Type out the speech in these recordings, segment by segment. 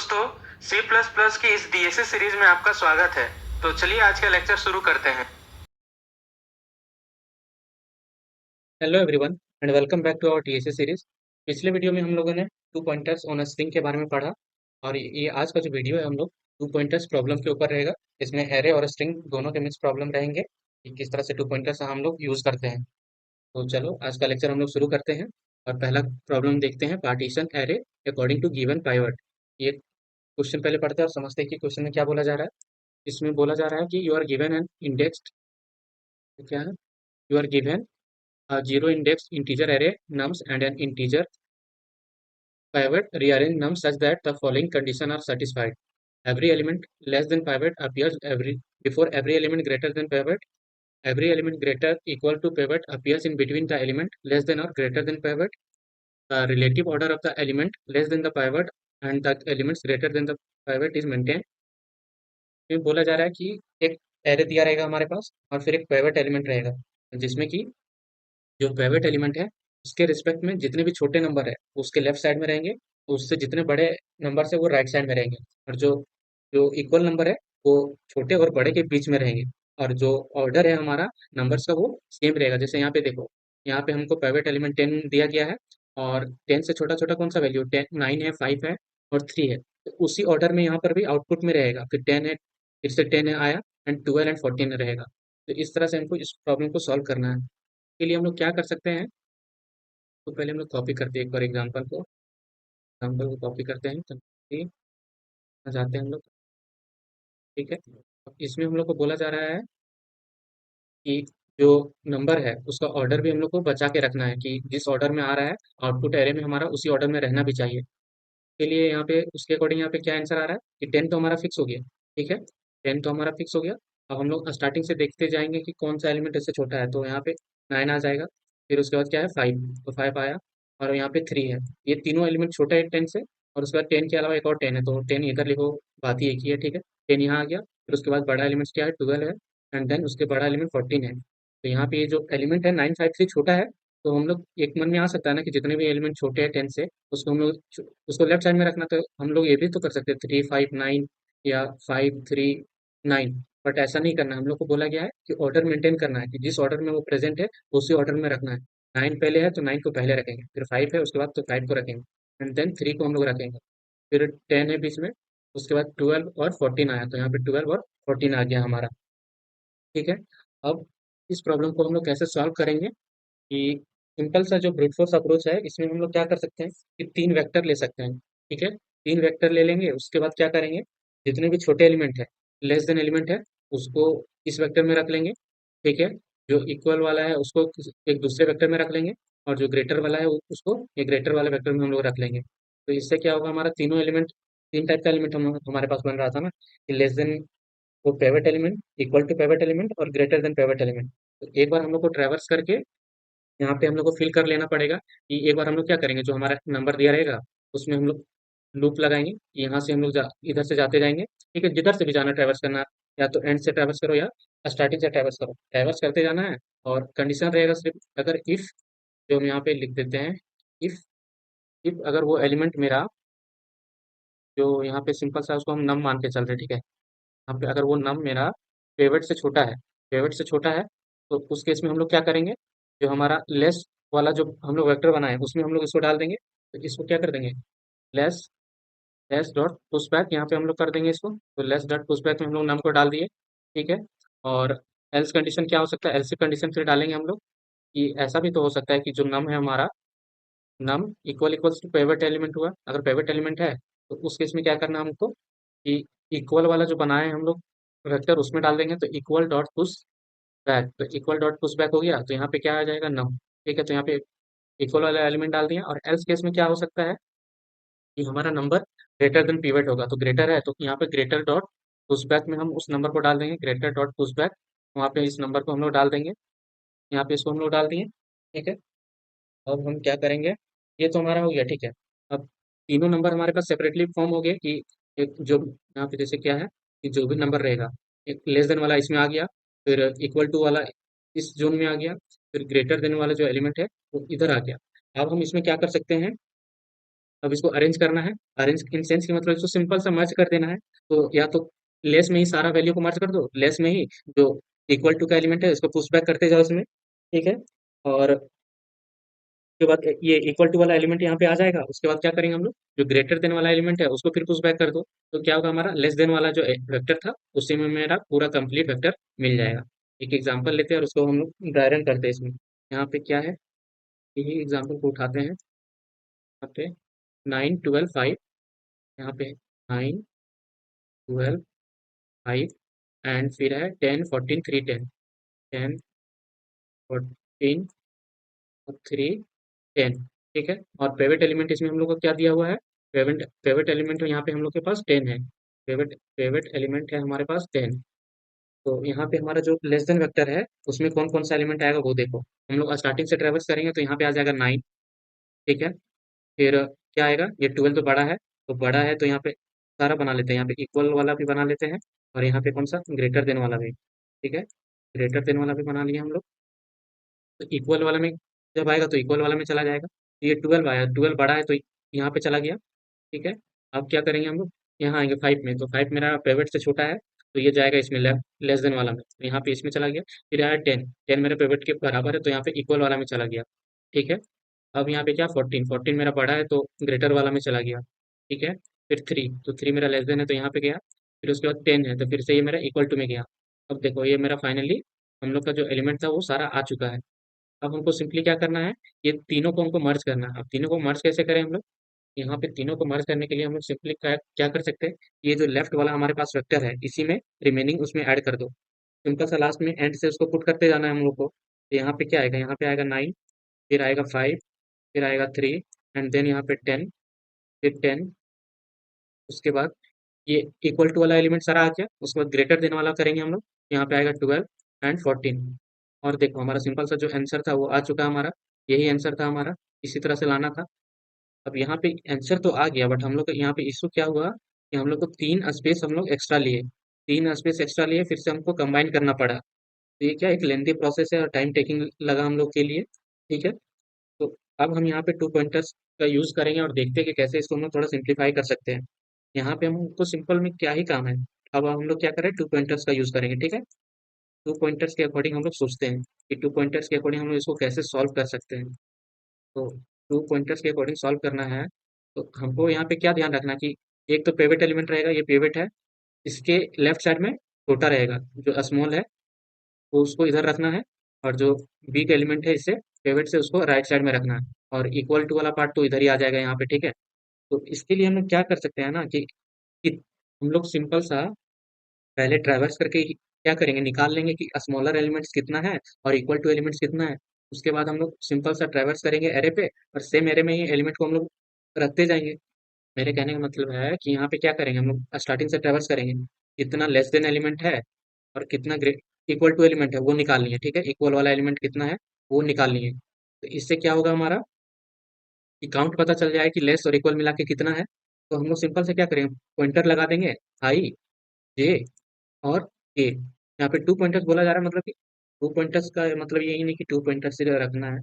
दोस्तों, C plus plus की इस डीएसए सीरीज में आपका स्वागत है। तो चलिए आज का लेक्चर शुरू करते हैं। Hello everyone and welcome back to our TSA series. पिछले वीडियो में हम लोगों ने two pointers on a string के बारे में पढ़ा और ये आज का जो वीडियो है हम लोग टू पॉइंटर्स प्रॉब्लम के ऊपर रहेगा। इसमें एरे और स्ट्रिंग दोनों के मिक्स प्रॉब्लम रहेंगे कि किस तरह से टू पॉइंटर्स हम लोग यूज करते हैं। तो चलो आज का लेक्चर हम लोग शुरू करते हैं और पहला प्रॉब्लम देखते हैं, partition array according to given pivot. ये क्वेश्चन पहले पढ़ते हैं और समझते हैं कि क्वेश्चन में क्या बोला जा रहा है। इसमें बोला जा रहा है कि you are given n indexed, क्या है, you are given a zero index integer array nums and an integer pivot. Rearrange nums such that the following condition are satisfied. Every element less than pivot appears before every element greater than pivot. Every element greater equal to pivot appears in between the element less than or greater than pivot. The relative order of the element less than the pivot and the elements greater than the pivot is maintained. इसमें बोला जा रहा है कि एक array दिया रहेगा हमारे पास और फिर एक पिवट एलिमेंट रहेगा, जिसमें कि जो पिवट एलिमेंट है उसके रिस्पेक्ट में जितने भी छोटे नंबर है वो उसके लेफ्ट साइड में रहेंगे, उससे जितने बड़े नंबर है वो राइट साइड में रहेंगे, और जो जो इक्वल नंबर है वो छोटे और बड़े के बीच में रहेंगे। और जो ऑर्डर है हमारा नंबर्स का वो सेम रहेगा। जैसे यहाँ पे देखो, यहाँ पे हमको पिवट एलिमेंट 10 दिया गया है और 10 से छोटा छोटा कौन सा वैल्यू, 10 9 है, 5 है और 3 है। तो उसी ऑर्डर में यहाँ पर भी आउटपुट में रहेगा, फिर 10 है, फिर से 10 है आया, एंड 12 एंड 14 रहेगा। तो इस तरह से हमको इस प्रॉब्लम को सॉल्व करना है। के लिए हम लोग क्या कर सकते हैं, तो पहले हम लोग कॉपी करते हैं एक बार एग्जाम्पल को कॉपी करते हैं, तो ये आ जाते हैं हम लोग। ठीक है, अब इसमें हम लोग को बोला जा रहा है कि जो नंबर है उसका ऑर्डर भी हम लोग को बचा के रखना है कि जिस ऑर्डर में आ रहा है आउटपुट एरे में हमारा उसी ऑर्डर में रहना भी चाहिए। के लिए यहाँ पे उसके अकॉर्डिंग यहाँ पे क्या आंसर आ रहा है कि 10 तो हमारा फिक्स हो गया। ठीक है, 10 तो हमारा फिक्स हो गया। अब हम लोग स्टार्टिंग से देखते जाएंगे कि कौन सा एलिमेंट इससे छोटा है, तो यहाँ पे 9 आ जाएगा। फिर उसके बाद क्या है 5, तो 5 आया, और यहाँ पे 3 है। ये तीनों एलिमेंट छोटा है 10 से, और उसके बाद 10 के अलावा एक और 10 है, तो 10 इधर लिखो, बात ही एक ही है। ठीक है, 10 यहाँ आ गया, फिर उसके बाद बड़ा एलिमेंट क्या है 12 है, एंड देन उसके बड़ा एलिमेंट 14 है। तो यहाँ पे ये जो एलिमेंट है 953 छोटा है, तो हम लोग एक मन में आ सकता है ना कि जितने भी एलिमेंट छोटे हैं 10 से उसको हम लोग उसको लेफ्ट साइड में रखना। तो हम लोग ये भी तो कर सकते हैं 359 या 539, बट ऐसा नहीं करना। हम लोग को बोला गया है कि ऑर्डर मेंटेन करना है, कि जिस ऑर्डर में वो प्रेजेंट है उसी ऑर्डर में रखना है। 9 पहले है तो 9 को पहले रखेंगे, फिर 5 है उसके बाद तो 5 को रखेंगे, एंड देन 3 को हम लोग रखेंगे, फिर 10 है बीच में, उसके बाद 12 और 14 आया, तो यहाँ पे 12 और 14 आ गया हमारा। ठीक है, अब इस प्रॉब्लम को हम लोग कैसे सॉल्व करेंगे कि सिंपल सा जो ब्रूट फोर्स अप्रोच है इसमें हम लोग क्या कर सकते हैं कि 3 वेक्टर ले सकते हैं। ठीक है, 3 वेक्टर ले लेंगे, उसके बाद क्या करेंगे, जितने भी छोटे एलिमेंट है, लेस देन एलिमेंट है, उसको इस वेक्टर में रख लेंगे। ठीक है, जो इक्वल वाला है उसको एक दूसरे वेक्टर में रख लेंगे, और जो ग्रेटर वाला है उसको एक ग्रेटर वाले वेक्टर में हम लोग रख लेंगे। तो इससे क्या होगा, हमारा तीनों एलिमेंट, तीन टाइप का एलिमेंट हमारे पास बन रहा था ना, कि लेस देन वो पेवट एलिमेंट, इक्वल टू पेवट एलिमेंट और ग्रेटर देन पेवट एलिमेंट। तो एक बार हम लोग को ट्रैवर्स करके यहाँ पे हम लोग को फिल कर लेना पड़ेगा कि एक बार हम लोग क्या करेंगे, जो हमारा नंबर दिया रहेगा उसमें हम लोग लूप लगाएंगे। यहाँ से हम लोग इधर से जाते जाएंगे। ठीक है, जिधर से भी जाना ट्रैवर्स करना, या तो एंड से ट्रैवर्स करो या स्टार्टिंग से ट्रैवर्स करो, ट्रैवर्स करते जाना है। और कंडीशन रहेगा सिर्फ, अगर इफ, जो हम यहाँ पे लिख देते हैं, इफ इफ अगर वो एलिमेंट मेरा, जो यहाँ पे सिंपल सा उसको हम नम मान के चल रहे हैं। ठीक है, यहाँ पे अगर वो नम मेरा पेवट से छोटा है, पेवट से छोटा है, तो उस केस में हम लोग क्या करेंगे, जो हमारा लेस वाला जो हम लोग वेक्टर बनाए उसमें हम लोग इसको डाल देंगे। तो इसको क्या कर देंगे, लेस लेस डॉट पुशबैक, यहाँ पे हम लोग कर देंगे इसको। तो लेस डॉट पुशबैक में हम लोग नम को डाल दिए। ठीक है, और एल्स कंडीशन क्या हो सकता है, एल्स कंडीशन फिर डालेंगे हम लोग कि ऐसा भी तो हो सकता है कि जो नम है हमारा, नम इक्वल्स टू पेवट एलिमेंट हुआ। अगर पेवट एलिमेंट है तो उस केस में क्या करना है हमको कि इक्वल वाला जो बनाए हैं हम लोग वेक्टर उसमें डाल देंगे, तो इक्वल डॉट पुश बैक, तो इक्वल डॉट पुश बैक हो गया, तो यहाँ पे क्या आ जाएगा नम। ठीक है, तो यहाँ पे इक्वल वाला एलिमेंट डाल दिया। और एल्स केस में क्या हो सकता है कि हमारा नंबर ग्रेटर देन पिवट होगा, तो ग्रेटर है तो यहाँ पे ग्रेटर डॉट पुश बैक में हम उस नंबर को डाल देंगे, ग्रेटर डॉट पुश बैक, वहाँ पे इस नंबर को हम लोग डाल देंगे, यहाँ पे इसको हम लोग डाल दिए। ठीक है, अब हम क्या करेंगे, ये तो हमारा हो गया। ठीक है, अब तीनों नंबर हमारे पास सेपरेटली फॉर्म हो गए कि एक जो यहाँ पे जैसे क्या है कि जो भी नंबर रहेगा, एक लेस देन वाला इसमें आ गया, फिर इक्वल टू वाला इस जोन में आ गया, फिर ग्रेटर देन वाला जो एलिमेंट है वो इधर आ गया। अब हम इसमें क्या कर सकते हैं अब इसको अरेंज करना है। अरेंज इन सेंस की मतलब इसको सिंपल सा मर्ज कर देना है। तो या तो लेस में ही सारा वैल्यू को मर्ज कर दो, लेस में ही जो इक्वल टू का एलिमेंट है उसको पुश बैक करते जाओ इसमें, ठीक है। और उसके बाद ये इक्वल टू वाला एलिमेंट यहाँ पे आ जाएगा। उसके बाद क्या करेंगे हम लोग, जो ग्रेटर देन वाला एलिमेंट है उसको फिर पुश बैक कर दो। तो क्या होगा, हमारा लेस देन वाला जो वेक्टर था उसी में मेरा पूरा कंप्लीट वेक्टर मिल जाएगा। एक एग्जांपल लेते हैं और उसको हम लोग ड्राई रन करते हैं इसमें। यहाँ पे क्या है, यही एग्जांपल को उठाते हैं। यहाँ पे 9 12 5, यहाँ पे 9 12 5 एंड फिर है 10 14 3 10, 10 14 3 10, ठीक है। और पेवेट एलिमेंट इसमें हम लोग को क्या दिया हुआ है, पेवेट पेवेट एलिमेंट यहाँ पे हम लोग के पास 10 है। पेवेट पेवेट एलिमेंट है हमारे पास 10। तो यहाँ पे हमारा जो लेस देन वेक्टर है उसमें कौन कौन सा एलिमेंट आएगा वो देखो। हम लोग स्टार्टिंग से ट्रेवर्स करेंगे तो यहाँ पे आ जाएगा 9, ठीक है। फिर क्या आएगा, ये 12 तो बड़ा है, तो बड़ा है तो यहाँ पे सारा बना लेते हैं, यहाँ पे इक्वल वाला भी बना लेते हैं। और यहाँ पे कौन सा, ग्रेटर देन वाला भी, ठीक है। ग्रेटर देन वाला भी बना लिया हम लोग। तो इक्वल वाला में जब आएगा तो इक्वल वाला में चला जाएगा। तो ये 12 आया, 12 बड़ा है तो यहाँ पे चला गया, ठीक है। अब क्या करेंगे हम लोग, यहाँ आएंगे 5 में, तो 5 मेरा पेवेट से छोटा है तो ये जाएगा इसमें लेस देन वाला में, तो यहाँ पे इसमें चला गया। फिर आया 10, 10 मेरे पेवेट के बराबर है तो यहाँ पे इक्वल वाला में चला गया, ठीक है। अब यहाँ पे क्या, 14, 14 मेरा बड़ा है तो ग्रेटर वाला में चला गया, ठीक है। फिर 3, तो 3 मेरा लेस देन है तो यहाँ पे गया। फिर उसके बाद 10 है तो फिर से ये मेरा इक्वल टू में गया। अब देखो ये मेरा फाइनली हम लोग का जो एलिमेंट था वो सारा आ चुका है। अब हमको सिंपली क्या करना है, ये तीनों को हमको मर्ज करना है। अब तीनों को मर्ज कैसे करें हम लोग, यहाँ पे तीनों को मर्ज करने के लिए हम लोग सिंपली क्या क्या कर सकते हैं, ये जो लेफ्ट वाला हमारे पास वेक्टर है इसी में रिमेनिंग उसमें ऐड कर दो। सिंपल सा लास्ट में एंड से उसको पुट करते जाना है हम लोग को। तो यहाँ पे क्या आएगा, यहाँ पे आएगा 9, फिर आएगा 5, फिर आएगा 3 एंड देन यहाँ पे 10, फिर 10। उसके बाद ये इक्वल टू वाला एलिमेंट सारा आ गया। उसके बाद ग्रेटर देन वाला करेंगे हम लोग, यहाँ पे आएगा 12 एंड 14। और देखो हमारा सिंपल सा जो आंसर था वो आ चुका है हमारा, यही आंसर था हमारा, इसी तरह से लाना था। अब यहाँ पे आंसर तो आ गया बट हम लोग का यहाँ पे इशू क्या हुआ कि हम लोग को 3 स्पेस हम लोग एक्स्ट्रा लिए, 3 स्पेस एक्स्ट्रा लिए, फिर से हमको कंबाइन करना पड़ा। तो ये क्या एक लेंथी प्रोसेस है और टाइम टेकिंग लगा हम लोग के लिए, ठीक है। तो अब हम यहाँ पे 2 पॉइंटर्स का यूज करेंगे और देखते हैं कि कैसे इसको हम लोग थोड़ा सिंप्लीफाई कर सकते हैं। यहाँ पे हमको सिंपल में क्या ही काम है। अब हम लोग क्या करें, 2 पॉइंटर्स का यूज करेंगे, ठीक है। 2 पॉइंटर्स के अकॉर्डिंग हम लोग सोचते हैं कि 2 पॉइंटर्स के अकॉर्डिंग हम लोग इसको कैसे सॉल्व कर सकते हैं। तो 2 पॉइंटर्स के अकॉर्डिंग सॉल्व करना है तो हमको यहाँ पे क्या ध्यान रखना कि एक तो पेवेट एलिमेंट रहेगा, ये पेवेट है, इसके लेफ्ट साइड में छोटा रहेगा, जो स्मॉल है वो उसको इधर रखना है। और जो बिग एलिमेंट है इससे पेवेट से उसको राइट साइड में रखना है। और इक्वल टू वाला पार्ट तो इधर ही आ जाएगा यहाँ पे, ठीक है। तो इसके लिए हम लोग क्या कर सकते हैं ना कि हम लोग सिंपल सा पहले ट्रैवर्स करके क्या करेंगे, निकाल लेंगे कि स्मॉलर एलिमेंट्स कितना है और इक्वल टू एलिमेंट्स कितना है। उसके बाद हम लोग सिंपल सा ट्रैवर्स करेंगे एरे पे और सेम एरे में ही एलिमेंट को हम लोग रखते जाएंगे। मेरे कहने का मतलब है कि यहाँ पे क्या करेंगे, हम लोग स्टार्टिंग से ट्रैवर्स करेंगे, कितना लेस देन एलिमेंट है और कितना इक्वल टू एलिमेंट है वो निकालनी है, ठीक है। इक्वल वाला एलिमेंट कितना है वो निकालनी है। तो इससे क्या होगा हमारा कि काउंट पता चल जाए कि लेस और इक्वल मिला के कितना है। तो हम लोग सिंपल से क्या करेंगे, पॉइंटर लगा देंगे, आई जे और के। यहाँ पे 2 पॉइंटर्स बोला जा रहा है, मतलब कि 2 पॉइंटर्स का मतलब यही नहीं कि 2 पॉइंटर्स ही रखना है।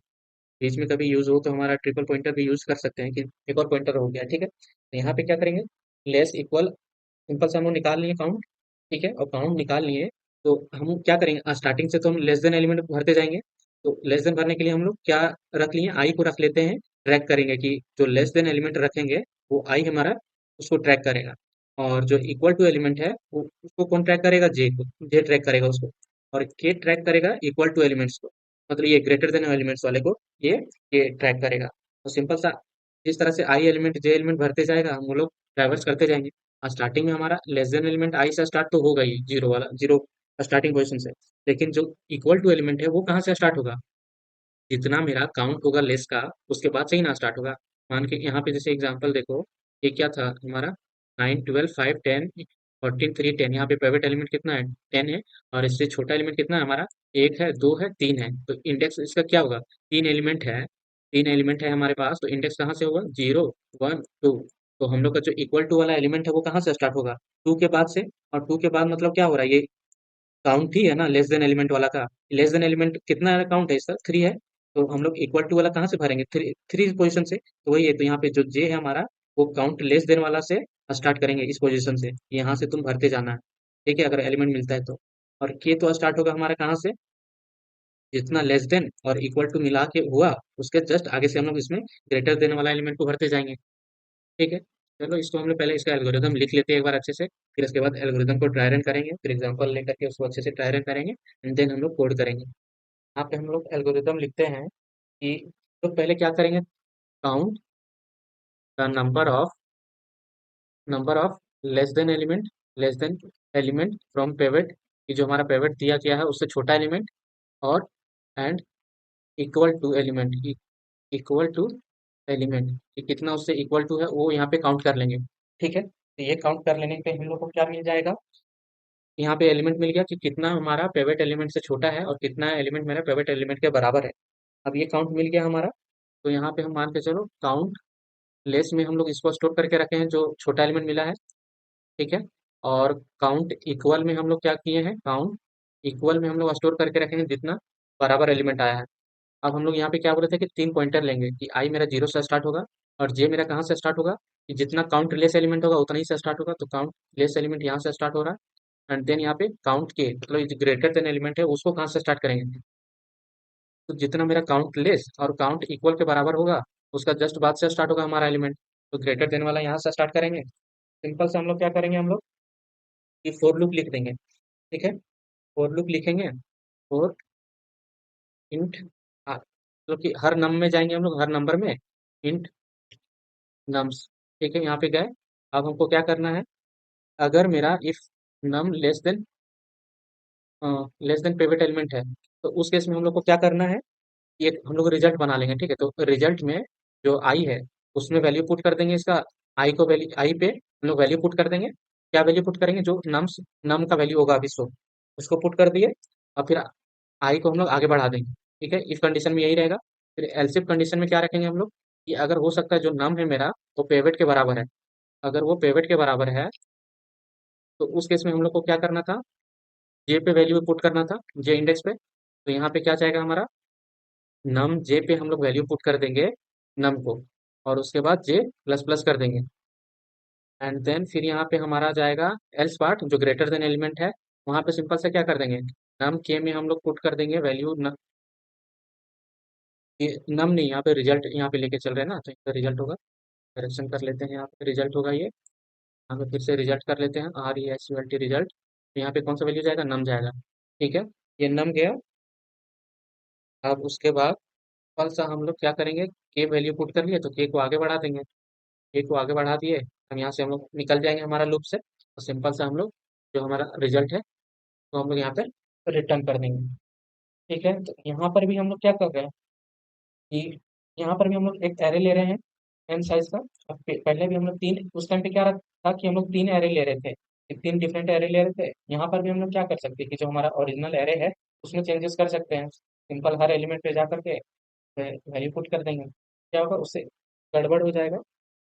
बीच में कभी यूज हो तो हमारा ट्रिपल पॉइंटर भी यूज कर सकते हैं कि एक और पॉइंटर हो गया, ठीक है। तो यहाँ पे क्या करेंगे, लेस इक्वल सिंपल से हम लोग निकाल लिए काउंट, ठीक है। और काउंट निकाल लिए तो हम क्या करेंगे, स्टार्टिंग से तो हम लेस देन एलिमेंट भरते जाएंगे। तो लेस देन भरने के लिए हम लोग क्या रख लिए, आई को रख लेते हैं। ट्रैक करेंगे कि जो लेस देन एलिमेंट रखेंगे वो आई हमारा उसको ट्रैक करेगा। और जो इक्वल टू एलिमेंट है वो उसको कौन ट्रैक करेगा, जे को, जे ट्रैक करेगा उसको। और के ट्रैक करेगा इक्वल टू एलिमेंट्स को, मतलब ये ग्रेटर देन एलिमेंट्स वाले को ये ट्रैक करेगा। तो सिंपल सा जिस तरह से आई एलिमेंट जे एलिमेंट भरते जाएगा हम वो लोग ट्रैवर्स करते जाएंगे। स्टार्टिंग में हमारा लेस देन एलिमेंट आई से स्टार्ट तो होगा ही, जीरो वाला, जीरो स्टार्टिंग पोजीशन से। लेकिन जो इक्वल टू एलिमेंट है वो कहाँ से स्टार्ट होगा, जितना मेरा काउंट होगा लेस का उसके बाद से ही ना स्टार्ट होगा। मान के यहाँ पे जैसे एग्जांपल देखो, ये क्या था हमारा, 9 12 5 10 14 3 10, यहाँ पे प्राइवेट एलिमेंट कितना है, 10 है। और इससे छोटा एलिमेंट कितना है हमारा, 1 है 2 है 3 है। तो इंडेक्स इसका क्या होगा, 3 एलिमेंट है हमारे पास, तो इंडेक्स कहाँ से होगा, 0 1 2। तो हम लोग का जो इक्वल टू वाला एलिमेंट है वो कहाँ से स्टार्ट होगा, 2 के बाद से। और 2 के बाद मतलब क्या हो रहा है, ये काउंट ही है ना लेस देन एलिमेंट वाला का। लेस देन एलिमेंट कितना काउंट है इसका, 3 है। तो हम लोग इक्वल टू वाला कहाँ से भरेंगे, थ्री थ्री पोजिशन से। तो वही है, तो यहाँ पे जो जे है हमारा वो काउंट लेस देन वाला से स्टार्ट करेंगे, इस पोजीशन से यहाँ से तुम भरते जाना है। ठीक है, अगर एलिमेंट मिलता है तो। और के तो स्टार्ट होगा हमारा कहाँ से, जितना लेस देन और इक्वल टू मिला के हुआ उसके जस्ट आगे से हम लोग इसमें ग्रेटर देन वाला एलिमेंट को भरते जाएंगे। ठीक है, चलो इसको हम लोग पहले इसका एल्गोरिदम लिख लेते हैं एक बार अच्छे से, फिर इसके बाद एल्गोरिदम को ट्राई रन करेंगे, फिर एग्जांपल लेकर के उसको अच्छे से ट्राई रन करेंगे, एंड देन हम लोग कोड करेंगे। यहाँ पे हम लोग एल्गोरिदम लिखते हैं कि तो पहले क्या करेंगे, count the number of less than element from पेवेट, कि जो हमारा पेवेट दिया गया है उससे छोटा एलिमेंट, और and equal to element, equal to element कि कितना उससे इक्वल टू है वो यहाँ पे काउंट कर लेंगे। ठीक है, तो ये काउंट कर लेने पे हम लोग को क्या मिल जाएगा, यहाँ पे एलिमेंट मिल गया कि कितना हमारा पेवेट एलिमेंट से छोटा है और कितना एलिमेंट मेरा पेवेट एलिमेंट के बराबर है। अब ये काउंट मिल गया हमारा, तो यहाँ पे हम मान के चलो काउंट लेस में हम लोग इसको स्टोर करके रखे हैं जो छोटा एलिमेंट मिला है। ठीक है, और काउंट इक्वल में हम लोग क्या किए हैं, काउंट इक्वल में हम लोग स्टोर करके रखे हैं जितना बराबर एलिमेंट आया है। अब हम लोग यहाँ पे क्या बोले थे कि 3 पॉइंटर लेंगे, कि आई मेरा 0 से स्टार्ट होगा और जे मेरा कहाँ से स्टार्ट होगा, कि जितना काउंट लेस एलिमेंट होगा उतना ही से स्टार्ट होगा, तो काउंट लेस एलिमेंट यहाँ से स्टार्ट हो रहा है। एंड देन यहाँ पे काउंट के मतलब ग्रेटर देन एलिमेंट है उसको कहाँ से स्टार्ट करेंगे, तो जितना मेरा काउंट लेस और काउंट इक्वल के बराबर होगा उसका जस्ट बाद से स्टार्ट होगा हमारा एलिमेंट, तो ग्रेटर देन वाला यहाँ से स्टार्ट करेंगे। सिंपल से हम लोग क्या करेंगे, हम लोग कि फोर लूप लिख देंगे। ठीक है, फोर लूप लिखेंगे, फोर इंट, मतलब कि हर नम में जाएंगे हम लोग, हर नंबर में इंट नम्स। ठीक है, यहाँ पे गए। अब हमको क्या करना है, अगर मेरा if num less than pivot element है, तो उस केस में हम लोग को क्या करना है, ये हम लोग रिजल्ट बना लेंगे। ठीक है, तो रिजल्ट में जो आई है उसमें वैल्यू पुट कर देंगे इसका, आई को वैल्यू, आई पे हम लोग वैल्यू पुट कर देंगे। क्या वैल्यू पुट करेंगे, जो नम का वैल्यू होगा अभी सो उसको पुट कर दिए, और फिर आई को हम लोग आगे बढ़ा देंगे। ठीक है, इस कंडीशन में यही रहेगा। फिर एल्सिफ कंडीशन में क्या रखेंगे हम लोग, कि अगर हो सकता है जो नम है मेरा वो पेवेट के बराबर है, अगर वो पेवेट के बराबर है तो उस केस में हम लोग को क्या करना था, जे पे वैल्यू पुट करना था, जे इंडेक्स पे। तो यहाँ पे क्या जाएगा हमारा, नम जे पे हम लोग वैल्यू पुट कर देंगे नम को, और उसके बाद जे प्लस प्लस कर देंगे। एंड देन फिर यहाँ पे हमारा जाएगा एल्स पार्ट, जो ग्रेटर देन एलिमेंट है, वहाँ पे सिंपल से क्या कर देंगे, नम के में हम लोग पुट कर देंगे वैल्यू नम नहीं, यहाँ पे रिजल्ट यहाँ पे लेके चल रहे हैं ना, तो यहाँ पे रिजल्ट होगा, करेक्शन कर लेते हैं, यहाँ पे रिजल्ट होगा ये, यहाँ पे फिर से रिजल्ट कर लेते हैं, RESULT रिजल्ट। तो यहाँ पे कौन सा वैल्यू जाएगा, नम जाएगा। ठीक है, ये नम गया। अब उसके बाद कौन सा हम लोग क्या करेंगे, के वैल्यू पुट कर लिए तो के को आगे बढ़ा देंगे, के को आगे बढ़ा दिए, हम यहाँ से हम लोग निकल जाएंगे हमारा लूप से, और सिंपल से हम लोग जो हमारा रिजल्ट है तो हम लोग यहाँ पे रिटर्न कर देंगे। ठीक है, तो यहाँ पर भी हम लोग क्या कर रहे हैं कि यहाँ पर भी हम लोग एक एरे ले रहे हैं एन साइज का। अब पहले भी हम लोग तीन, उस टाइम पे क्या था कि हम लोग तीन एरे ले रहे थे, तीन डिफरेंट एरे ले रहे थे। यहाँ पर भी हम लोग क्या कर सकते हैं कि जो हमारा ओरिजिनल एरे है उसमें चेंजेस कर सकते हैं, सिंपल हर एलिमेंट पे जा करके वैल्यू पुट कर देंगे, क्या होगा उससे गड़बड़ हो जाएगा।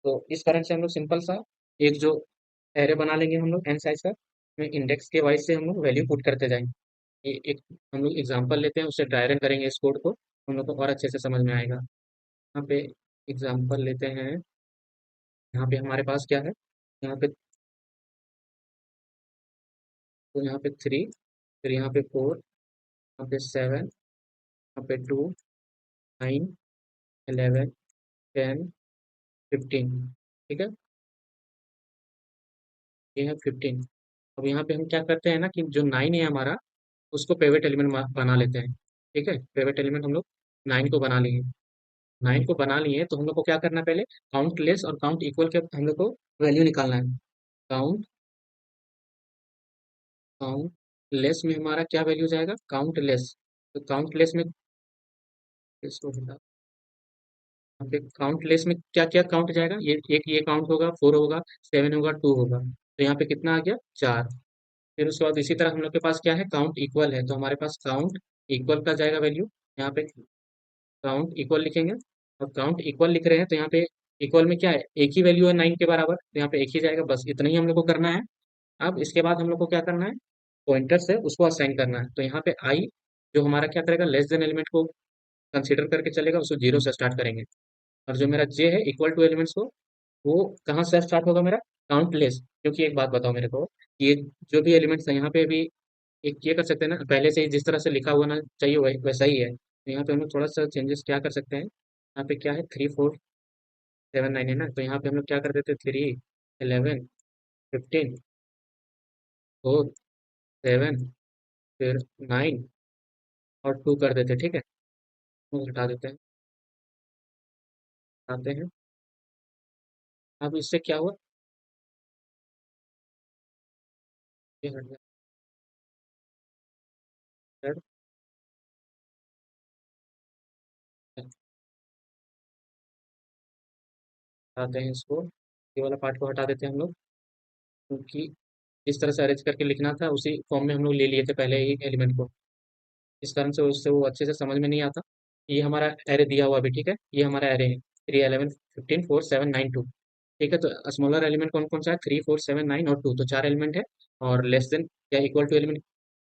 तो इस कारण से हम लोग सिंपल सा एक जो एरे बना लेंगे हम लोग एन साइज का, में इंडेक्स के वाइज से हम लोग वैल्यू पुट करते जाएंगे। ये एक हम लोग एग्जांपल लेते हैं, उससे ड्राई रन करेंगे इस कोड को, हम लोग को और अच्छे से समझ में आएगा। यहाँ पे एग्जांपल लेते हैं, यहाँ पे हमारे पास क्या है, यहाँ पे, तो यहाँ पे 3, फिर यहाँ पे 4, यहाँ पे 7, यहाँ पे 2, 9, 11, 10, 15। ठीक है, ये है 15। अब यहाँ पे हम क्या करते हैं ना कि जो 9 है हमारा उसको पेवेट एलिमेंट बना लेते हैं। ठीक है, पेवेट एलिमेंट हम लोग 9 को बना लिए, 9 को बना लिए तो हम लोग को क्या करना है, पहले काउंट लेस और काउंट इक्वल के हम लोग को वैल्यू निकालना है। काउंट काउंट लेस में हमारा क्या वैल्यू जाएगा, काउंट लेस, तो काउंट लेस में इसको हटा, यहाँ पे काउंट लेस में क्या क्या काउंट जाएगा, ये एक ये काउंट होगा, 4 होगा, 7 होगा, 2 होगा, तो यहाँ पे कितना आ गया, 4। फिर उसके बाद इसी तरह हम लोग के पास क्या है, काउंट इक्वल है, तो हमारे पास काउंट इक्वल का जाएगा वैल्यू, यहाँ पे काउंट इक्वल लिखेंगे। और काउंट इक्वल लिख रहे हैं तो यहाँ पे इक्वल में क्या है, एक ही वैल्यू है 9 के बराबर, तो यहाँ पे एक ही जाएगा, बस इतना ही हम लोग को करना है। अब इसके बाद हम लोग को क्या करना है, पॉइंटर से उसको असाइन करना है, तो यहाँ पे आई जो हमारा क्या करेगा, लेस देन एलिमेंट को कंसीडर करके चलेगा, उसको 0 से स्टार्ट करेंगे, और जो मेरा जे है इक्वल टू एलिमेंट्स को वो कहाँ से स्टार्ट होगा मेरा? काउंटलेस। क्योंकि एक बात बताओ मेरे को, ये जो भी एलिमेंट्स है यहाँ पे भी एक ये कर सकते हैं ना, पहले से ही जिस तरह से लिखा हुआ ना चाहिए वैसा ही है, तो यहाँ पे हम लोग थोड़ा सा चेंजेस क्या कर सकते हैं, यहाँ पे क्या है 3 4 7 9 है ना, तो यहाँ पे हम लोग क्या कर देते हैं 3 11 15 4 7 फिर 9 और 2 कर देते हैं, ठीक है। वो हटा देते हैं, आते हैं। अब इससे क्या हुआ, ये हट गया, हटाते हैं इसको, ये वाला पार्ट को हटा देते हैं हम लोग, क्योंकि इस तरह से अरेंज करके लिखना था उसी फॉर्म में हम लोग ले लिए थे पहले ही एलिमेंट को, इस कारण से उससे वो अच्छे से समझ में नहीं आता। ये हमारा एरे दिया हुआ अभी, ठीक है, ये हमारा एरे है 3 11 15 4 7 9 2, ठीक है। तो स्मॉलर एलिमेंट कौन कौन सा है, 3 4 7 9 और 2, तो 4 एलिमेंट है। और लेस देन या इक्वल टू एलिमेंट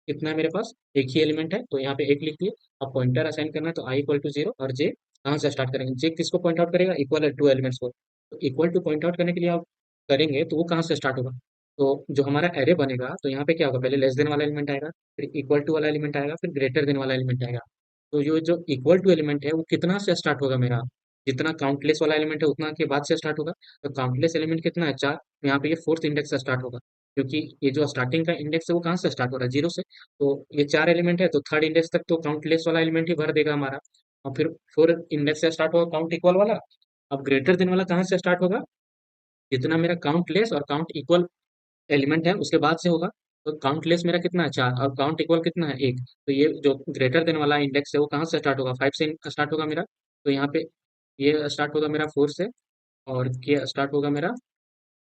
कितना है मेरे पास, एक ही एलिमेंट है, तो यहाँ पे एक लिख दिए। अब पॉइंटर असाइन करना है, तो i = 0 और j कहाँ से स्टार्ट करेंगे, j किसको पॉइंट आउट करेगा, इक्वल टू एलिमेंट्स को, तो इक्वल टू पॉइंट आउट करने के लिए आप करेंगे तो वो कहाँ से स्टार्ट होगा, तो जो हमारा एरे बनेगा तो यहाँ पे क्या होगा, पहले लेस देन वाला एलिमेंट आएगा, फिर इक्वल टू वाला एलिमेंट आएगा, फिर ग्रेटर देन वाला एलिमेंट आएगा। तो ये जो इक्वल टू एलिमेंट है वो कितना से स्टार्ट होगा मेरा, जितना काउंटलेस वाला एलिमेंट है उतना के बाद से स्टार्ट होगा। तो काउंटलेस एलिमेंट कितना है, 4, यहाँ पे ये फोर्थ इंडेक्स से स्टार्ट होगा, क्योंकि ये जो स्टार्टिंग का इंडेक्स है वो कहाँ से स्टार्ट हो रहा है, 0 से। तो ये 4 एलिमेंट है तो थर्ड इंडेक्स तक तो काउंटलेस वाला एलिमेंट ही भर देगा हमारा, और फिर फोर्थ इंडेक्स से स्टार्ट होगा काउंट इक्वल वाला। अब ग्रेटर देन वाला कहाँ से स्टार्ट होगा, जितना मेरा काउंटलेस और काउंट इक्वल एलिमेंट है उसके बाद से होगा। तो काउंटलेस मेरा कितना है 4 और काउंट इक्वल कितना है 1, तो ये जो ग्रेटर देन वाला इंडेक्स है वो कहाँ से स्टार्ट होगा, 5 से स्टार्ट होगा मेरा। तो यहाँ पे ये स्टार्ट होगा मेरा 4 से, और ये स्टार्ट होगा मेरा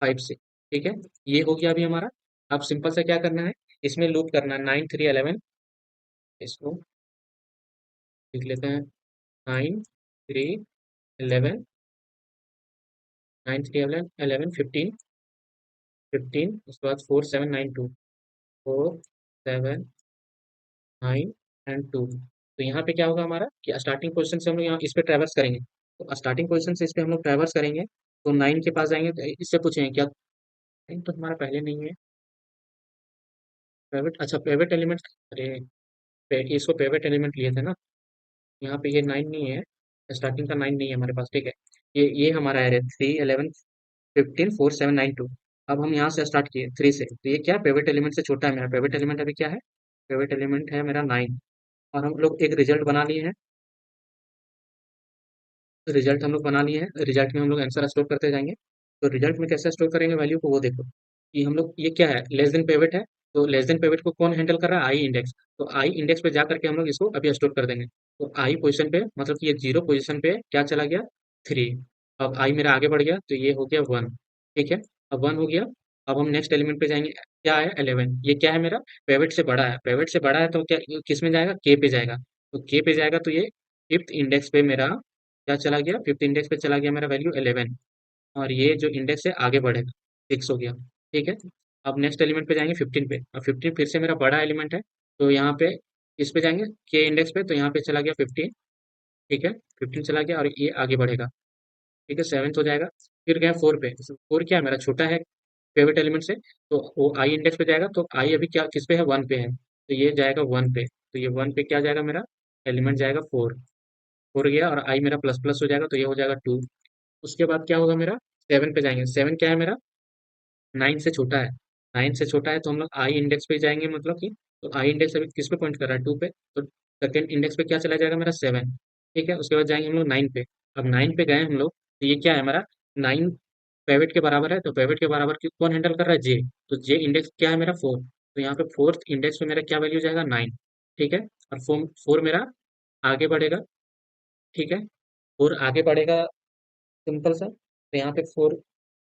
5 से, ठीक है। ये हो गया अभी हमारा। अब सिंपल से क्या करना है, इसमें लूप करना है 9 3 11, इसको लिख लेते हैं 9 3 11, 9 3 11 11 15 15, उसके बाद 4 7 9 2, 4 7 9 एंड 2। तो यहाँ पे क्या होगा हमारा कि स्टार्टिंग पोजीशन से हम लोग यहाँ इस पे ट्रैवर्स करेंगे, तो स्टार्टिंग पोजीशन से इस पे हम लोग ट्रैवर्स करेंगे, तो 9 के पास जाएंगे तो इससे पूछेंगे क्या, 9 तो हमारा पहले नहीं है, पेवट, अच्छा पेवट एलिमेंट, अरे इसको पेवट एलिमेंट लिए थे ना, यहाँ पे ये 9 नहीं है, स्टार्टिंग का 9 नहीं है हमारे पास, ठीक है। ये हमारा है 3 11 15 4 7 9 2। अब हम यहाँ से स्टार्ट किए 3 से, तो ये क्या है पेवट एलिमेंट से छोटा है, मेरा पेवट एलिमेंट अभी क्या है, पेवट एलिमेंट है मेरा 9। और हम लोग एक रिजल्ट बना लिए हैं, रिजल्ट हम लोग बना लिए हैं, रिजल्ट में हम लोग आंसर स्टोर करते जाएंगे। तो रिजल्ट में कैसे स्टोर करेंगे वैल्यू को, वो देखो कि हम लोग ये क्या है, लेस देन पेवेट है, तो लेस देन पेवेट को कौन हैंडल कर रहा है, आई इंडेक्स, तो आई इंडेक्स पे जा करके हम लोग इसको अभी स्टोर कर देंगे। तो आई पोजीशन पे मतलब कि ये 0 पोजीशन पे क्या चला गया, 3। अब आई मेरा आगे बढ़ गया तो ये हो गया 1, ठीक है। अब 1 हो गया। अब हम नेक्स्ट एलिमेंट पे जाएंगे, क्या है 11, ये क्या है मेरा पेवेट से बड़ा है, पेवेट से बड़ा है तो क्या किस में जाएगा, के पे जाएगा, तो के पे जाएगा तो ये फिफ्थ इंडेक्स पे मेरा क्या चला गया, फिफ्थ इंडेक्स पे चला गया मेरा वैल्यू 11। और ये जो इंडेक्स है आगे बढ़ेगा, 6 हो गया, ठीक है। अब नेक्स्ट एलिमेंट पे जाएंगे 15 पे, और 15 फिर से मेरा बड़ा एलिमेंट है, तो यहाँ पे इस पे जाएंगे के इंडेक्स पे, तो यहाँ पे चला गया 15, ठीक है। 15 चला गया और ये आगे बढ़ेगा, ठीक है, 7th हो जाएगा। फिर गया 4 पे, 4 क्या है मेरा छोटा है फेवरेट एलिमेंट से, तो वो आई इंडेक्स पे जाएगा, तो आई अभी क्या किस पे है 1 पे है, तो ये जाएगा 1 पे, तो ये 1 पे क्या जाएगा मेरा एलिमेंट जाएगा 4, 4 गया, और आई मेरा प्लस प्लस हो जाएगा तो ये हो जाएगा 2। उसके बाद क्या होगा मेरा 7 पे जाएंगे, 7 क्या है मेरा 9 से छोटा है, 9 से छोटा है तो हम लोग आई इंडेक्स पे जाएंगे, मतलब कि तो आई इंडेक्स अभी किस पे पॉइंट कर रहा है 2 पे, तो सेकंड इंडेक्स पे क्या चला जाएगा मेरा 7, ठीक है। उसके बाद जाएंगे हम लोग 9 पे। अब 9 पे गए हम लोग तो ये क्या है हमारा 9 पेवेट के बराबर है, तो पेवेट के बराबर कौन हैंडल कर रहा है, जे, तो जे इंडेक्स क्या है मेरा 4, तो यहाँ पे फोर्थ इंडेक्स पे मेरा क्या वैल्यू जाएगा 9, ठीक है। और 4 मेरा आगे बढ़ेगा, ठीक है, 4 आगे बढ़ेगा, सिंपल सा, तो यहाँ पे 4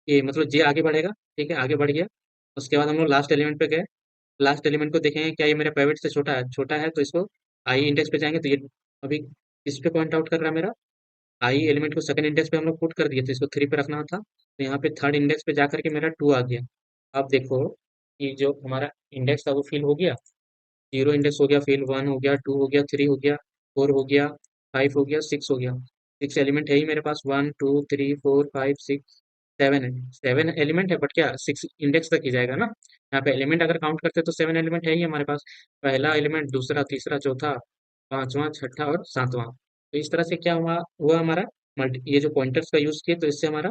ये मतलब जे आगे बढ़ेगा, ठीक है, आगे बढ़ गया। उसके बाद हम लोग लास्ट एलिमेंट पे गए, लास्ट एलिमेंट को देखेंगे क्या ये मेरा पेवेट से छोटा है, छोटा है तो इसको आई इंडेक्स पे जाएंगे, तो ये अभी इस पे पॉइंट आउट कर रहा है मेरा, आई एलिमेंट को सेकंड इंडेक्स पे हम लोग पुट कर दिए, तो इसको 3 पे रखना था, तो यहाँ पे थर्ड इंडेक्स पे जाकर के मेरा 2 आ गया। अब देखो कि जो हमारा इंडेक्स था वो फिल हो गया, 0 इंडेक्स हो गया, फिर 1 हो गया, 2 हो गया, 3 हो गया, 4 हो गया, 5 हो गया, 6 हो गया, 6 एलिमेंट है ही मेरे पास, 1 2 3 4 5 6, 7 है, 7 एलिमेंट है, बट क्या 6 इंडेक्स तक ही जाएगा ना। यहाँ पे एलिमेंट अगर काउंट करते तो 7 एलिमेंट है ही हमारे पास। पहला एलिमेंट, दूसरा, तीसरा, चौथा, पांचवा, छठा और सातवां। तो इस तरह से क्या हुआ हमारा मल्टी, ये जो पॉइंटर्स का यूज किए तो इससे हमारा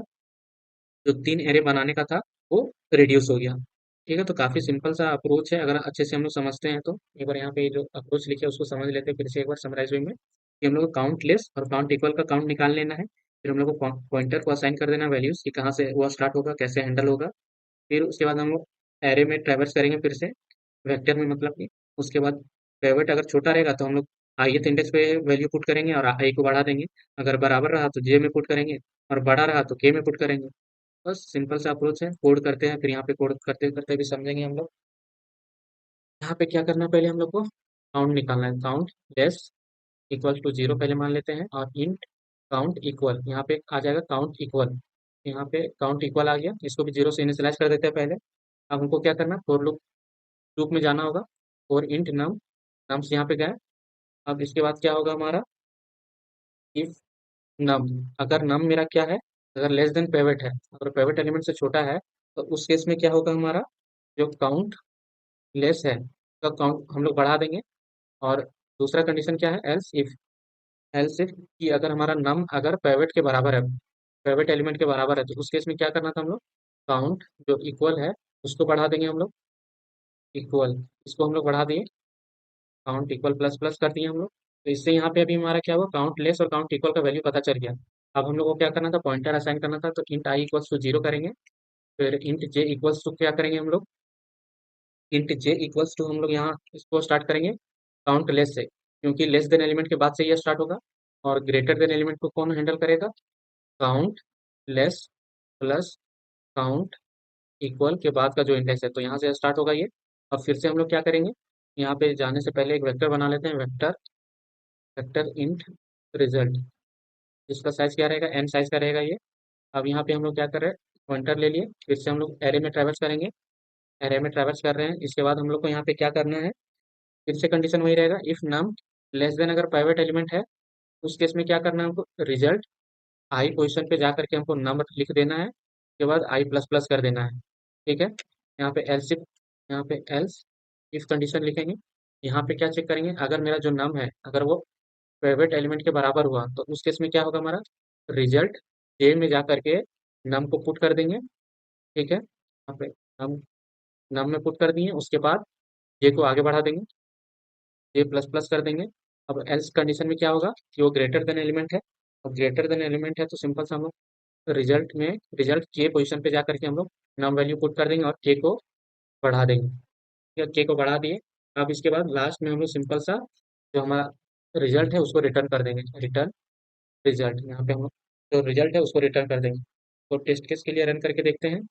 जो 3 एरे बनाने का था वो रिड्यूस हो गया। ठीक है, तो काफी सिंपल सा अप्रोच है, अगर अच्छे से हम लोग समझते हैं तो। एक बार यहाँ पे जो अप्रोच लिखे उसको समझ लेते हैं फिर से एक बार समराइज वे में, कि हम लोग को काउंट लेस और काउंट इक्वल का काउंट निकाल लेना है। फिर हम लोग को पॉइंटर को असाइन कर देना वैल्यूज, कि कहाँ से वो स्टार्ट होगा, कैसे हैंडल होगा। फिर उसके बाद हम लोग एरे में ट्रैवर्स करेंगे फिर से, वेक्टर में मतलब कि। उसके बाद पिवट अगर छोटा रहेगा तो हम लोग ith इंडेक्स पे वैल्यू पुट करेंगे और आई को बढ़ा देंगे। अगर बराबर रहा तो जे में पुट करेंगे, और बड़ा रहा तो के में पुट करेंगे। बस सिंपल सा अप्रोच है। कोड करते हैं, फिर यहाँ पे कोड करते करते भी समझेंगे हम लोग। यहाँ पे क्या करना है, पहले हम लोग को काउंट निकालना है। काउंट लेस इक्वल टू 0 पहले मान लेते हैं, और इंट काउंट इक्वल, यहाँ पे आ जाएगा काउंट इक्वल। यहाँ पे काउंट इक्वल आ गया, इसको भी 0 से इनिशियलाइज कर देते हैं पहले। अब हमको क्या करना है, फॉर लूप में जाना होगा। और इंट नम, नम्स यहाँ पे गए। अब इसके बाद क्या होगा हमारा, इफ नम, अगर नम मेरा क्या है, अगर लेस देन पेवेट है, अगर पेवेट एलिमेंट से छोटा है, तो उस केस में क्या होगा हमारा, जो काउंट लेस है का काउंट हम लोग बढ़ा देंगे। और दूसरा कंडीशन क्या है, एल्स इफ कि अगर हमारा नम अगर पेवेट के बराबर है, पेवेट एलिमेंट के बराबर है, तो उस केस में क्या करना था हम लोग, काउंट जो इक्वल है उसको बढ़ा देंगे हम लोग। इक्वल, इसको हम लोग बढ़ा दिए, काउंट इक्वल प्लस प्लस कर दिए हम लोग। तो इससे यहाँ पे अभी हमारा क्या हुआ, काउंट लेस और काउंट इक्वल का वैल्यू पता चल गया। अब हम लोग को क्या करना था, पॉइंटर असाइन करना था, तो इंट आई इक्वल्स टू 0 करेंगे। फिर इंट जे इक्वल्स टू क्या करेंगे हम लोग, इंट जे इक्वल्स टू हम लोग यहाँ इसको स्टार्ट करेंगे काउंट लेस से, क्योंकि लेस देन एलिमेंट के बाद से ये स्टार्ट होगा। और ग्रेटर देन एलिमेंट को कौन हैंडल करेगा, count less plus count equal के बाद का जो इंडेक्स है, तो यहाँ से स्टार्ट होगा ये। अब फिर से हम लोग क्या करेंगे, यहाँ पे जाने से पहले एक वेक्टर बना लेते हैं, वेक्टर, वेक्टर इंट रिजल्ट। इसका साइज क्या रहेगा, एन साइज का रहेगा ये। अब यहाँ पे हम लोग क्या कर रहे हैं, पॉइंटर ले लिए, फिर से हम लोग एरे में ट्रैवर्स करेंगे। एरे में ट्रैवर्स कर रहे हैं, इसके बाद हम लोग को यहाँ पे क्या करना है, फिर से कंडीशन वही रहेगा, इफ नम लेस देन, अगर प्राइवेट एलिमेंट है उस केस में क्या करना है हमको, रिजल्ट आई पोजीशन पे जा करके हमको नंबर लिख देना है, उसके बाद आई प्लस प्लस कर देना है। ठीक है, यहाँ पे एल्स इफ, यहाँ पे एल्स इफ कंडीशन लिखेंगे। यहाँ पे क्या चेक करेंगे, अगर मेरा जो नम है अगर वो प्राइवेट एलिमेंट के बराबर हुआ, तो उस केस में क्या होगा हमारा, रिजल्ट जे में जा करके नम को पुट कर देंगे। ठीक है, यहाँ पे नम, नम में पुट कर दिए, उसके बाद जे को आगे बढ़ा देंगे, जे प्लस प्लस कर देंगे। अब एल्स कंडीशन में क्या होगा, कि वो ग्रेटर देन एलिमेंट है। और ग्रेटर देन एलिमेंट है तो सिंपल सा हम लोग रिजल्ट में, रिजल्ट के पोजीशन पे जा करके हम लोग नम वैल्यू पुट कर देंगे और के को बढ़ा देंगे। या के को बढ़ा दिए। अब इसके बाद लास्ट में हम लोग सिंपल सा जो हमारा रिजल्ट है उसको रिटर्न कर देंगे, रिटर्न रिजल्ट। यहाँ पे हम लोग जो रिजल्ट है उसको रिटर्न कर देंगे। तो टेस्ट केस के लिए रन करके देखते हैं,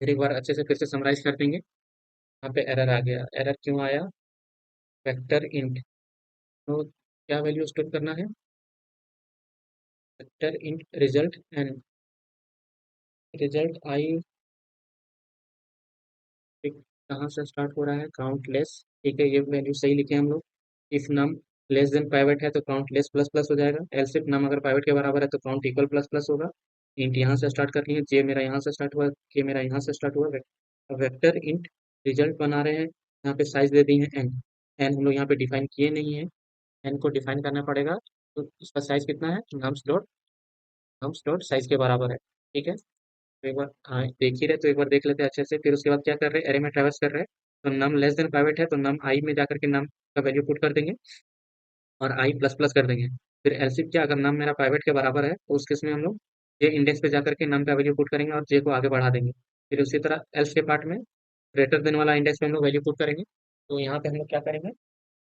फिर एक बार अच्छे से फिर से समराइज कर देंगे। यहाँ पे एरर आ गया, एरर क्यों आया, वेक्टर इंट, तो क्या वैल्यू स्टोर करना है, vector int result and result I, कहाँ से स्टार्ट हो रहा है, काउंट लेस। ठीक है, ये वैल्यू सही लिखे हम लोग। If num less than pivot है तो काउंट लेस प्लस प्लस हो जाएगा, एल्स इफ नम अगर प्राइवेट के बराबर है तो काउंट इक्वल प्लस प्लस होगा। इंट यहाँ से स्टार्ट कर लिए, जे मेरा यहाँ से स्टार्ट हुआ, के मेरा यहाँ से स्टार्ट हुआ। वेक्टर इंट रिजल्ट बना रहे हैं, यहाँ पे साइज दे दी है एन। एन हम लोग यहाँ पे डिफाइन किए नहीं है, एन को डिफाइन करना पड़ेगा। तो इसका साइज कितना है, नम्स डॉट साइज के बराबर है। ठीक है, तो एक बार, हाँ देख ही रहे तो एक बार देख लेते हैं अच्छे से। फिर उसके बाद क्या कर रहे हैं, एरे में ट्रैवर्स कर रहे हैं। तो नम लेस देन प्राइवेट है तो नम आई में जाकर के नम का वैल्यू पुट कर देंगे और आई प्लस प्लस कर देंगे। फिर एलसीफ क्या, अगर नम मेरा प्राइवेट के बराबर है तो उस केस में हम लोग जे इंडेक्स पे जाकर के नम का वैल्यू पुट करेंगे और जे को आगे बढ़ा देंगे। फिर उसी तरह एल्स के पार्ट में ग्रेटर देन वाला इंडेक्स पे हम लोग वैल्यू पुट करेंगे। तो यहाँ पे हम लोग क्या करेंगे,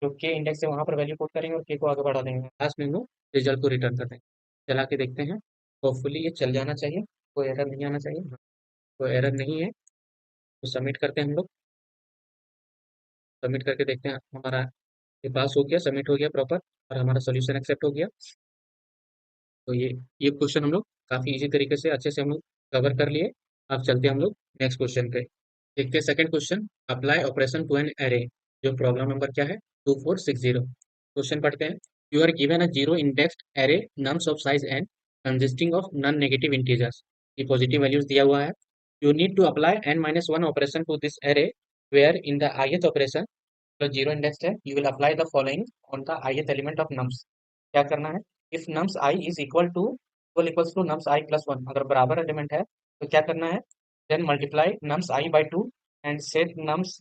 जो के इंडेक्स है वहाँ पर वैल्यू पुट करेंगे और के को आगे बढ़ा देंगे। लास्ट में हम लोग रिजल्ट को रिटर्न कर देंगे। चला के देखते हैं, होपफुली ये चल जाना चाहिए, कोई एरर नहीं आना चाहिए। कोई एरर नहीं है तो सबमिट करते हैं हम लोग। सबमिट करके देखते हैं हमारा ये पास हो गया, सबमिट हो गया प्रॉपर, और हमारा सोल्यूशन एक्सेप्ट हो गया। तो ये क्वेश्चन हम लोग काफ़ी इजी तरीके से अच्छे से हम लोग कवर कर लिए। अब चलते हैं हम लोग नेक्स्ट क्वेश्चन पे। देखते हैं second question, apply operation to an array. जो प्रॉब्लम नंबर क्या है, 2460। क्वेश्चन पढ़ते हैं, you are given a zero indexed array nums of size n consisting of non negative integers. ये पॉजिटिव वैल्यूज दिया हुआ है। You need to apply n-1 operation to this array where in the ith operation जो zero index है you will apply the following on the ith element of nums. क्या करना है, if nums i is equals to nums i plus one, अगर बराबर element है तो क्या करना है, then multiply nums i by two and set nums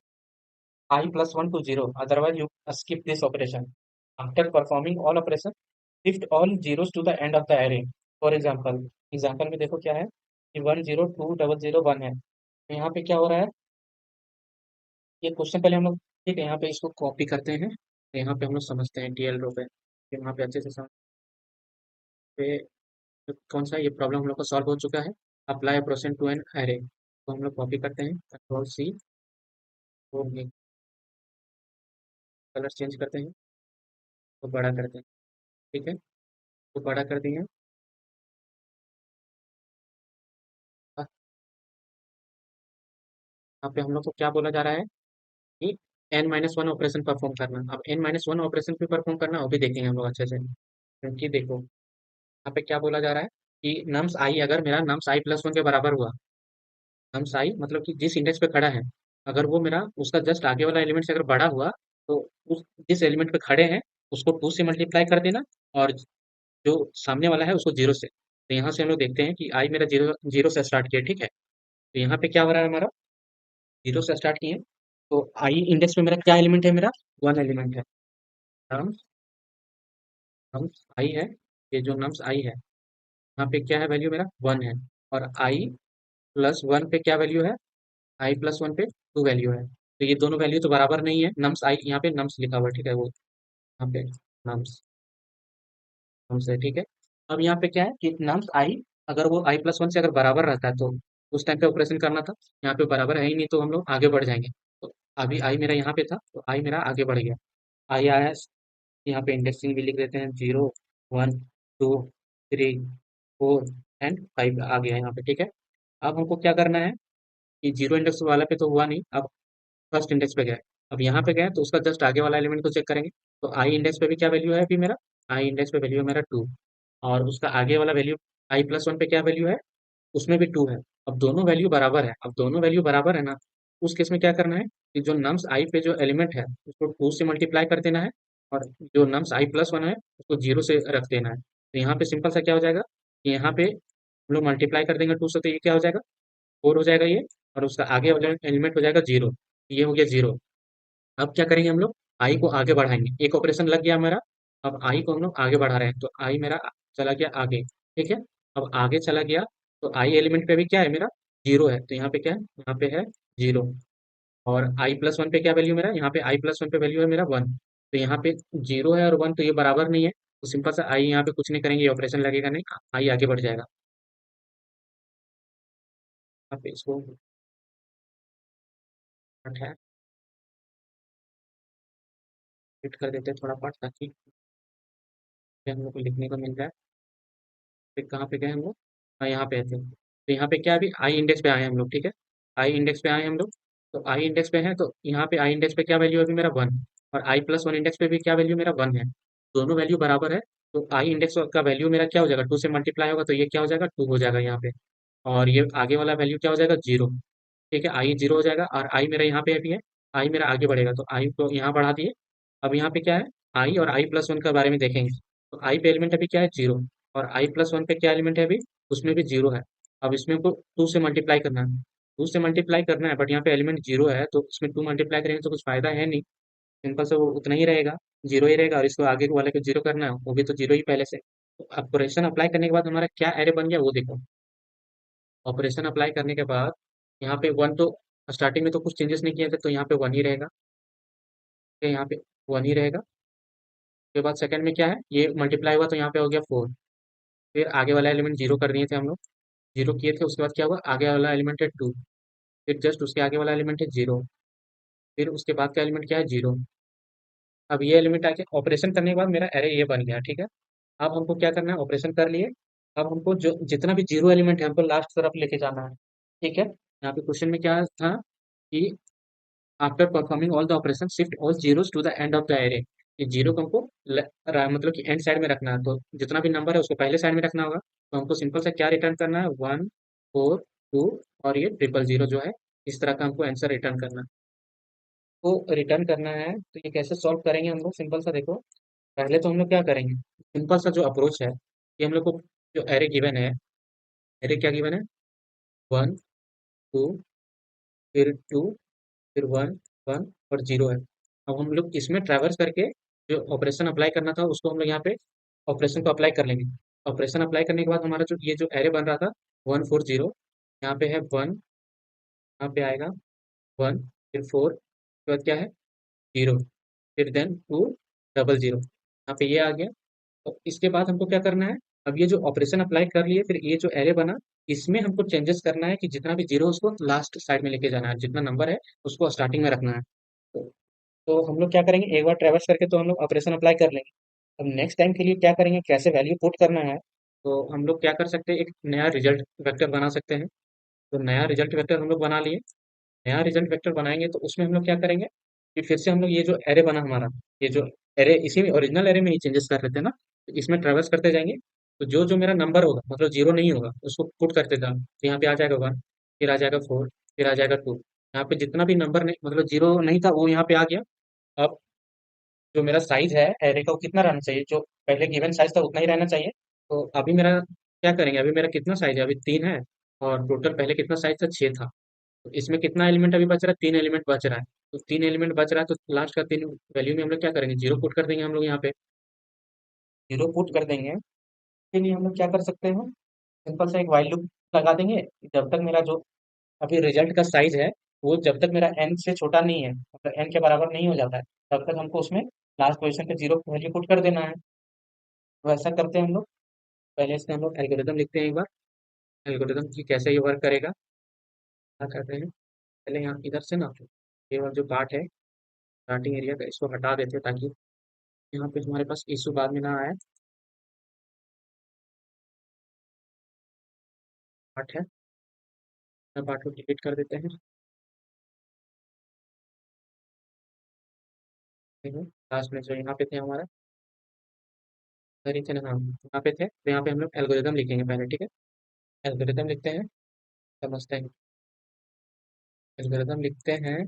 I plus 1 to 0. Otherwise, you skip this operation. After performing all operation, shift all zeros to the end of the array. For example में देखो क्या है कि 1 0 2 0 0 1 है, तो यहाँ पे क्या हो रहा है, ये क्वेश्चन पहले हम लोग, ठीक है, यहाँ पे इसको कॉपी करते हैं, तो यहाँ पे हम लोग समझते हैं टीएल रो पे, फिर वहाँ पे अच्छे से समझ पे तो कौन सा ये प्रॉब्लम हम लोग को सॉल्व हो चुका है। अप्लाई प्रोसेंट टू एन एरे, तो हम लोग कॉपी करते हैं, कंट्रोल सी, तो कलर चेंज करते हैं, तो बड़ा करते हैं, ठीक है, तो बड़ा कर दिए। यहाँ पे हम लोग को क्या बोला जा रहा है कि n-1 ऑपरेशन परफॉर्म करना। अब n-1 ऑपरेशन भी परफॉर्म करना, वो भी देखेंगे हम लोग अच्छे से, क्योंकि देखो यहाँ पे क्या बोला जा रहा है कि नम्स आई, अगर मेरा नम्स आई प्लस वन के बराबर हुआ, नम्स आई मतलब कि जिस इंडेक्स पे खड़ा है, अगर वो मेरा उसका जस्ट आगे वाला एलिमेंट से अगर बड़ा हुआ, तो उस जिस एलिमेंट पे खड़े हैं उसको टू से मल्टीप्लाई कर देना, और जो सामने वाला है उसको जीरो से। तो यहाँ से हम लोग देखते हैं कि आई मेरा जीरो जीरो से स्टार्ट किया, ठीक है, तो यहाँ पे क्या हो रहा है हमारा, जीरो से स्टार्ट किए, तो आई इंडेक्स में मेरा क्या एलिमेंट है, मेरा वन एलिमेंट है, नम्स नम्स आई है, ये जो नम्स आई है यहाँ पे क्या है वैल्यू मेरा वन है, और आई प्लस वन पे क्या वैल्यू है, आई प्लस वन पे टू वैल्यू है, तो ये दोनों वैल्यू तो बराबर नहीं है, नम्स आई यहाँ पे नम्स लिखा हुआ है, ठीक है, वो यहाँ पे नम्स नम्स है, ठीक है। अब यहाँ पे क्या है कि नम्स आई, अगर वो आई प्लस वन से अगर बराबर रहता है तो उस टाइम पे ऑपरेशन करना था, यहाँ पे बराबर है ही नहीं, तो हम लोग आगे बढ़ जाएंगे। तो अभी आई मेरा यहाँ पे था, तो आई मेरा आगे बढ़ गया, आई आया, यहाँ पे इंडेक्सिंग भी लिख देते हैं, 0 1 2 3 4 एंड 5 आ गया यहाँ पे, ठीक है। अब हमको क्या करना है कि जीरो इंडेक्स वाला पे तो हुआ नहीं, अब फर्स्ट इंडेक्स पे गए, अब यहाँ पे गए तो उसका जस्ट आगे वाला एलिमेंट को चेक करेंगे, तो आई इंडेक्स पे भी क्या वैल्यू है अभी मेरा, आई इंडेक्स पे वैल्यू है मेरा टू, और उसका आगे वाला वैल्यू आई प्लस वन पे क्या वैल्यू है, उसमें भी टू है। अब दोनों वैल्यू बराबर है, अब दोनों वैल्यू बराबर है ना, उस केस में क्या करना है कि जो नम्स आई पे जो एलिमेंट है उसको टू से मल्टीप्लाई कर देना है, और जो नम्स आई प्लस वन है उसको जीरो से रख देना है। तो यहाँ पे सिंपल सा क्या हो जाएगा कि यहाँ पे हम लोग मल्टीप्लाई कर देंगे टू से, तो ये क्या हो जाएगा, फोर हो जाएगा ये, और उसका आगे वाला एलिमेंट हो जाएगा जीरो, ये हो गया जीरो। अब क्या करेंगे हम लोग, आई को आगे बढ़ाएंगे, एक ऑपरेशन लग गया मेरा, अब आई को हम लोग आगे बढ़ा रहे हैं, तो आई मेरा चला गया आगे, ठीक है। अब आगे चला गया, तो आई एलिमेंट पे भी क्या है मेरा, जीरो है, तो यहाँ पे क्या है, यहाँ पे है जीरो, और आई प्लस वन पे क्या वैल्यू मेरा, यहाँ पे आई प्लस वन पे वैल्यू है मेरा वन, तो यहाँ पे जीरो है और वन, तो ये बराबर नहीं है, तो सिंपल सा आई यहाँ पे कुछ नहीं करेंगे, ये ऑपरेशन लगेगा नहीं, आई आगे बढ़ जाएगा। यहाँ पे इसको हटाया, हिट कर देते हैं थोड़ा पार्ट, ताकि हम लोग को लिखने को मिल जाए। फिर कहाँ पे गए हम लोग, हाँ यहाँ पे थे, तो यहाँ पे क्या है, अभी आई इंडेक्स पे आए हम लोग, ठीक है, आई इंडेक्स पे आए हम लोग, तो आई इंडेक्स पे है, तो यहाँ पे आई इंडेक्स पे क्या वैल्यू है अभी मेरा वन, और आई प्लस वन इंडेक्स पे भी क्या वैल्यू मेरा वन है, दोनों वैल्यू बराबर है, तो आई इंडेक्स का वैल्यू मेरा क्या हो जाएगा, टू से मल्टीप्लाई होगा, तो ये क्या हो जाएगा, टू हो जाएगा यहाँ पे, और ये आगे वाला वैल्यू क्या हो जाएगा, जीरो, ठीक है, आई जीरो हो जाएगा, और आई मेरा यहाँ पे अभी है, आई मेरा आगे बढ़ेगा, तो आई को यहाँ बढ़ा दिए। अब यहाँ पे क्या है, आई और आई प्लस वन के बारे में देखेंगे, तो आई पे एलिमेंट अभी क्या है, जीरो, और आई प्लस वन पे क्या एलिमेंट है अभी, उसमें भी जीरो है। अब इसमें हमको टू से मल्टीप्लाई करना है, टू से मल्टीप्लाई करना है, बट यहाँ पे एलिमेंट जीरो है, तो इसमें टू मल्टीप्लाई करेंगे तो कुछ फायदा है नहीं, सिंपल से वो उतना ही रहेगा, जीरो ही रहेगा, और इसको आगे वाले को जीरो करना है, वो भी तो जीरो ही पहले से। तो ऑपरेशन अप्लाई करने के बाद हमारा क्या एरे बन गया वो देखो, ऑपरेशन अप्लाई करने के बाद यहाँ पे वन, तो स्टार्टिंग में तो कुछ चेंजेस नहीं किए थे, तो यहाँ पे वन ही रहेगा, ठीक है, यहाँ पे वन ही रहेगा। उसके बाद सेकंड में क्या है, ये मल्टीप्लाई हुआ तो यहाँ पे हो गया फोर, फिर आगे वाला एलिमेंट जीरो कर दिए थे हम लोग, जीरो किए थे, उसके बाद क्या हुआ, आगे वाला एलिमेंट है टू, फिर जस्ट उसके आगे वाला एलिमेंट है जीरो, फिर उसके बाद का एलिमेंट क्या है, जीरो। अब ये एलिमेंट आके ऑपरेशन करने के बाद मेरा एरे ये बन गया, ठीक है। अब हमको क्या करना है, ऑपरेशन कर लिए, अब हमको जो जितना भी जीरो एलिमेंट है हमको लास्ट तरफ लेके जाना है, ठीक है। यहाँ पे क्वेश्चन में क्या था कि after performing all the operation shift all zeros to the end of the array, ये जीरो को हमको मतलब कि एंड साइड में रखना है, तो जितना भी नंबर है उसको पहले साइड में रखना होगा, तो हमको सिंपल सा क्या रिटर्न करना है, वन 4 2 और ये 000 जो है, इस तरह का हमको आंसर रिटर्न करना है। तो रिटर्न करना है तो ये कैसे सॉल्व करेंगे हम लोग? सिंपल सा देखो, पहले तो हम लोग क्या करेंगे, सिंपल सा जो अप्रोच है, ये हम लोग को जो एरे गिवन है, एरे क्या गिवन है, 1 2 फिर 2 फिर 1 1 और 0 है। अब हम लोग इसमें ट्रैवर्स करके जो ऑपरेशन अप्लाई करना था उसको हम लोग यहाँ पे ऑपरेशन को अप्लाई कर लेंगे। ऑपरेशन अप्लाई करने के बाद हमारा जो ये जो एरे बन रहा था 1 4 0, यहाँ पे है 1, यहाँ पे आएगा 1, फिर 4, उसके बाद क्या है 0, फिर देन 2 0 0, यहाँ पे ये आ गया। तो इसके बाद हमको क्या करना है, अब ये जो ऑपरेशन अप्लाई कर लिए, फिर ये जो एरे बना, इसमें हमको चेंजेस करना है कि जितना भी जीरो उसको लास्ट साइड में लेके जाना है, जितना नंबर है उसको स्टार्टिंग में रखना है। तो, तो हम लोग क्या करेंगे, एक बार ट्रैवर्स करके तो हम लोग ऑपरेशन अप्लाई कर लेंगे। अब नेक्स्ट टाइम के लिए क्या करेंगे, कैसे वैल्यू पुट करना है, तो हम लोग क्या कर सकते हैं, एक नया रिजल्ट वेक्टर बना सकते हैं। तो नया रिजल्ट वेक्टर हम लोग बना लिए। नया रिजल्ट वेक्टर बनाएंगे तो उसमें हम लोग क्या करेंगे कि फिर से हम लोग ये जो एरे बना हमारा, ये जो एरे इसी में ओरिजिनल एरे में ही चेंजेस कर रहे थे ना, तो इसमें ट्रेवर्स करते जाएंगे। तो जो जो मेरा नंबर होगा, मतलब जीरो नहीं होगा, उसको पुट करते जाओ, तो यहाँ पे आ जाएगा 1, फिर आ जाएगा 4, फिर आ जाएगा 2। यहाँ पे जितना भी नंबर नहीं, मतलब जीरो नहीं था वो यहाँ पे आ गया। अब जो मेरा साइज है एरे का वो कितना रहना चाहिए, जो पहले गिवन साइज था उतना ही रहना चाहिए। तो अभी मेरा क्या करेंगे, अभी मेरा कितना साइज है, अभी 3 है, और टोटल पहले कितना साइज था, 6 था। तो इसमें कितना एलिमेंट अभी बच रहा है, 3 एलिमेंट बच रहा है। तो 3 एलिमेंट बच रहा है, तो लास्ट का 3 वैल्यू में हम लोग क्या करेंगे, जीरो पुट कर देंगे हम लोग यहाँ पे, जीरो पुट कर देंगे। इसके लिए हम लोग क्या कर सकते हैं, सिंपल सा एक वाइल लूप लगा देंगे। जब तक मेरा जो अभी रिजल्ट का साइज है, वो जब तक मेरा एन से छोटा नहीं है, मतलब एन के बराबर नहीं हो जाता है, तब तक हमको उसमें लास्ट पोजीशन पे जीरो वैल्यू पुट कर देना है। तो ऐसा करते हैं हम लोग। पहले इसमें हम लोग एल्गोरिदम लिखते हैं एक बार, एल्गोरिदम की कैसे ये वर्क करेगा। क्या करते हैं, पहले यहाँ इधर से ना, ये वाला जो पार्ट है स्टार्टिंग एरिया का, इसको हटा देते हैं ताकि यहाँ पे हमारे पास इशू बाद में ना आए। पार्ट है, पार्ट को डिलीट कर देते हैं। लास्ट में जो यहाँ पे थे हमारा, इधर ही थे ना, हाँ यहाँ पे थे, तो यहाँ पे हम लोग एल्गोरिदम लिखेंगे पहले, ठीक है। एल्गोरिदम लिखते हैं, समझते हैं। एल्गोरिदम लिखते हैं,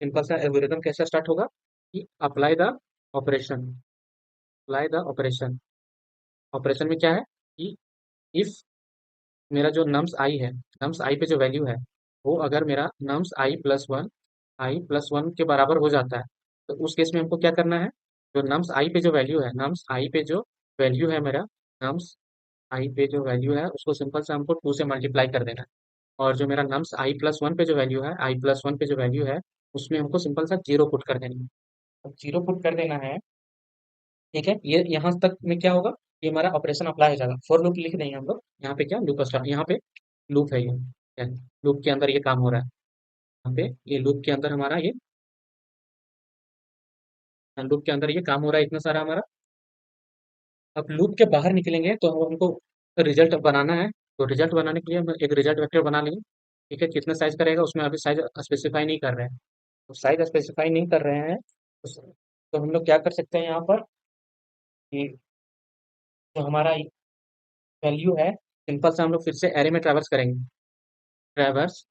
सिंपल सा एल्गोरिदम कैसे स्टार्ट होगा कि apply the operation, apply the operation. Operation में क्या है कि इफ मेरा जो नम्स आई है, नम्स आई पे जो वैल्यू है, वो अगर मेरा नम्स आई प्लस वन के बराबर हो जाता है, तो उस केस में हमको क्या करना है, जो नम्स आई पे जो वैल्यू है, नम्स आई पे जो वैल्यू है मेरा, नम्स आई पे जो वैल्यू है उसको सिंपल से हमको 2 से मल्टीप्लाई कर देना है। और जो मेरा नम्स आई+1 पे जो वैल्यू है, आई+1 पे जो वैल्यू है, उसमें हमको सिंपल सा जीरो पुट कर देना है। अब जीरो पुट कर देना है, ठीक है। ये यहाँ तक में क्या होगा, ये हमारा ऑपरेशन अप्लाई हो जाएगा। फॉर लूप लिख देंगे हम लोग यहाँ पे, क्या लूप स्टार्ट, यहाँ पे लूप है ये, लूप के अंदर ये काम हो रहा है। यहाँ पे ये लूप के अंदर हमारा ये, लूप के अंदर ये काम हो रहा है इतना सारा हमारा। अब लूप के बाहर निकलेंगे तो हमको रिजल्ट बनाना है। तो रिजल्ट बनाने के लिए हम एक रिजल्ट वेक्टर बना लेंगे, ठीक है। कितने साइज का रहेगा उसमें अभी साइज स्पेसिफाई नहीं कर रहे हैं, तो साइज स्पेसिफाई नहीं कर रहे हैं, तो हम लोग क्या कर सकते हैं यहाँ पर कि जो हमारा वैल्यू है, सिंपल सा हम लोग फिर से एरे में ट्रैवर्स करेंगे। ट्रैवर्स,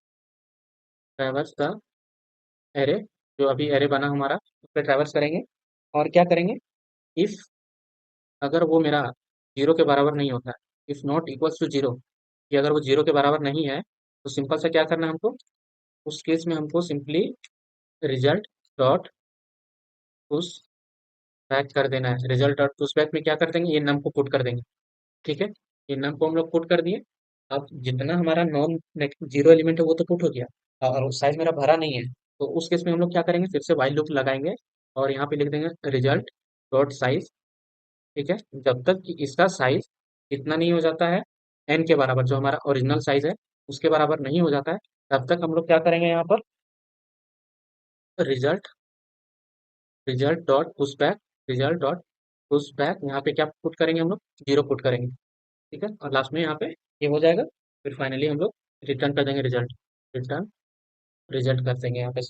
ट्रैवर्स का एरे, जो अभी एरे बना हमारा उस पर ट्रैवर्स करेंगे। और क्या करेंगे, इफ अगर वो मेरा जीरो के बराबर नहीं होता है, if not equals to zero, कि अगर वो जीरो के बराबर नहीं है, तो सिंपल सा क्या करना है हमको, उस केस में हमको simply result dot push back कर देना है। रिजल्ट डॉट पुश बैक में क्या कर देंगे, ये नम को पुट कर देंगे, ठीक है। ये नम को हम लोग पुट कर दिए। अब जितना हमारा नॉन जीरो एलिमेंट है वो तो पुट हो गया, और साइज मेरा भरा नहीं है, तो उस केस में हम लोग क्या करेंगे, फिर से वाइल लूप लगाएंगे और यहाँ पे लिख देंगे रिजल्ट डॉट साइज, ठीक है। जब तक कि इसका साइज इतना नहीं हो जाता है, एन के बराबर, जो हमारा ओरिजिनल साइज है उसके बराबर नहीं हो जाता है, तब तक हम लोग क्या करेंगे यहाँ पर, result, result dot push back, result dot push back, यहाँ पे क्या पुट करेंगे हम लोग, जीरो पुट करेंगे, ठीक है। और लास्ट में यहाँ पे ये हो जाएगा, फिर फाइनली हम लोग रिटर्न कर देंगे रिजल्ट, रिटर्न रिजल्ट कर देंगे यहाँ पे।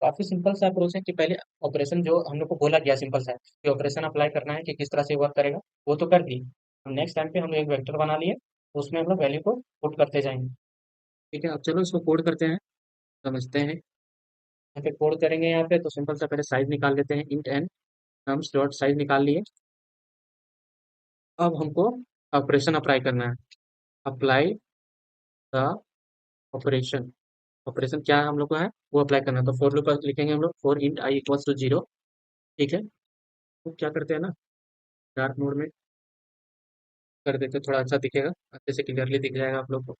काफी सिंपल सा अप्रोच है कि पहले ऑपरेशन जो हम लोग को बोला गया सिंपल सा है कि ऑपरेशन अप्लाई करना है कि किस तरह से वर्क करेगा, वो तो कर दी। नेक्स्ट टाइम पे हम लोग एक वेक्टर बना लिए, तो उसमें हम लोग वैल्यू को पुट करते जाएंगे। ठीक है, अब चलो इसको कोड करते हैं, समझते हैं। यहाँ पे कोड करेंगे, यहाँ पे तो सिंपल सा पहले साइज निकाल लेते हैं, int n nums dot size निकाल लिए। अब हमको ऑपरेशन अप्लाई करना है, अप्लाई द ऑपरेशन। ऑपरेशन क्या है हम लोग को है वो अप्लाई करना है, तो फॉर लूप लिखेंगे हम लोग, for int i equals to 0। ठीक है, तो क्या करते हैं ना, डार्क मोड में कर देते हैं, थोड़ा अच्छा दिखेगा, अच्छे से क्लियरली दिख जाएगा आप लोग को।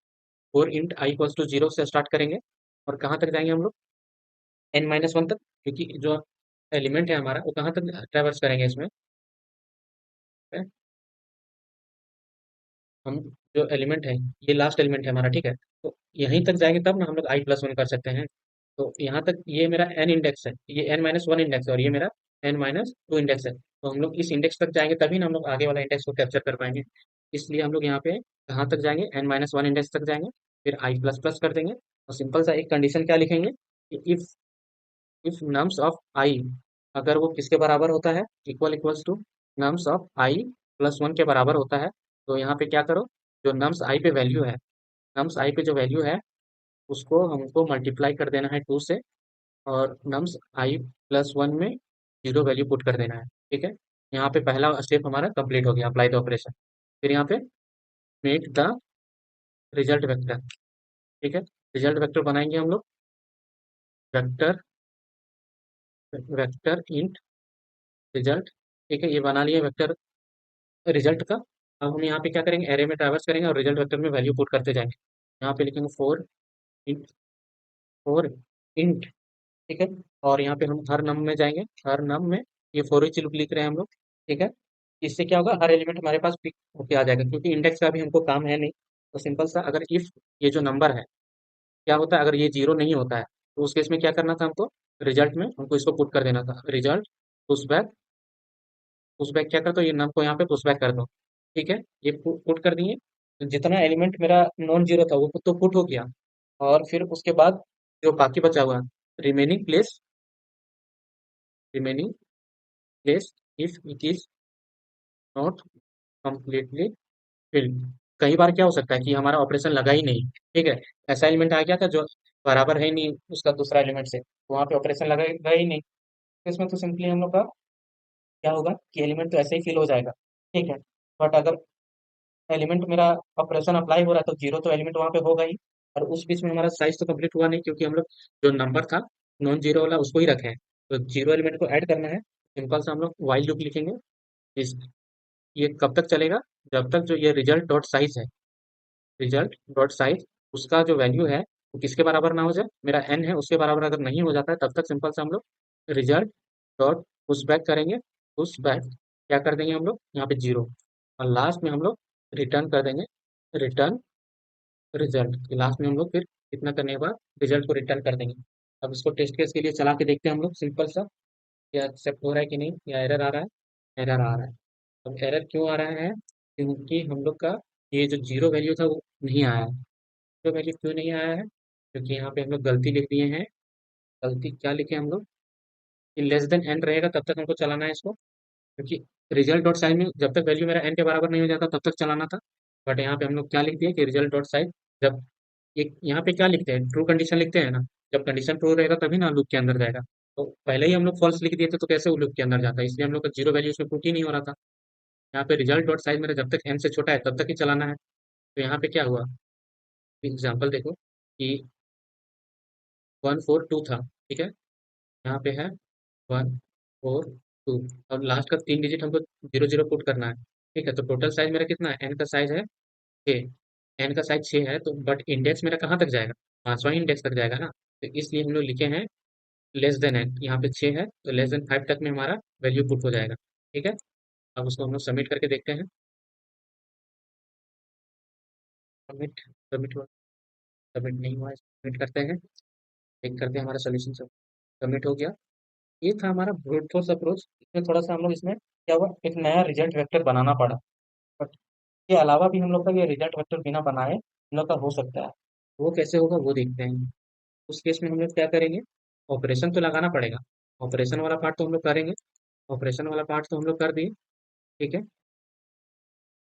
For int i equals to 0 से स्टार्ट करेंगे और कहाँ तक जाएंगे हम लोग, n-1 तक, क्योंकि जो एलिमेंट है हमारा वो कहाँ तक ट्रेवर्स करेंगे इसमें, है? हम जो एलिमेंट है, ये लास्ट एलिमेंट है हमारा, ठीक है, तो यहीं तक जाएंगे तब ना हम लोग i+1 कर सकते हैं। तो यहाँ तक ये मेरा n इंडेक्स है, ये n-1 इंडेक्स है और ये मेरा n-2 इंडेक्स है, तो हम लोग इस इंडेक्स तक जाएंगे तभी ना हम लोग आगे वाला इंडेक्स को कैप्चर कर पाएंगे। इसलिए हम लोग यहाँ पे कहाँ तक जाएंगे, n-1 इंडेक्स तक जाएंगे, फिर i++ कर देंगे और सिंपल सा एक कंडीशन क्या लिखेंगे कि इफ नम्स ऑफ आई, अगर वो किसके बराबर होता है, equals to nums of i+1 के बराबर होता है, तो यहाँ पे क्या करो, जो नम्स आई पे वैल्यू है, नम्स आई पे जो वैल्यू है उसको हमको मल्टीप्लाई कर देना है 2 से, और नम्स i+1 में 0 वैल्यू पुट कर देना है। ठीक है, यहाँ पे पहला स्टेप हमारा कंप्लीट हो गया, अप्लाई द ऑपरेशन। फिर यहाँ पे मेक द रिजल्ट वेक्टर। ठीक है, रिजल्ट वेक्टर बनाएंगे हम लोग, वेक्टर वेक्टर इंट रिजल्ट। ठीक है, ये बना लिया वेक्टर रिजल्ट का। अब हम यहाँ पे क्या करेंगे, एरे में ट्रैवर्स करेंगे और रिजल्ट वेक्टर में वैल्यू पुट करते जाएंगे। यहाँ पे लिखेंगे इंट फोर इंट। ठीक है, और यहाँ पे हम हर नम में जाएंगे, हर नम में ये फॉर ईच लूप लिख रहे हैं हम लोग। ठीक है, इससे क्या होगा, हर एलिमेंट हमारे पास पिक होके आ जाएगा, क्योंकि इंडेक्स का भी हमको काम है नहीं। तो सिंपल सा, अगर इफ ये जो नंबर है क्या होता है, अगर ये 0 नहीं होता है तो उस केस में क्या करना था हमको, रिजल्ट में हमको इसको पुट कर देना था, रिजल्ट पुशबैक। पुशबैक क्या कर दो, ये नम को यहाँ पे पुशबैक कर दो। ठीक है, ये पुट कर दिए, तो जितना एलिमेंट मेरा नॉन जीरो था वो तो पुट हो गया, और फिर उसके बाद जो बाकी बचा हुआ, remaining place remaining place if it is not completely filled. कई बार क्या हो सकता है कि हमारा ऑपरेशन लगा ही नहीं, ठीक है, ऐसा एलिमेंट आ गया था जो बराबर है ही नहीं उसका दूसरा एलिमेंट से, तो वहाँ पे ऑपरेशन लगा ही नहीं, तो इसमें तो सिंपली हम लोग का क्या होगा कि एलिमेंट तो ऐसे ही फिल हो जाएगा। ठीक है, बट अगर एलिमेंट मेरा ऑपरेशन अप्लाई हो रहा है तो 0 तो एलिमेंट वहाँ पे होगा ही, और उस बीच में हमारा साइज तो कंप्लीट हुआ नहीं, क्योंकि हम लोग जो नंबर था नॉन जीरो वाला उसको ही रखे हैं, तो 0 एलिमेंट को ऐड करना है। सिंपल से हम लोग वाइल लूप लिखेंगे, इस ये कब तक चलेगा, जब तक जो ये रिजल्ट डॉट साइज है, रिजल्ट डॉट साइज उसका जो वैल्यू है वो किसके बराबर ना हो जाए, मेरा n है उसके बराबर अगर नहीं हो जाता है तब तक सिंपल से हम लोग रिजल्ट डॉट पुश बैक करेंगे। पुश बैक क्या कर देंगे हम लोग, यहाँ पे 0, और लास्ट में हम लोग रिटर्न कर देंगे, रिटर्न रिजल्ट। लास्ट में हम लोग फिर इतना करने के बाद रिजल्ट को रिटर्न कर देंगे। अब इसको टेस्ट केस के लिए चला के देखते हैं हम लोग, सिंपल सा, या एक्सेप्ट हो रहा है कि नहीं, या एरर आ रहा है, एरर आ रहा है। अब एरर क्यों आ रहा है, क्योंकि हम लोग का ये जो 0 वैल्यू था वो नहीं आया है। 0 वैल्यू क्यों नहीं आया है, क्योंकि यहाँ पे हम लोग गलती लिख दिए हैं। गलती क्या लिखे हम लोग, कि लेस देन एन रहेगा तब तक हमको चलाना है इसको, क्योंकि रिजल्ट डॉट साइज में जब तक वैल्यू मेरा एन के बराबर नहीं हो जाता तब तक चलाना था। बट यहाँ पे हम लोग क्या लिख दिया कि रिजल्ट डॉट साइज, जब एक यहाँ पे क्या लिखते हैं, ट्रू कंडीशन लिखते हैं ना, जब कंडीशन ट्रू रहेगा तभी ना लूप के अंदर जाएगा। तो पहले ही हम लोग फॉल्स लिख दिए थे तो कैसे वो लूप के अंदर जाता है, इसलिए हम लोग का 0 वैल्यू उसमें पुट ही नहीं हो रहा था। यहाँ पे रिजल्ट डॉट साइज मेरा जब तक एन से छोटा है तब तक ही चलाना है। तो यहाँ पे क्या हुआ, एग्जाम्पल देखो कि 142 था, ठीक है, यहाँ पे है 142, और लास्ट का 3 डिजिट हमको 0 0 पुट करना है। ठीक है, तो टोटल साइज मेरा कितना है, एन का साइज है 6, एन का साइज 6 है, तो बट इंडेक्स मेरा कहाँ तक जाएगा, 5वां इंडेक्स तक जाएगा ना, तो इसलिए हम लोग लिखे हैं लेस देन एन, यहाँ पे 6 है तो लेस देन 5 तक में हमारा वैल्यू पुट हो जाएगा। ठीक है, अब उसको हम लोग सबमिट करके देखते हैं, सबमिट सबमिट हुआ, सबमिट नहीं हुआ, सबमिट करते हैं, चेक करते हैं हमारा सोल्यूशन सब सबमिट हो गया। ये था हमारा ब्रूट फोर्स अप्रोच। इसमें थोड़ा सा हम लोग इसमें क्या हुआ, एक नया रिजल्ट वेक्टर बनाना पड़ा, बट के अलावा भी हम लोग का ये रिजल्ट वेक्टर बिना बनाए हम लोग का हो सकता है। वो कैसे होगा वो देखते हैं। उस केस में हम लोग क्या करेंगे, ऑपरेशन तो लगाना पड़ेगा, ऑपरेशन वाला पार्ट तो हम लोग करेंगे, ऑपरेशन वाला पार्ट तो हम लोग कर दिए। ठीक है,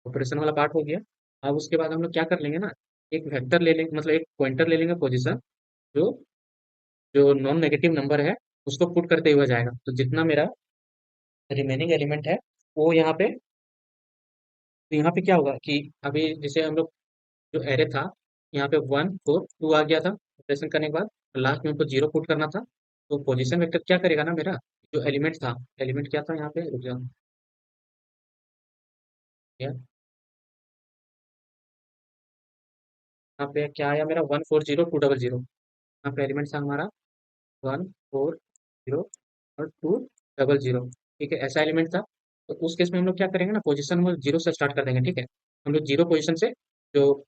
ऑपरेशन वाला पार्ट हो गया। अब उसके बाद हम लोग क्या कर लेंगे ना, एक वेक्टर ले लेंगे, मतलब एक पॉइंटर ले लेंगे पोजीशन, जो जो नॉन नेगेटिव नंबर है उसको पुट करते हुए जाएगा। तो जितना मेरा रिमेनिंग एलिमेंट है वो यहाँ पे, तो यहाँ पे क्या होगा कि अभी जैसे हम लोग जो एरे था, यहाँ पे 1 4 2 आ गया था ऑपरेशन करने के बाद, लास्ट में हमको 0 पुट करना था। तो पोजीशन वेक्टर क्या करेगा ना, मेरा जो एलिमेंट था, एलिमेंट क्या था यहाँ पे, रुक जाओ, यहाँ पे क्या आया मेरा, 1 4 0 2 0 0। यहाँ पे एलिमेंट था हमारा 1 4 0 और 2 0 0। ठीक है, ऐसा एलिमेंट था। तो उस केस में हम लोग क्या करेंगे ना, पोजीशन में 0 से स्टार्ट कर देंगे। ठीक है, हम लोग 0 पोजीशन से, जो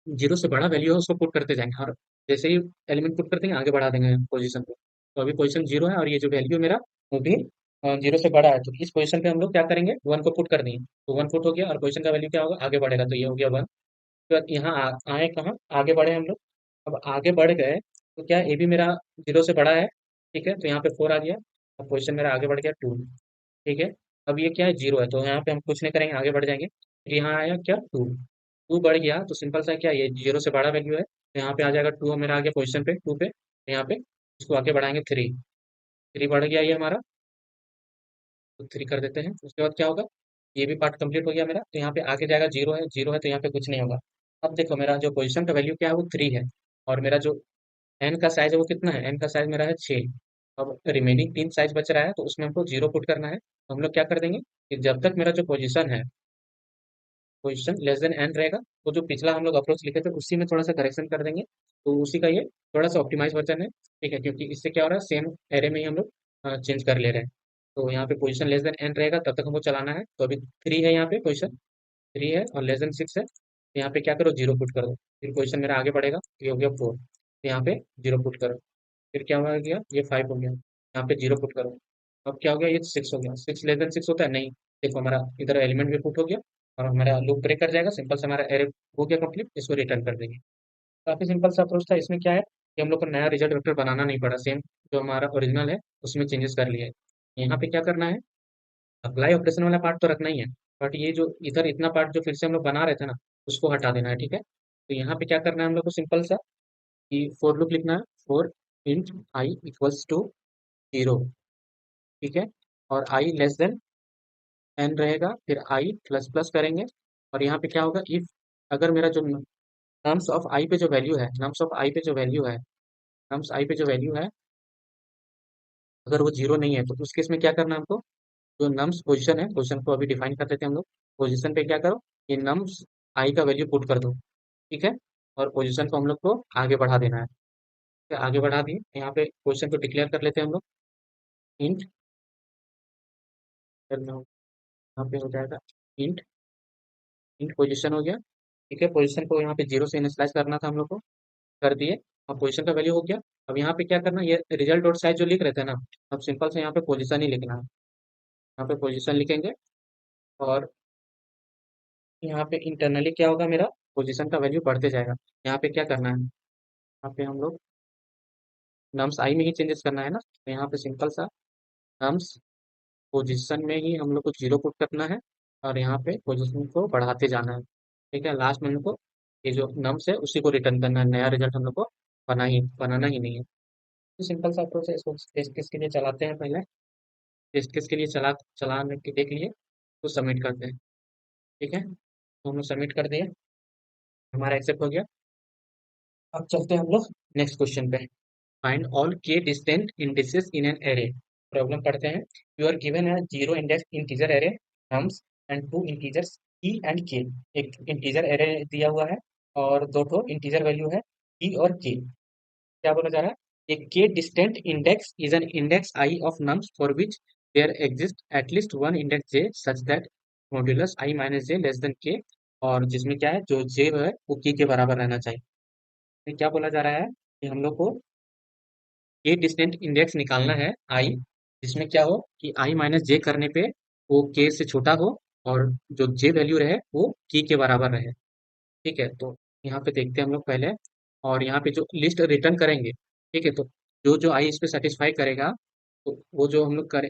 0 से बड़ा वैल्यू है उसको पुट करते जाएंगे, और जैसे ही एलिमेंट पुट कर देंगे आगे बढ़ा देंगे पोजीशन को। तो अभी पोजीशन 0 है और ये जो वैल्यू मेरा वो भी 0 से बड़ा है, तो इस पोजीशन पे हम लोग क्या करेंगे, 1 को पुट कर देंगे। तो 1 पुट हो गया और पोजीशन का वैल्यू क्या होगा, आगे बढ़ेगा, तो ये हो गया 1। तो यहाँ आए कहाँ, आगे बढ़े हम लोग। अब आगे बढ़ गए तो क्या ये भी मेरा 0 से बड़ा है। ठीक है, तो यहाँ पे 4 आ गया। अब पोजीशन मेरा आगे बढ़ गया 2। ठीक है, अब ये क्या है, 0 है, तो यहाँ पे हम कुछ नहीं करेंगे, आगे बढ़ जाएंगे। फिर यहाँ आया क्या, 2 बढ़ गया, तो सिंपल सा क्या, ये 0 से बड़ा वैल्यू है, तो यहाँ पे आ जाएगा 2, मेरा आ गया पोजिशन पे 2 पे, तो यहाँ पे इसको आगे बढ़ाएंगे 3 बढ़ गया ये हमारा, तो 3 कर देते हैं। उसके बाद क्या होगा, ये भी पार्ट कंप्लीट हो गया मेरा, तो यहाँ पे आगे जाएगा, 0 है तो यहाँ पे कुछ नहीं होगा। अब देखो मेरा जो पोजीशन का वैल्यू क्या है, वो 3 है, और मेरा जो एन का साइज है वो कितना है, एन का साइज मेरा है 6। अब रिमेनिंग 3 साइज बच रहा है, तो उसमें हमको 0 पुट करना है। तो हम लोग क्या कर देंगे कि जब तक मेरा जो पोजीशन है, पोजीशन लेस देन एन रहेगा, तो जो पिछला हम लोग अप्रोच लिखे थे उसी में थोड़ा सा करेक्शन कर देंगे। तो उसी का ये थोड़ा सा ऑप्टिमाइज वर्जन है। ठीक है, क्योंकि इससे क्या हो रहा है, सेम एरे में ही हम लोग चेंज कर ले रहे हैं। तो यहाँ पे पोजीशन लेस देन एन रहेगा, तब तक हमको चलाना है। तो अभी 3 है, यहाँ पे पोजीशन 3 है और लेस देन 6 है, तो यहाँ पे क्या करो, 0 पुट कर दो। फिर पोजीशन मेरा आगे बढ़ेगा, ये हो गया 4, तो यहाँ पे 0 पुट करो। फिर क्या हो गया, ये 5 हो गया, यहाँ पे 0 पुट करो। अब क्या हो गया, ये 6 हो गया, 6 लेस देन 6 होता है नहीं। देखो हमारा इधर एलिमेंट भी पुट हो गया, और हमारा लूप ब्रेक कर जाएगा, सिंपल से हमारा एरे हो गया कंप्लीट, इसको रिटर्न कर देंगे। काफी सिंपल सा अप्रोच था। इसमें क्या है कि हम लोग को नया रिजल्ट वेक्टर बनाना नहीं पड़ा, सेम जो हमारा ओरिजिनल है उसमें चेंजेस कर लिए। यहाँ पे क्या करना है, अप्लाई ऑपरेशन वाला पार्ट तो रखना ही है, बट ये जो इधर इतना पार्ट जो फिर से हम लोग बना रहे थे ना, उसको हटा देना है। ठीक है, तो यहाँ पे क्या करना है हम लोग को, सिंपल सा कि फोर लूप लिखना है, for int i equals to 0। ठीक है, और आई लेस देन एन रहेगा, फिर आई प्लस प्लस करेंगे। और यहाँ पे क्या होगा, इफ अगर मेरा जो नम्स ऑफ आई पे जो वैल्यू है, नम्स ऑफ आई पे जो वैल्यू है, नम्स आई पे जो वैल्यू है, अगर वो 0 नहीं है, तो उस केस में क्या करना है हमको, जो नम्स पोजीशन है, पोजीशन को अभी डिफाइन कर देते हैं हम लोग। पोजीशन पे क्या करो, ये नम्स आई का वैल्यू पुट कर दो। ठीक है, और पोजीशन को हम लोग को आगे बढ़ा देना है। ठीक है, आगे बढ़ा दिए, यहाँ पे पोजीशन को डिक्लेयर कर लेते हैं हम लोग, इंट, यहाँ पे हो जाएगा इंट, इंट पोजीशन हो गया। ठीक है, पोजीशन को यहाँ पे 0 से इनिशियलाइज करना था हम लोग को, कर दिए। अब पोजीशन का वैल्यू हो गया। अब यहाँ पे क्या करना, ये रिजल्ट डॉट साइज जो लिख रहे थे ना, अब सिंपल से यहाँ पे पोजीशन ही लिखना है। यहाँ पे पोजीशन लिखेंगे, और यहाँ पे इंटरनली क्या होगा, मेरा पोजीशन का वैल्यू बढ़ते जाएगा। यहाँ पे क्या करना है, यहाँ पे हम लोग नम्स आई में ही चेंजेस करना है ना, तो यहाँ पे सिंपल सा नम्स पोजीशन में ही हम लोग को 0 पुट करना है, और यहाँ पे पोजीशन को बढ़ाते जाना है। ठीक है, लास्ट में हम लोग को ये जो नम्स है उसी को रिटर्न करना है, नया रिजल्ट हम लोग को बनाना ही नहीं है। तो सिंपल सा अप्रोच है, इसको टेस्ट केस के लिए चलाते हैं पहले। टेस्ट केस के लिए चलाने के देख लिए, तो सबमिट करते हैं। ठीक है, तो हम लोग सबमिट कर दिए, हमारा एक्सेप्ट हो गया। अब चलते हैं हम लोग नेक्स्ट क्वेश्चन पे। फाइंड ऑल के distant indices in an array. Problem पढ़ते हैं। यू आर गिवन है 0 index integer array nums and 2 integers E and के। एक इंटीजर एरे दिया हुआ है और दो ठो इंटीजर वैल्यू है ई और के। क्या बोला जा रहा है, एक के distant index is an index i of nums for which there exist at least one index j such that modulus i minus j less than k. और जिसमें क्या है, जो जे है वो के बराबर रहना चाहिए। तो क्या बोला जा रहा है कि हम लोग को के डिस्टेंट इंडेक्स निकालना है आई, जिसमें क्या हो कि आई माइनस जे करने पे वो के से छोटा हो, और जो जे वैल्यू रहे वो के बराबर रहे। ठीक है, तो यहाँ पे देखते हैं हम लोग पहले, और यहाँ पे जो लिस्ट रिटर्न करेंगे। ठीक है, तो जो जो आई इस पे सेटिस्फाई करेगा, तो वो जो हम लोग करें,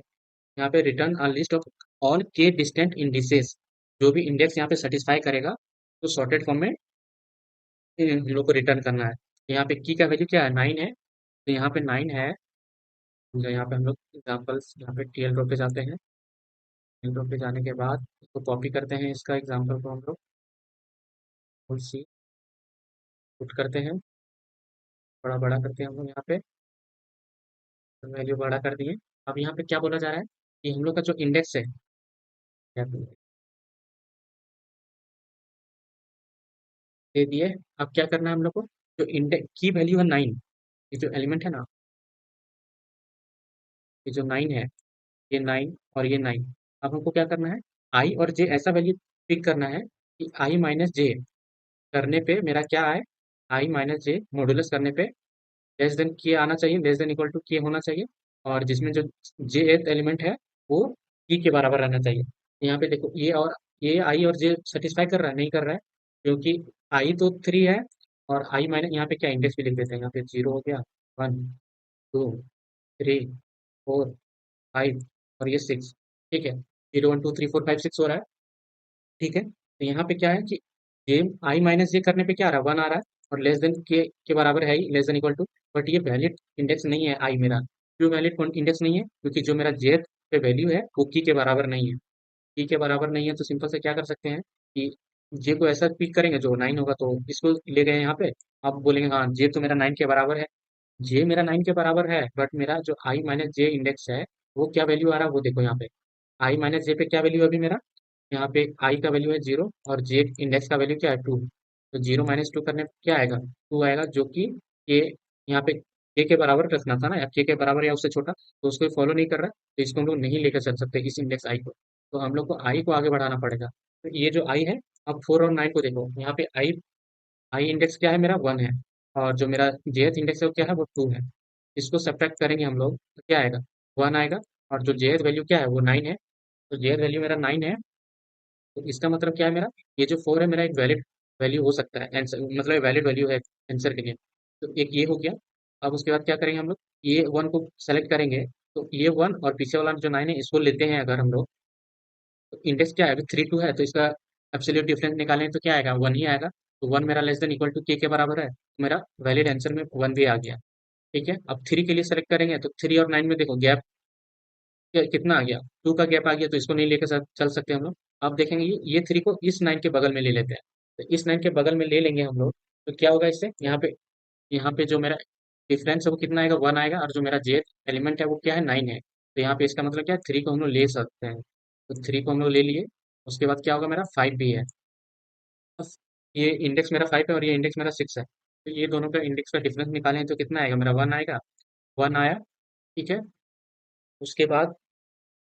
यहाँ पे return a list of all के डिस्टेंट इंडिसेस, जो भी इंडेक्स यहाँ पे सेटिस्फाई करेगा, तो सॉर्टेड फॉर्म में इन लोग को रिटर्न करना है। यहाँ पे की का वैल्यू क्या है, 9 है, तो यहाँ पे 9 है। जो यहाँ पे हम लोग एग्जाम्पल्स, यहाँ पे टीएल रो पे जाते हैं। टीएल रो पे जाने के बाद इसको कॉपी करते हैं, इसका एग्जाम्पल को हम लोग सी पुट करते हैं, बड़ा बड़ा करते हैं हम लोग यहाँ पे, वैल्यू बड़ा कर दिए। अब यहाँ पे क्या बोला जा रहा है कि हम लोग का जो इंडेक्स है, यहाँ पे दे दिए। अब क्या करना है हम लोग को, जो इंडेक्स की वैल्यू है 9, ये जो एलिमेंट है ना, ये जो 9 है, ये 9 और ये 9, अब हमको क्या करना है, आई और जे ऐसा वैल्यू पिक करना है कि आई माइनस जे करने पे मेरा क्या आए, आई माइनस जे मॉडुलस करने पे लेस देन के आना चाहिए, लेस देन इक्वल टू के होना चाहिए। और जिसमें जो जे एथ एलिमेंट है वो की के बराबर रहना चाहिए। यहाँ पे देखो ये, और ये आई और जे सेटिस्फाई कर रहा है, नहीं कर रहा है, क्योंकि आई तो 3 है, और आई माइनस यहाँ पे क्या इंडेक्स भी लिख देते हैं, यहाँ पे 0 हो गया, 1 2 3 4 5 और ये 6। ठीक है, 0 1 2 3 4 5 6 हो रहा है। ठीक है, तो यहाँ पे क्या है कि जे आई माइनस जे करने पे क्या आ रहा है, 1 आ रहा है, और लेस देन के बराबर है ही, less than equal to. But ये वैलिड इंडेक्स नहीं है आई मेरा। क्यों वैलिड इंडेक्स नहीं है, क्योंकि जो मेरा जे पे वैल्यू है वो की के बराबर नहीं है। की के बराबर नहीं है, तो सिंपल से क्या कर सकते हैं कि जे को ऐसा पिक करेंगे जो 9 होगा, तो इसको ले गए यहाँ पे। आप बोलेंगे हाँ जे तो मेरा 9 के बराबर है, जे मेरा 9 के बराबर है, बट मेरा जो आई माइनस जे इंडेक्स है वो क्या वैल्यू आ रहा है, वो देखो यहाँ पे। आई माइनस जे पे क्या वैल्यू है अभी मेरा, यहाँ पे आई का वैल्यू है 0, और जे इंडेक्स का वैल्यू क्या है 2। तो 0 - 2 करने पे क्या आएगा, 2 आएगा, जो कि ये यहाँ पे के बराबर रखना था ना, या के बराबर या उससे छोटा, तो उसको फॉलो नहीं कर रहा, तो इसको हम लोग नहीं लेकर चल सकते इस इंडेक्स आई को। तो हम लोग को आई को आगे बढ़ाना पड़ेगा। तो ये जो आई है, अब 4 और 9 को देखो, यहाँ पे आई आई इंडेक्स क्या है मेरा, 1 है, और जो मेरा जेथ इंडेक्स है वो क्या है, वो 2 है। इसको सब्ट्रैक्ट करेंगे हम लोग तो क्या आएगा, 1 आएगा, और जो जेथ वैल्यू क्या है वो 9 है। तो जेथ वैल्यू मेरा 9 है, तो इसका मतलब क्या है मेरा, ये जो 4 है मेरा एक वैलिड वैल्यू हो सकता है आंसर, मतलब वैलिड वैल्यू है आंसर के लिए। तो एक ये हो गया। अब उसके बाद क्या करेंगे हम लोग, ये 1 को सेलेक्ट करेंगे, तो ये 1 और पीछे वाला जो 9 है इसको लेते हैं अगर हम लोग, तो इंडेक्स क्या है अभी 3 2 है, तो इसका एब्सोल्यूट डिफरेंस निकालें तो क्या आएगा, 1 ही आएगा। तो 1 मेरा लेस देन इक्वल टू के बराबर है, तो मेरा वैलिड आंसर में 1 भी आ गया। ठीक है, अब 3 के लिए सेलेक्ट करेंगे, तो 3 और 9 में देखो गैप कितना आ गया, 2 का गैप आ गया, तो इसको नहीं लेकर चल सकते हम लोग। अब देखेंगे ये 3 को इस 9 के बगल में ले लेते हैं। तो इस 9 के बगल में ले लेंगे हम लोग, तो क्या होगा इससे, यहाँ पे जो मेरा डिफरेंस है वो कितना आएगा, 1 आएगा, और जो मेरा जे एलिमेंट है वो क्या है, 9 है। तो यहाँ पे इसका मतलब क्या है, 3 को हम लोग ले सकते हैं। तो 3 को हम लोग ले लिए। उसके बाद क्या होगा, मेरा 5 भी है। बस, ये इंडेक्स मेरा 5 है और ये इंडेक्स मेरा 6 है, तो ये दोनों का इंडेक्स का डिफरेंस निकालें तो कितना आएगा, मेरा 1 आएगा। 1 आया। ठीक है, उसके बाद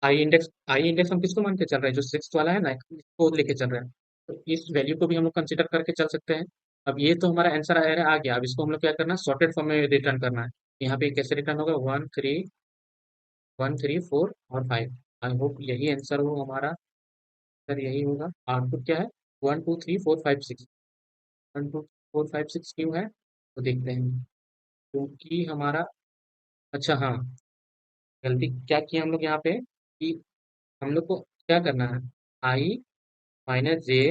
आई इंडेक्स हम किसको मान के चल रहे हैं, जो 6 वाला है ना, इसको लेके चल रहे हैं। तो इस वैल्यू को भी हम लोग कंसिडर करके चल सकते हैं। अब ये तो हमारा आंसर आ गया। अब इसको हम लोग क्या करना है, सॉर्टेड फॉर्म में रिटर्न करना है। यहाँ पे कैसे रिटर्न होगा, 1 3 4 और 5। आई होप यही आंसर हो हमारा। सर यही होगा, आउटपुट क्या है, 1 2 3 4 5 6। 1 2 4 5 6 क्यों है, तो देखते हैं। क्योंकि हमारा, अच्छा हाँ, गलती क्या की हम लोग यहाँ पे कि हम लोग को क्या करना है, आई माइनस जे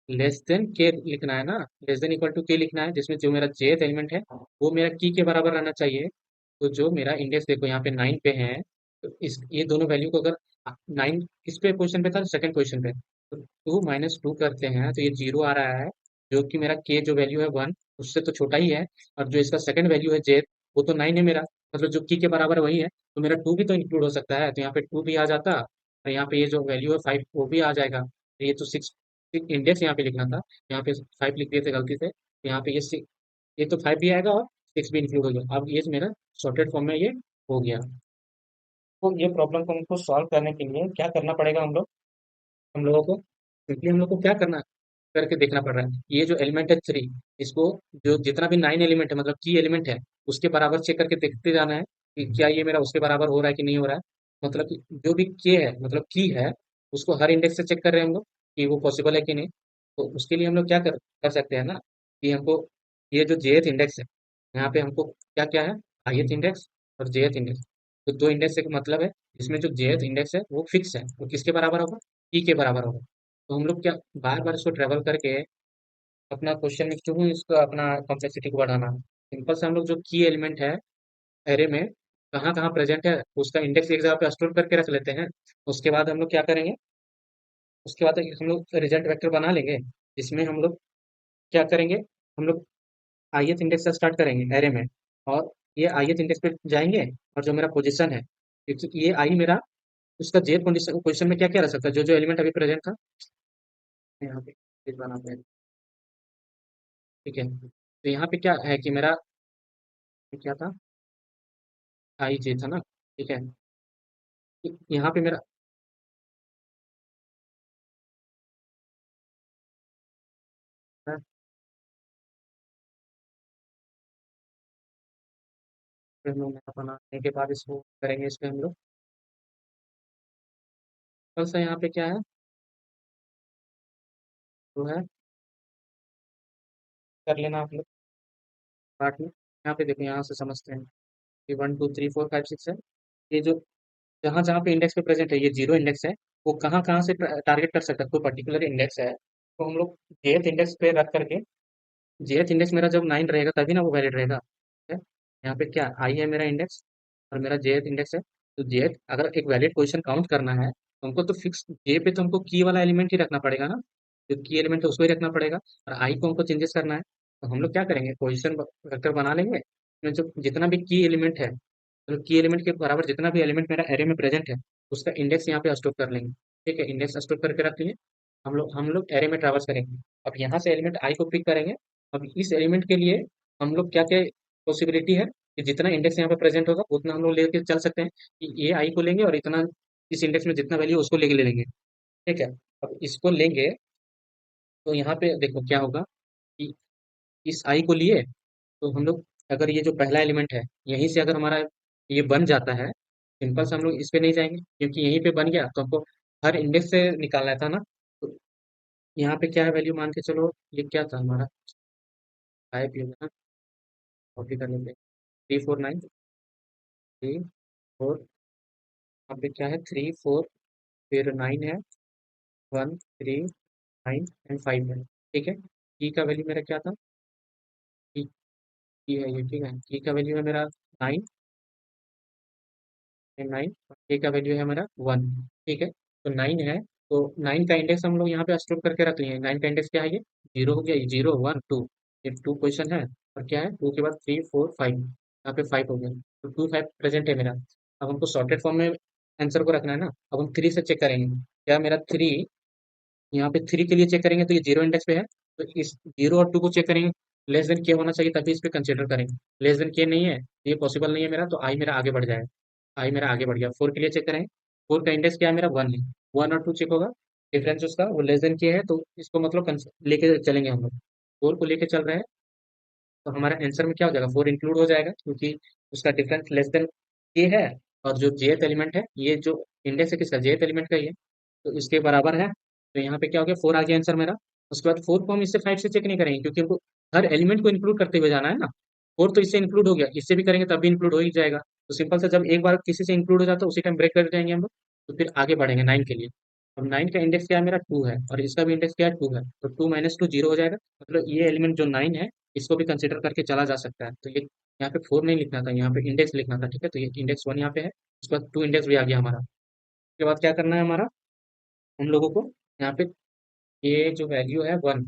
लेस देन के लिखना है ना, लेस देन इक्वल टू के लिखना है, जिसमें जो मेरा जेथ एलिमेंट है वो मेरा की के बराबर रहना चाहिए। तो जो मेरा इंडेक्स देखो यहाँ पे 9 पे है, तो इस ये दोनों वैल्यू को अगर 9 किस पे पोजीशन पे था, सेकंड पोजीशन पे, तो 2 - 2 करते हैं तो ये 0 आ रहा है, जो कि मेरा के जो वैल्यू है 1 उससे तो छोटा ही है। और जो इसका सेकंड वैल्यू है जेथ, वो तो 9 है मेरा, मतलब जो की के बराबर वही है, तो मेरा 2 भी तो इंक्लूड हो सकता है, तो यहाँ पे 2 भी आ जाता, और यहाँ पे ये जो वैल्यू है 5 वो भी आ जाएगा। तो ये तो 6 इंडेक्स यहाँ पे लिखना था, यहाँ पे 5 लिख दिए थे गलती से, तो यहाँ पे ये तो 5 भी आएगा और 6 भी इंक्लूड हो गया। अब ये मेरा सॉर्टेड फॉर्म में ये हो गया। तो ये प्रॉब्लम को हमको सॉल्व करने के लिए क्या करना पड़ेगा, हम लोगों को सिंपली हम लोग को क्या करना करके देखना पड़ रहा है, ये जो एलिमेंट है 3, इसको जो जितना भी 9 एलिमेंट है, मतलब की एलिमेंट है, उसके बराबर चेक करके देखते जाना है कि क्या ये मेरा उसके बराबर हो रहा है कि नहीं हो रहा है। मतलब कि जो भी के है, मतलब की है, उसको हर इंडेक्स से चेक कर रहे हैं हम लोग कि वो पॉसिबल है कि नहीं। तो उसके लिए हम लोग क्या कर सकते हैं ना, कि हमको ये जो जेथ इंडेक्स है, यहाँ पे हमको क्या क्या है, आईएथ इंडेक्स और जेथ इंडेक्स। तो दो इंडेक्स से मतलब है, इसमें जो जेथ इंडेक्स है वो फिक्स है, वो किसके बराबर होगा, ई के बराबर होगा। तो हम लोग क्या बार बार इसको ट्रेवल करके अपना क्वेश्चन में क्यों इसको अपना कॉम्प्लेक्सिटी को बढ़ाना। सिंपल से हम लोग जो की एलिमेंट है एरे में कहाँ कहाँ प्रेजेंट है उसका इंडेक्स एक जगह पे स्टोर करके रख लेते हैं। उसके बाद हम लोग क्या करेंगे, उसके बाद हम लोग रिजल्ट वेक्टर बना लेंगे जिसमें हम लोग क्या करेंगे, हम लोग ith इंडेक्स से स्टार्ट करेंगे एरे में, और ये ith इंडेक्स पे जाएंगे, और जो मेरा पोजीशन है, क्योंकि ये आई मेरा उसका जे पोजीशन पोजीशन में क्या क्या रह सकता है, जो जो एलिमेंट अभी प्रेजेंट था यहाँ पे पेज बनाते हैं। ठीक है, तो यहाँ पे क्या है कि मेरा क्या था, आई जे था ना। ठीक है, यहाँ पे मेरा फिर हम लोग यहाँ बनाने के बाद इसको करेंगे, इस पे हम लोग कल सा यहाँ पे क्या है, जो है कर लेना आप लोग पार्ट में। यहाँ पे देखो, यहाँ से समझते हैं कि 1 2 3 4 5 6 है। ये जो जहाँ जहाँ पे इंडेक्स पे प्रेजेंट है, ये जीरो इंडेक्स है, वो कहाँ कहाँ से टारगेट कर सकता है, कोई पर्टिकुलर इंडेक्स है तो हम लोग जेथ इंडेक्स पे रख करके, जेथ इंडेक्स मेरा जब 9 रहेगा तभी ना वो वैलिड रहेगा। ठीक है, यहाँ पे क्या आई है मेरा इंडेक्स, और मेरा जेथ इंडेक्स है। तो जेथ अगर एक वैलिड पोजीशन काउंट करना है तो हमको तो फिक्स जे पे तो हमको की वाला एलिमेंट ही रखना पड़ेगा ना, जो की एलिमेंट है उसको ही रखना पड़ेगा। और आई को हमको चेंजेस करना है, तो हम लोग क्या करेंगे, पोजीशन वेक्टर बना लेंगे, उसमें जो जितना भी की एलिमेंट है, तो की एलिमेंट के बराबर जितना भी एलिमेंट मेरा एरे में प्रेजेंट है उसका इंडेक्स यहाँ पे स्टोर कर लेंगे। ठीक है, इंडेक्स स्टोर करके रख लिए, हम लोग एरे में ट्रैवर्स करेंगे। अब यहाँ से एलिमेंट आई को पिक करेंगे। अब इस एलिमेंट के लिए हम लोग क्या क्या पॉसिबिलिटी है कि जितना इंडेक्स यहाँ पे प्रेजेंट होगा उतना हम लोग लेके चल सकते हैं, कि ये आई को लेंगे और इतना इस इंडेक्स में जितना वैल्यू उसको लेके ले लेंगे। ठीक है, अब इसको लेंगे तो यहाँ पे देखो क्या होगा कि इस आई को लिए तो हम लोग, अगर ये जो पहला एलिमेंट है यहीं से अगर हमारा ये बन जाता है, सिंपल से हम लोग इस पे नहीं जाएंगे क्योंकि यहीं पे बन गया तो हमको हर इंडेक्स से निकालना था ना। तो यहाँ पे क्या है वैल्यू, मान के चलो ये क्या था हमारा, टाइप ये ना, कॉपी कर लेते हैं, 3 4 9 3 4, यहाँ पे क्या है 3 4, फिर 9 है, 1 3 9 एंड 5 है। ठीक है, की का वैल्यू मेरा क्या था, की की है ये, ठीक है, की का वैल्यू है मेरा 9 एंड 9, ए का वैल्यू है हमारा 1। ठीक है, तो 9 है, तो 9 का इंडेक्स हम लोग यहाँ पे स्टोर करके रख लिए। 9 का इंडेक्स क्या है, ये जीरो हो गया, ये 0 1 2, ये 2 क्वेश्चन है, और क्या है 2 के बाद 3 4 5, यहाँ पे 5 हो गया, तो 2 5 प्रेजेंट है मेरा। अब हमको सॉर्टेड फॉर्म में आंसर को रखना है ना। अब हम 3 से चेक करेंगे, क्या मेरा 3, यहाँ पे 3 के लिए चेक करेंगे तो ये जीरो इंडेक्स पे है, तो इस 0 और 2 को चेक करेंगे, लेस देन के होना चाहिए तभी इस पे कंसिडर करेंगे। लेस देन के नहीं है, ये पॉसिबल नहीं है मेरा, तो आई मेरा आगे बढ़ जाएगा। आई मेरा आगे बढ़ गया। 4 के लिए चेक करें, 4 का इंडेक्स क्या है मेरा, 1 है, 1 और 2 चेक होगा, डिफरेंस उसका वो लेस देन के है, तो इसको मतलब लेके चलेंगे हम लोग, 4 को लेके चल रहे हैं, तो हमारा आंसर में क्या हो जाएगा, 4 इंक्लूड हो जाएगा क्योंकि उसका डिफरेंस लेस देन के है। और जो जेथ एलिमेंट है, ये जो इंडेक्स है किसका, जेथ एलिमेंट का ही है, तो इसके बराबर है, तो यहाँ पे क्या हो गया, 4 आ गया आंसर मेरा। उसके बाद 4 को हम इससे 5 से चेक नहीं करेंगे क्योंकि हमको हर एलिमेंट को इंक्लूड करते हुए जाना है ना। 4 तो इससे इंक्लूड हो गया, इससे भी करेंगे तब भी इंक्लूड हो ही जाएगा। तो सिंपल से जब एक बार किसी से इंक्लूड हो जाता है उसी टाइम ब्रेक कर जाएंगे हम लोग, तो फिर आगे बढ़ेंगे 9 के लिए। अब 9 का इंडेक्स क्या है मेरा, 2 है, और इसका भी इंडेक्स क्या है, 2 है, तो 2 - 2 जीरो हो जाएगा। मतलब ये एलिमेंट जो 9 है इसको भी कंसिडर करके चला जा सकता है। तो ये यहाँ पे 4 नहीं लिखना था, यहाँ पे इंडेक्स लिखना था। ठीक है, तो ये इंडेक्स 1 यहाँ पे है, उसके बाद 2 इंडेक्स भी आ गया हमारा। उसके बाद क्या करना है हमारा, हम लोगों को यहाँ पे ये जो वैल्यू है 1,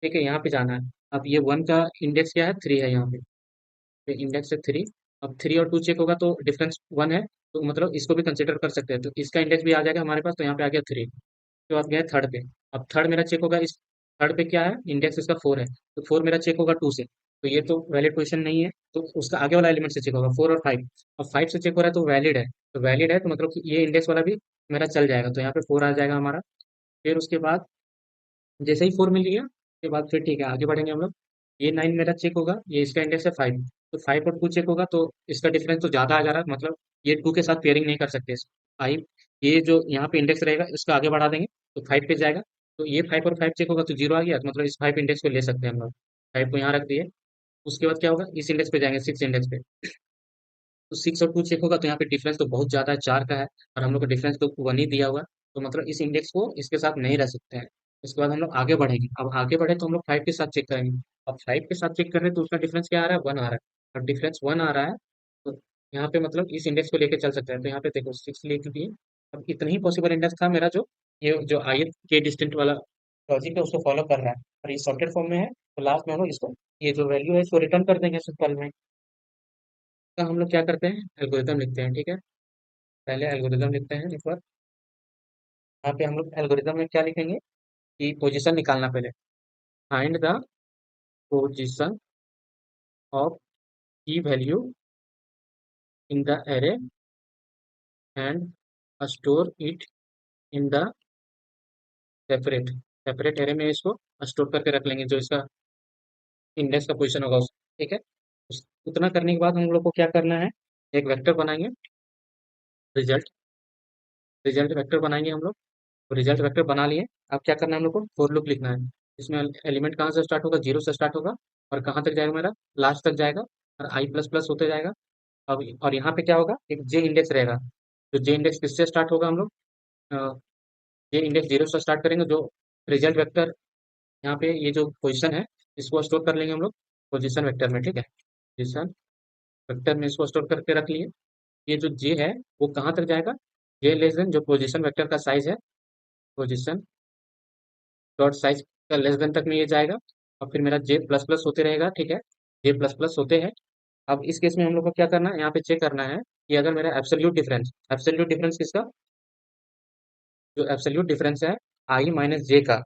ठीक है, यहाँ पे जाना है। अब ये 1 का इंडेक्स क्या है, 3 है यहाँ पे इंडेक्स है 3। अब 3 और 2 चेक होगा तो डिफरेंस 1 है, तो मतलब इसको भी कंसिडर कर सकते हैं, तो इसका इंडेक्स भी आ जाएगा हमारे पास, तो यहाँ पे आ गया 3। उसके बाद गया थर्ड पे। अब थर्ड मेरा चेक होगा, इस थर्ड पे क्या है, इंडेक्स इसका 4 है, तो 4 मेरा चेक होगा 2 से, तो ये तो वैलिड पोजीशन नहीं है, तो उसका आगे वाला एलिमेंट से चेक होगा 4 और 5। अब 5 से चेक हो रहा है तो वैलिड है, तो वैलिड है तो मतलब कि ये इंडेक्स वाला भी मेरा चल जाएगा, तो यहाँ पे 4 आ जाएगा हमारा। फिर उसके बाद जैसे ही 4 मिल गया उसके बाद फिर ठीक है आगे बढ़ेंगे हम लोग। ये 9 मेरा चेक होगा, ये इसका इंडेक्स है 5, तो 5 और 2 चेक होगा, तो इसका डिफरेंस तो ज़्यादा आ जा रहा है, मतलब ये 2 के साथ पेयरिंग नहीं कर सकते इसको। 5, ये जो यहाँ पे इंडेक्स रहेगा इसको आगे बढ़ा देंगे तो 5 पे जाएगा, तो ये 5 और 5 चेक होगा तो जीरो आ गया, तो मतलब इस 5 इंडेक्स को ले सकते हैं हम लोग। 5 को यहाँ रख दिए। उसके बाद क्या होगा, इस इंडेक्स पे जाएंगे, 6 इंडेक्स पे, तो 6 और 2 चेक होगा, तो यहाँ पे डिफरेंस तो बहुत ज़्यादा है, 4 का है, और हम लोग का डिफरेंस तो 1 ही दिया हुआ है, तो मतलब इस इंडेक्स को इसके साथ नहीं रह सकते हैं। इसके बाद हम लोग आगे बढ़ेंगे। अब आगे बढ़े तो हम लोग 5 के साथ चेक करेंगे। अब 5 के साथ चेक कर रहे हैं तो उसका डिफरेंस क्या आ रहा है, 1 आ रहा है। अब डिफरेंस 1 आ रहा है तो यहाँ पे मतलब इस इंडेक्स को लेके चल सकते हैं। तो यहाँ पे देखो 6 ले चुकी है। अब इतना ही पॉसिबल इंडेक्स था मेरा, जो ये जो ith के डिस्टेंट वाला लॉजिक है उसको फॉलो कर रहा है, और ये सॉर्टेड फॉर्म में है। तो लास्ट में हम लोग इसको, ये जो वैल्यू है इसको रिटर्न कर देंगे सिंपल में। तो हम लोग क्या करते हैं, एल्गोरिथम लिखते हैं, ठीक है। पहले एल्गोरिथम लिखते हैं एक बार। यहाँ पे हम लोग एल्गोरिथम में क्या लिखेंगे कि पोजीशन निकालना पहले। फाइंड द पोजीशन ऑफ की value in the array and store it in the separate separate array में इसको स्टोर करके रख लेंगे, जो इसका इंडेक्स का पोजीशन होगा उस, ठीक है। उतना करने के बाद हम लोग को क्या करना है, एक वेक्टर बनाएंगे। रिजल्ट रिजल्ट वेक्टर बनाएंगे हम लोग। तो रिजल्ट वेक्टर बना लिए। अब क्या करना है हम लोग को, फॉर लूप लिखना है। इसमें एलिमेंट कहाँ से स्टार्ट होगा, 0 से स्टार्ट होगा, और कहाँ तक जाएगा मेरा, लास्ट तक जाएगा, और आई प्लस प्लस होते जाएगा। अब और यहाँ पे क्या होगा, एक जे इंडेक्स रहेगा। तो जे इंडेक्स किससे स्टार्ट होगा, हम लोग जे इंडेक्स 0 से स्टार्ट करेंगे। जो रिजल्ट वेक्टर यहाँ पे ये जो पोजीशन है इसको स्टोर कर लेंगे हम लोग पोजीशन वेक्टर में, ठीक है। पोजीशन वेक्टर में इसको स्टोर करके रख लिए। ये जो जे है वो कहाँ तक जाएगा, जे लेस देन जो पोजीशन वेक्टर का साइज है, पोजीशन डॉट साइज का लेस देन तक में ये जाएगा। और फिर मेरा जे प्लस प्लस होते रहेगा, ठीक है। जे प्लस प्लस होते हैं। अब इस केस में हम लोग को क्या करना है, यहाँ पे चेक करना है कि अगर मेरा एब्सोल्यूट डिफरेंस किसका, जो एब्सोल्यूट डिफरेंस है आई माइनस जे का,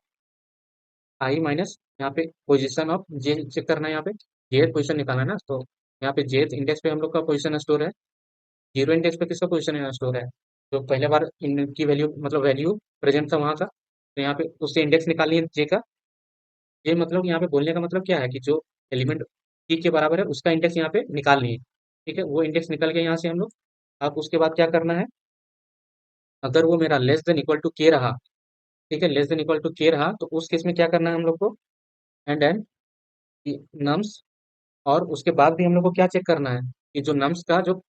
आई माइनस यहाँ पे पोजीशन ऑफ जे चेक करना है। यहाँ पे जे पोजीशन निकालना है ना, तो यहाँ पे जे इंडेक्स पे हम लोग का पोजीशन स्टोर है। 0 इंडेक्स पे किसका पोजीशन स्टोर है, तो पहले बार इनकी वैल्यू मतलब वैल्यू प्रेजेंट था वहां का, तो यहाँ पे उससे इंडेक्स निकालिए जे का। ये मतलब यहाँ पे बोलने का मतलब क्या है कि जो एलिमेंट की के बराबर है उसका इंडेक्स यहाँ पे निकाल लिए, ठीक है। वो इंडेक्स निकल गया यहाँ से हम लोग। अब उसके बाद क्या करना है, अगर वो मेरा लेस देन इक्वल टू के रहा, ठीक है, लेस देन इक्वल टू के रहा, तो उस केस में क्या करना है हम लोग को, एंड नम्स। और उसके बाद भी हम लोग को क्या चेक करना है कि जो नम्स का जो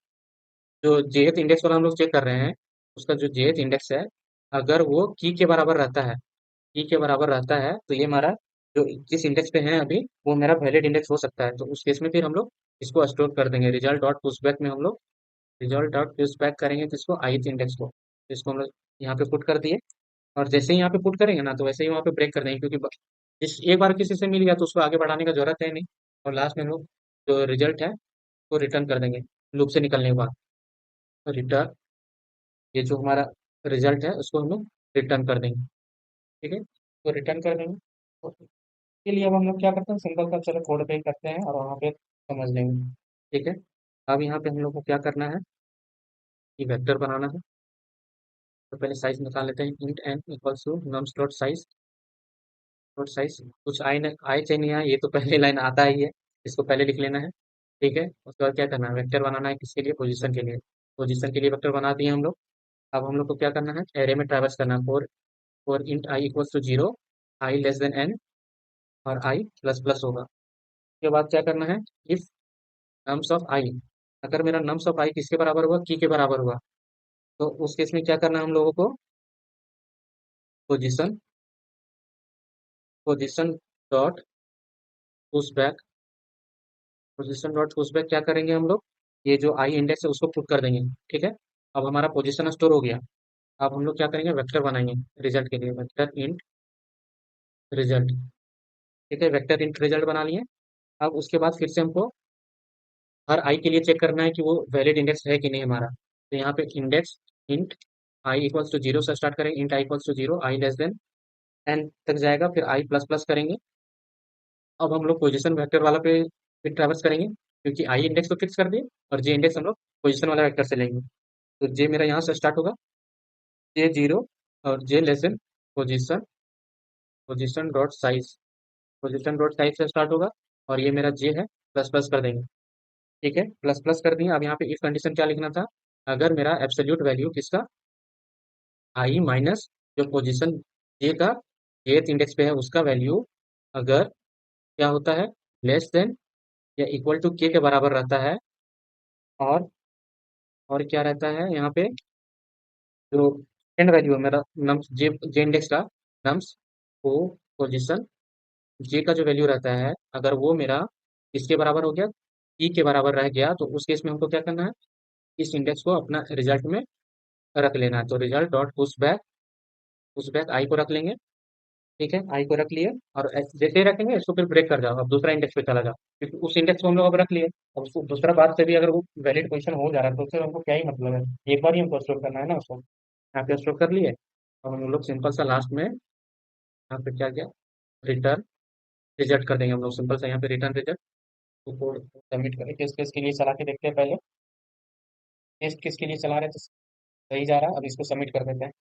जो जेथ इंडेक्स वाला हम लोग चेक कर रहे हैं, उसका जो जेथ इंडेक्स है, अगर वो की के बराबर रहता है, की के बराबर रहता है, तो ये हमारा जो जिस इंडेक्स पे है अभी वो मेरा वैलिड इंडेक्स हो सकता है। तो उस केस में फिर हम लोग इसको स्टोर कर देंगे। रिजल्ट डॉट पुशबैक में हम लोग रिजल्ट डॉट पुशबैक करेंगे किसको, ith इंडेक्स को। तो इसको हम लोग यहाँ पे पुट कर दिए। और जैसे ही यहाँ पे पुट करेंगे ना, तो वैसे ही वहाँ पे ब्रेक कर देंगे, क्योंकि इस एक बार किसी से मिल गया तो उसको आगे बढ़ाने का जरूरत है नहीं। और लास्ट में हम लोग जो रिजल्ट है वो रिटर्न कर देंगे लूप से निकलने के बाद। रिटर्न, ये जो हमारा रिजल्ट है उसको हम लोग रिटर्न कर देंगे, ठीक है। तो रिटर्न कर देंगे। तो इसके लिए अब हम लोग क्या करते हैं, सिंपल सा चलो कोड पे ही करते हैं और वहाँ पे समझ लेंगे, ठीक है। अब यहाँ पे हम लोग को क्या करना है, कि वेक्टर बनाना है। तो पहले साइज निकाल लेते हैं, int n equals to nums dot size. Dot size कुछ आए चाहे नहीं आए, ये तो पहले लाइन आता ही है, इसको पहले लिख लेना है, ठीक है। उसके बाद क्या करना है, वेक्टर बनाना है किसके लिए, पोजीशन के लिए। पोजीशन के लिए वेक्टर बना दिए हम लोग। अब हम लोग को क्या करना है, एरे में ट्रैवर्स करना है। For int i equals to 0, i less than n, और आई प्लस प्लस होगा। उसके बाद क्या करना है, इफ नम्स ऑफ आई, अगर मेरा नम्स ऑफ आई किसके बराबर हुआ, की के बराबर हुआ, तो उस केस में क्या करना है हम लोगों को, position position dot pushback position dot pushback क्या करेंगे हम लोग, ये जो आई इंडेक्स है उसको पुट कर देंगे, ठीक है। अब हमारा पोजीशन स्टोर हो गया। अब हम लोग क्या करेंगे, वेक्टर बनाएंगे रिजल्ट के लिए, वेक्टर इंट रिजल्ट, ठीक है। वेक्टर इंट रिजल्ट बना लिए। अब उसके बाद फिर से हमको हर आई के लिए चेक करना है कि वो वैलिड इंडेक्स है कि नहीं हमारा। तो यहाँ पे index int i equals to 0 से स्टार्ट करेंगे, int i equals to 0, i less than n तक जाएगा, फिर आई प्लस प्लस करेंगे। अब हम लोग पोजीशन वेक्टर वाला पे फिर ट्रैवर्स करेंगे, क्योंकि आई इंडेक्स तो फिक्स कर दिए, और जे इंडेक्स हम लोग पोजीशन वाला वेक्टर से लेंगे। तो जे मेरा यहाँ से स्टार्ट होगा, जे 0, और J less than position position dot size position dot size से स्टार्ट होगा, और ये मेरा जे है, प्लस प्लस कर देंगे, ठीक है। प्लस प्लस कर दिए। अब यहाँ पे इफ कंडीशन क्या लिखना था, अगर मेरा एब्सोल्यूट वैल्यू किसका, आई माइनस जो पोजीशन जे का जेथ इंडेक्स पे है उसका वैल्यू, अगर क्या होता है, लेस देन या इक्वल टू के बराबर रहता है, और क्या रहता है यहाँ पे, जो सेकंड वैल्यू है मेरा नम्स जे जे इंडेक्स का, नम्स वो पोजीशन जे का जो वैल्यू रहता है, अगर वो मेरा इसके बराबर हो गया, ई के बराबर रह गया, तो उस केस में हमको क्या करना है, इस इंडेक्स को अपना रिजल्ट में रख लेना है। तो result dot push back I को रख लेंगे। ठीक है, आई को रख लिए, और जैसे ही रखेंगे इसको फिर ब्रेक कर जाओ, अब दूसरा इंडेक्स पे चला जाओ, क्योंकि उस इंडेक्स को हम लोग अब रख लिए। अब उसको दूसरा बार से भी अगर वो वैलिड क्वेश्चन हो जा रहा है तो उससे हमको क्या ही मतलब है, एक बार ही हमको स्टोर करना है ना उसको। यहाँ पे स्टोर कर लिए। अब हम लोग सिंपल सा लास्ट में यहाँ पे क्या किया, रिटर्न रिजल्ट कर देंगे हम लोग, सिंपल सा यहाँ पे रिटर्न रिजल्ट। तो कोड सबमिट करें, किस केस के लिए चला के देखते हैं पहले, टेस्ट किसके लिए चला रहे थे, सही जा रहा है, अब इसको सबमिट कर देते हैं।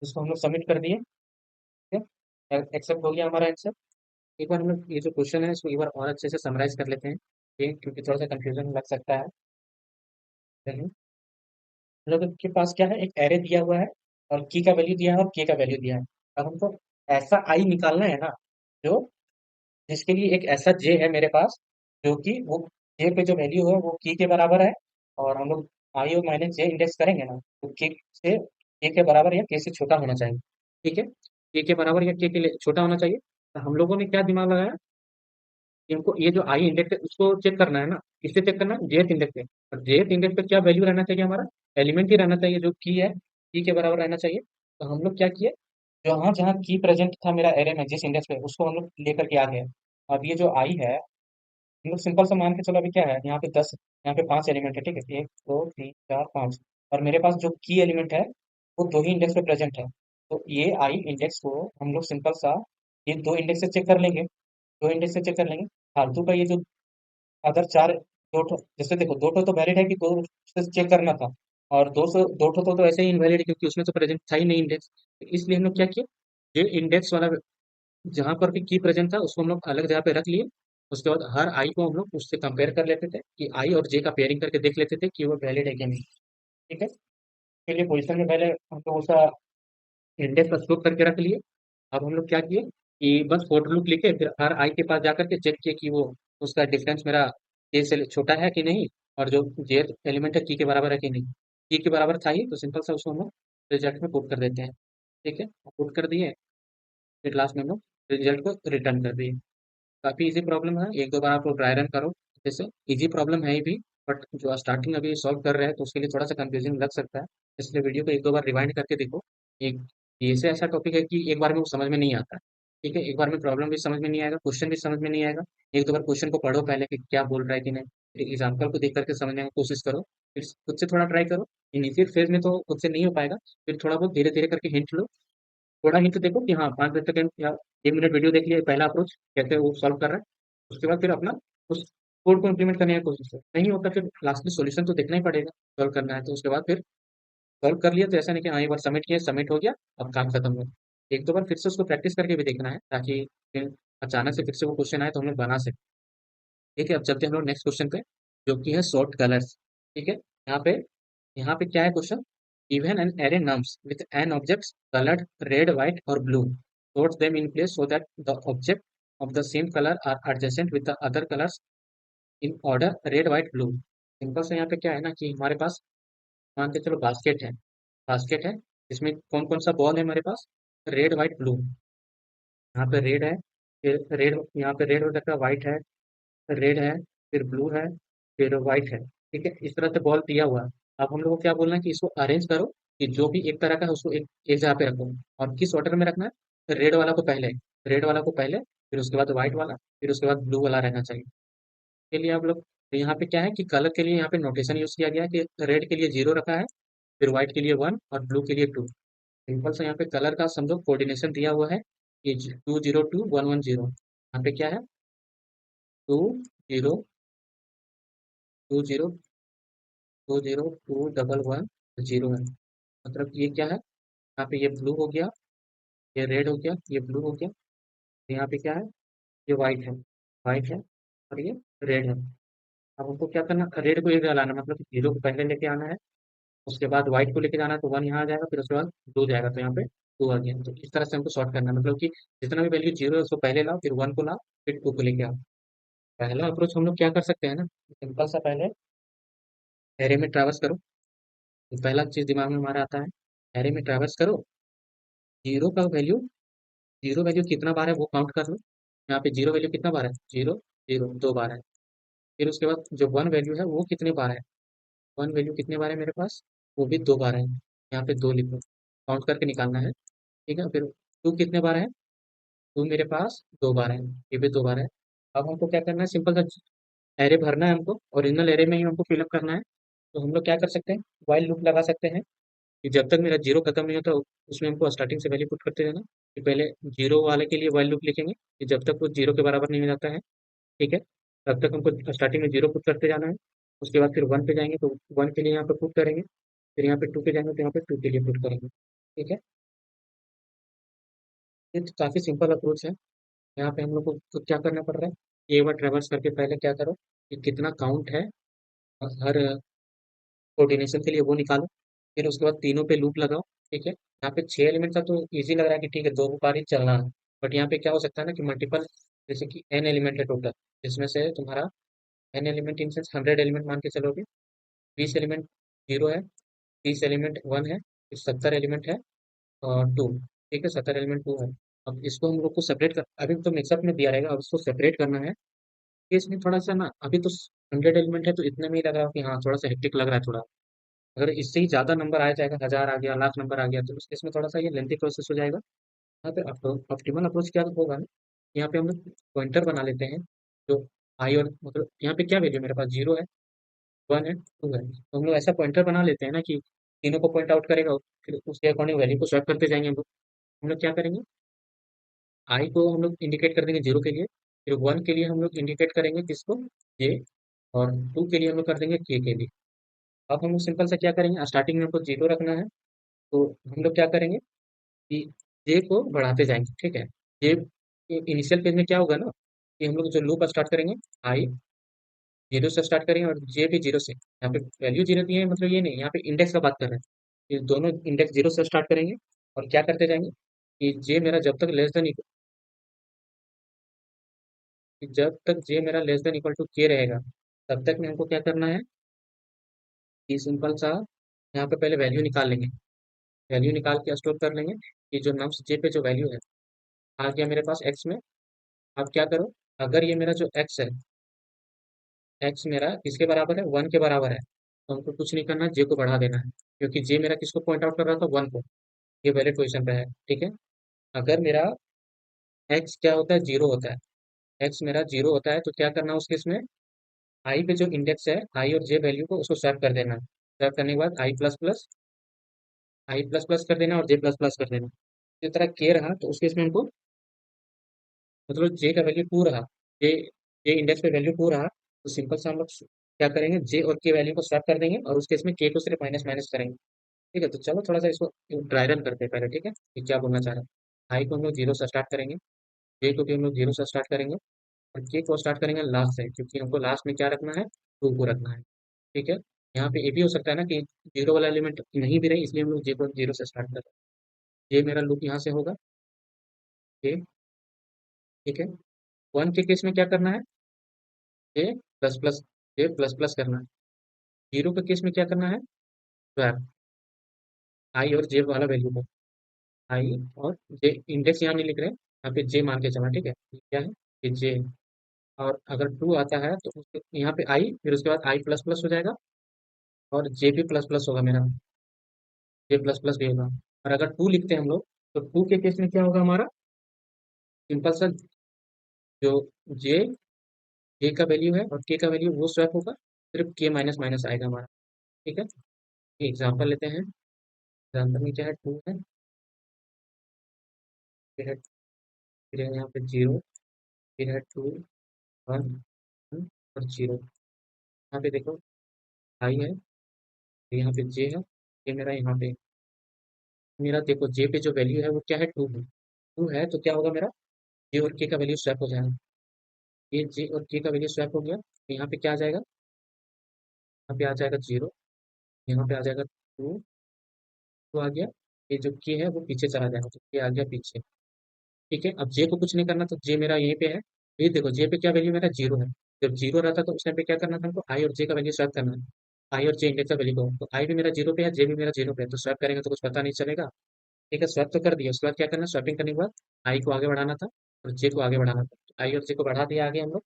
इसको हम लोग सबमिट कर दिए। ठीक है, एक्सेप्ट हो गया हमारा आंसर। एक बार हम लोग ये जो क्वेश्चन है इसको एक बार और अच्छे से समराइज कर लेते हैं, ठीक है, क्योंकि थोड़ा सा कंफ्यूजन लग सकता है। चलिए, हम लोग के पास क्या है, एक एरे दिया हुआ है, और की का वैल्यू दिया है और के का वैल्यू दिया है। अब हमको ऐसा आई निकालना है ना, जो जिसके लिए एक ऐसा जे है मेरे पास, जो कि वो जे पे जो वैल्यू है वो की के बराबर है। और हम लोग आई और माइनस जे इंडेक्स करेंगे ना, तो के के बराबर या के से छोटा होना चाहिए। ठीक है, के बराबर या के लिए छोटा होना चाहिए। तो हम लोगों ने क्या दिमाग लगाया कि हमको ये जो आई इंडेक्स है उसको चेक करना है ना, किससे चेक करना है, जेथ इंडेक्स पे। और जेथ इंडेक्स पे क्या वैल्यू रहना चाहिए, हमारा एलिमेंट ही रहना चाहिए जो की है, की के बराबर रहना चाहिए। तो हम लोग क्या किए, जहाँ जहाँ की प्रेजेंट था मेरा एरे में जिस इंडेक्स पे, उसको हम लोग लेकर के आ गए। अब ये जो आई है, हम लोग सिंपल सा मान के चलो, अभी क्या है यहाँ पे 10, यहाँ पे 5 एलिमेंट है, ठीक है, 1 2 3 4 5। और मेरे पास जो की एलिमेंट है वो दो ही इंडेक्स पे प्रेजेंट है। तो ये आई इंडेक्स को हम लोग सिंपल सा ये दो इंडेक्स से चेक कर लेंगे, दो इंडेक्स से चेक कर लेंगे। फालतू का ये जो अदर चार, दो ठो जैसे देखो, दो ठो तो वैलिड है कि दो से चेक करना था, और दो ठो तो ऐसे ही इनवैलिड है क्योंकि उसमें तो प्रेजेंट था ही नहीं इंडेक्स। इसलिए हम लोग क्या किए, ये इंडेक्स वाला जहाँ पर भी की प्रेजेंट था उसको हम लोग अलग जगह पे रख लिए। उसके बाद हर आई को हम लोग उससे कंपेयर कर लेते थे, कि आई और जे का पेयरिंग करके देख लेते थे कि वो वैलिड है कि नहीं। ठीक है, चलिए पोजिशन में पहले हम लोग उसका इंडेक्स का स्टोर करके रख लिए। अब हम लोग क्या किए कि बस फोर लूप लिखे, फिर हर आई के पास जाकर के चेक किए कि वो उसका डिफरेंस मेरा ए से छोटा है कि नहीं, और जो जे एलिमेंट है की के बराबर है कि नहीं। की के बराबर था ही, तो सिंपल सा उसको हम लोग रिजल्ट में पुट कर देते हैं। ठीक है, पुट कर दिए, फिर लास्ट में हम लोग रिजल्ट को रिटर्न कर दिए। काफ़ी इजी प्रॉब्लम है, एक दो बार आप लोग ड्राई रन करो। जैसे इजी प्रॉब्लम है ही भी, बट जो स्टार्टिंग अभी सॉल्व कर रहे हैं तो उसके लिए थोड़ा सा कंफ्यूजिंग लग सकता है। इसलिए वीडियो को एक दो बार रिवाइंड करके देखो। एक ये से ऐसा टॉपिक है कि एक बार में वो समझ में नहीं आता है। ठीक है, एक बार में प्रॉब्लम भी समझ में नहीं आएगा, क्वेश्चन भी समझ में नहीं आएगा। एक दो बार क्वेश्चन को पढ़ो पहले कि क्या बोल रहा है कि नहीं, फिर एग्जाम्पल को देख करके समझने की कोशिश करो, फिर खुद से थोड़ा ट्राई करो। इनिशियल फेज में तो खुद से नहीं हो पाएगा, फिर थोड़ा बहुत धीरे धीरे करके हिंट लो। थोड़ा हिंट देखो कि हाँ 5 सेकंड या 1 मिनट वीडियो देख लिया, पहला अप्रोच कैसे वो सॉल्व कर रहा है। उसके बाद फिर अपना उस कोड को इम्प्लीमेंट करने की कोशिश करो, नहीं होता फिर लास्ट में सॉल्यूशन तो देखना ही पड़ेगा। सॉल्व करना है तो उसके बाद फिर सॉल्व कर लिया तो ऐसा नहीं कि हाँ एक बार सबमिट किया, सबमिट हो गया, अब काम खत्म हो। एक दो बार फिर से उसको प्रैक्टिस करके भी देखना है, ताकि फिर अचानक से फिर से वो क्वेश्चन आए तो हम लोग बना सकें। ठीक है, अब चलते हैं हम लोग नेक्स्ट क्वेश्चन पे, जो कि है सॉर्ट कलर्स। ठीक है, यहाँ पे क्या है question, given an array nums with an objects coloured red white और blue, sort them in place so that the object of the same color are adjacent with the other colors in order red white blue। Simple से यहाँ पे क्या है ना कि हमारे पास मान के चलो बास्केट है, बास्केट है, इसमें कौन कौन सा बॉल है हमारे पास, रेड व्हाइट ब्लू। यहाँ पे रेड है, फिर रेड, यहाँ पे रेड हो सकता है, व्हाइट है, रेड है, फिर ब्लू है, फिर व्हाइट है। ठीक है, इस तरह से बॉल दिया हुआ है। अब हम लोग को क्या बोलना है कि इसको अरेंज करो, कि जो भी एक तरह का है उसको एक जगह पे रखो। और किस ऑर्डर में रखना है, रेड वाला को पहले, फिर उसके बाद व्हाइट वाला, फिर उसके बाद ब्लू वाला रहना चाहिए। के लिए आप लोग, तो यहाँ पे क्या है कि कलर के लिए यहाँ पे नोटेशन यूज किया गया है कि रेड के लिए 0 रखा है, फिर व्हाइट के लिए 1 और ब्लू के लिए 2। सिंपल सा यहाँ पे कलर का समझो कोऑर्डिनेशन दिया हुआ है कि 202 110। यहाँ पे क्या है, 2 0 2 0 2 1 1 0 है। मतलब ये क्या है, यहाँ पे ये ब्लू हो गया, ये रेड हो गया, ये ब्लू हो गया, तो यहाँ पे क्या है, ये व्हाइट है और ये रेड है। अब हमको क्या करना, रेड को एक जगह लाना, मतलब 0 को पहले लेके आना है, उसके बाद व्हाइट को लेके जाना है तो 1 यहाँ आ जाएगा, फिर उसके बाद 2 जाएगा, तो यहाँ पे 2 आ गया। तो इस तरह से हमको सॉर्ट करना है, मतलब कि जितना भी वैल्यू 0 है उसको पहले लाओ, फिर 1 को लाओ, फिर 2 को लेके आओ। पहला अप्रोच हम लोग क्या कर सकते हैं ना, सिंपल सा पहले एरे में ट्रैवर्स करो। तो पहला चीज दिमाग में हमारा आता है, एरे में ट्रैवर्स करो, 0 का वैल्यू जीरो वैल्यू कितना बार है वो काउंट कर लो। यहाँ पे जीरो वैल्यू कितना बार है, जीरो जीरो दो बार है। फिर उसके बाद जो वन वैल्यू है वो कितने बार है, वन वैल्यू कितने बार है मेरे पास, वो भी दो बार है। यहाँ पे दो लिखो, काउंट करके निकालना है। ठीक है, फिर टू कितने बार है, टू मेरे पास दो बार है, ये भी दो बार है। अब हमको क्या करना है, सिंपल सा एरे भरना है हमको, ओरिजिनल एरे में ही हमको फिलअप करना है। तो हम लोग क्या कर सकते हैं, वाइल लूप लगा सकते हैं कि जब तक मेरा जीरो खत्म नहीं होता उसमें हमको स्टार्टिंग से वैल्यू पुट करते रहना। कि पहले जीरो वाले के लिए वाइल लूप लिखेंगे कि जब तक वो जीरो के बराबर नहीं हो जाता है, ठीक है, तब तक हमको स्टार्टिंग में जीरो पुट करते जाना है। उसके बाद फिर वन पे जाएंगे तो वन के लिए यहाँ पे पुट करेंगे, फिर यहाँ पे टू पे जाएंगे तो यहाँ पे टू के लिए पुट करेंगे। ठीक है, ये तो काफ़ी सिंपल अप्रोच है। यहाँ पे हम लोग को तो क्या करना पड़ रहा है, ये वर्ड रिवर्स करके पहले क्या करो कि कितना काउंट है हर कोऑर्डिनेशन के लिए वो निकालो। फिर उसके बाद तीनों पे लूप लगाओ। ठीक है, यहाँ पे छह एलिमेंट था तो इजी लग रहा है कि ठीक है दो बार ही चलना है। बट यहाँ पे क्या हो सकता है ना कि मल्टीपल, जैसे कि एन एलिमेंट है टोटल, जिसमें से तुम्हारा an element in sense 100 element मान के चलोगे, 20 एलिमेंट जीरो है, 30 एलिमेंट वन है, फिर 70 एलिमेंट है और टू। ठीक है, 70 एलिमेंट टू है। अब इसको हम लोग को सेपरेट कर, अभी तो मिक्सअप में दिया रहेगा, अब इसको सेपरेट करना है। कि इसमें थोड़ा सा ना, अभी तो 100 एलिमेंट है तो इतने में ही लग रहा है कि हाँ थोड़ा सा हेक्टिक लग रहा है थोड़ा। अगर इससे ही ज़्यादा नंबर आ जाएगा, हजार आ गया, लाख नंबर आ गया, तो इसमें थोड़ा सा ये लेंथी प्रोसेस हो जाएगा। यहाँ पे ऑप्टिमल अप्रोच क्या होगा ना, यहाँ पे हम लोग पॉइंटर बना लेते हैं जो आई और मतलब यहाँ पे क्या वैल्यू मेरे पास जीरो है, वन है, टू है, तो हम लोग ऐसा पॉइंटर बना लेते हैं ना कि तीनों को पॉइंट आउट करेगा, फिर उसके अकॉर्डिंग वैल्यू को स्वैप करते जाएंगे हम लोग। हम लोग क्या करेंगे, आई को हम लोग इंडिकेट कर देंगे जीरो के लिए, फिर वन के लिए हम लोग इंडिकेट करेंगे किसको, जे, और टू के लिए हम लोग कर देंगे के लिए। अब हम लोग सिंपल से क्या करेंगे, स्टार्टिंग में हमको जीरो रखना है, तो हम लोग क्या करेंगे कि जे को बढ़ाते जाएंगे। ठीक है, जे इनिशियल पेज में क्या होगा ना कि हम लोग जो लूप स्टार्ट करेंगे, आई जीरो से स्टार्ट करेंगे और जे भी जीरो से। यहाँ पे वैल्यू जीरो दी है मतलब ये नहीं, यहाँ पे इंडेक्स का बात कर रहे हैं। ये दोनों इंडेक्स जीरो से स्टार्ट करेंगे और क्या करते जाएंगे कि जे मेरा जब तक लेस देन, जब तक जे मेरा लेस देन इक्वल टू के रहेगा, तब तक में हमको क्या करना है कि सिंपल सा यहाँ पे पहले वैल्यू निकाल लेंगे। वैल्यू निकाल के स्टोर कर लेंगे कि जो नम्स जे पे जो वैल्यू है आ गया मेरे पास एक्स में। अब क्या करो, अगर ये मेरा जो एक्स है, एक्स मेरा किसके बराबर है, वन के बराबर है, तो हमको कुछ नहीं करना, जे को बढ़ा देना है। क्योंकि जे मेरा किसको पॉइंट आउट कर रहा था, वन को, ये वैलिड पोजीशन पे है। ठीक है, अगर मेरा एक्स क्या होता है, जीरो होता है, एक्स मेरा जीरो होता है तो क्या करना है उस केस में, आई पे जो इंडेक्स है, आई और जे वैल्यू को उसको स्वैप कर देना है। स्वैप करने के बाद आई प्लस प्लस कर देना और जे प्लस प्लस कर देना। इसी तरह के रहा तो उस केस में हमको मतलब जे का वैल्यू टू रहा, जे जे इंडेक्स पे वैल्यू टू रहा, तो सिंपल से हम लोग क्या करेंगे, जे और के वैल्यू को स्वैप कर देंगे और उस केस में के को सिर्फ माइनस माइनस करेंगे। ठीक है, तो चलो थोड़ा सा इसको ड्राई रन करते हैं पहले। ठीक है, कि क्या बोलना चाह रहे हैं, आई को हम लोग जीरो से स्टार्ट करेंगे, जे को भी हम लोग जीरो से स्टार्ट करेंगे और के को स्टार्ट करेंगे लास्ट से, क्योंकि हमको लास्ट में क्या रखना है, टू को रखना है। ठीक है, यहाँ पे ये भी हो सकता है ना कि जीरो वाला एलिमेंट नहीं भी रहे, इसलिए हम लोग जे को जीरो से स्टार्ट कर रहे हैं। ये मेरा लूप यहाँ से होगा, ये। ठीक है, वन के केस में क्या करना है, जे प्लस प्लस, जे प्लस प्लस करना है। जीरो के केस में क्या करना है, स्वैप आई और जे वाला वैल्यू को, आई और जे, इंडेक्स यहाँ नहीं लिख रहे, यहाँ पे जे मान के चलना। ठीक है, ये क्या है, ये जे। और अगर टू आता है तो यहाँ पे आई, फिर उसके बाद आई प्लस प्लस हो जाएगा और जे भी प्लस प्लस होगा मेरा, जे प्लस प्लस भी होगा। और अगर टू लिखते हैं हम लोग, तो टू के केस में क्या होगा हमारा, सिंपल सा जो जे, जे का वैल्यू है और के का वैल्यू वो स्वैप होगा, सिर्फ के माइनस माइनस आएगा हमारा। ठीक है, एग्जाम्पल लेते हैं। एग्जाम्पल में क्या है, टू है, फिर है, फिर है यहाँ पे जीरो, फिर है टू, वन, वन और जीरो। यहाँ पे देखो आई है, फिर यहाँ पे जे है, ये मेरा यहाँ पे, मेरा देखो जे पे जो वैल्यू है वो क्या है, टू है। टू है तो क्या होगा मेरा, जे और के का वैल्यू स्वैप हो जाएगा। ये जे और के का वैल्यू स्वैप हो गया तो यहाँ पे क्या आ जाएगा, यहाँ पे आ जाएगा जीरो, यहाँ पे आ जाएगा टू, टू आ गया, ये जो के है वो पीछे चला जाएगा तो के आ गया पीछे। ठीक है, अब जे को कुछ नहीं करना तो जे मेरा यहीं पे है। ये देखो जे पे क्या वैल्यू मेरा जीरो है, जब जीरो रहता तो उस टाइम पे क्या करना था हमको, आई और जे का वैल्यू स्वैप करना है। आई और जे इंडेक्स का वैल्यू को, तो आई भी मेरा जीरो पे है, जे भी मेरा जीरो पे है, तो स्वैप करेंगे तो कुछ पता नहीं चलेगा। ठीक है, स्वैप तो कर दिया। उसके बाद क्या करना है, स्वैपिंग करने के बाद आई को आगे बढ़ाना था और जे को आगे बढ़ाना था। तो आई और जे को बढ़ा दिया आगे हम लोग।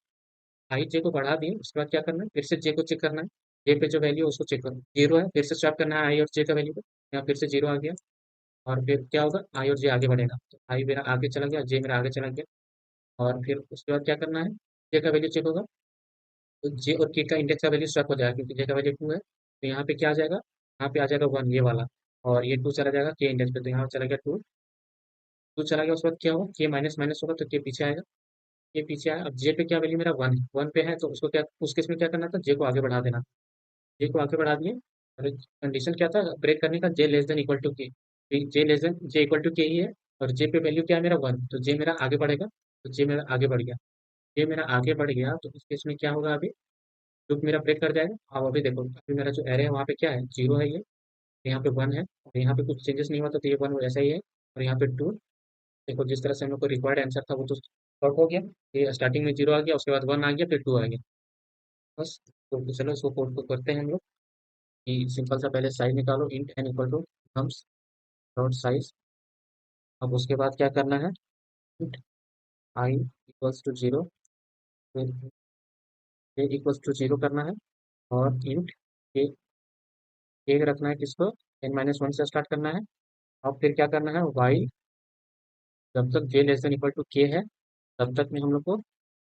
आई जे को बढ़ा दिए, उसके बाद क्या करना है, फिर से जे को चेक करना है। जे पे जो वैल्यू है उसको चेक करो, जीरो है, फिर से स्वैप करना है आई और जे का वैल्यू को। यहाँ फिर से जीरो आ गया और फिर क्या होगा, आई और जे आगे बढ़ेगा। तो आई मेरा आगे चला गया, जे मेरा आगे चला गया। और फिर उसके बाद क्या करना है, जे का वैल्यू चेक होगा। तो जे और के का इंडेक्स का वैल्यू स्वैप हो जाएगा, क्योंकि जे का वैल्यू टू है। तो यहाँ पे क्या आ जाएगा, यहाँ पे आ जाएगा वन, ये वाला। और ये टू चला जाएगा के इंडेक्स पे, तो यहाँ चला गया टू। टू चला गया, उसके बाद क्या होगा, के माइनस माइनस होगा तो के पीछे आएगा। के पीछे आया, अब जे पे क्या वैल्यू मेरा वन है, वन पे है, तो उसको क्या, उस केस में क्या करना था, जे को आगे बढ़ा देना। जे को आगे बढ़ा दिए। और कंडीशन क्या था ब्रेक करने का, J less than equal to K. J less than J equal to K ही है। और जे पे वैल्यू क्या है मेरा वन, तो जे मेरा आगे बढ़ेगा। तो जे मेरा आगे बढ़ गया। जे मेरा आगे बढ़ गया, तो इस केस में क्या होगा, अभी लूप मेरा ब्रेक कर जाएगा। अब अभी देखो, अभी मेरा जो एरे है वहाँ पे क्या है, जीरो है ये। यहाँ पे वन है और यहाँ पे कुछ चेंजेस नहीं हुआ था, तो ये वन वैसा ही है। और यहाँ पे टू। देखो जिस तरह से हम लोग को रिक्वायर्ड आंसर था वो तो शॉर्ट हो गया। ये स्टार्टिंग में जीरो आ गया, उसके बाद वन आ गया, फिर टू आ गया। बस। तो चलो इसको कोड को करते हैं हम लोग। कि सिंपल सा पहले साइज निकालो, int n equal to nums dot size. अब उसके बाद क्या करना है, int i equals to zero, फिर ए इक्वल्स टू जीरो करना है। और इंट ए, ए रखना है किसको, एन माइनस वन से स्टार्ट करना है। और फिर क्या करना है, वाई जब तक जे लेस देन इक्वल टू के है तब तक में हम लोग को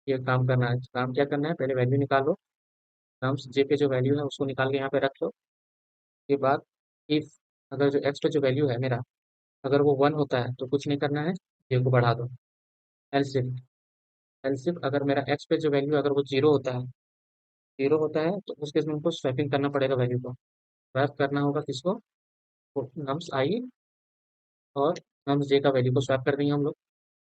ये काम करना है। काम क्या करना है, पहले वैल्यू निकालो। टर्म्स जे पे जो वैल्यू है उसको निकाल के यहाँ पे रख लो। उसके बाद इफ, अगर जो एक्स पे जो वैल्यू है मेरा, अगर वो वन होता है तो कुछ नहीं करना है, जे को बढ़ा दो। एलसिफ, एलसिफ अगर मेरा एक्स पे जो वैल्यू अगर वो जीरो होता है, जीरो होता है, तो उस केस में हमको स्वैपिंग करना पड़ेगा वैल्यू को। स्वैप करना होगा किसको, नम्स आई और नम्स जे का वैल्यू को स्वैप कर देंगे हम लोग।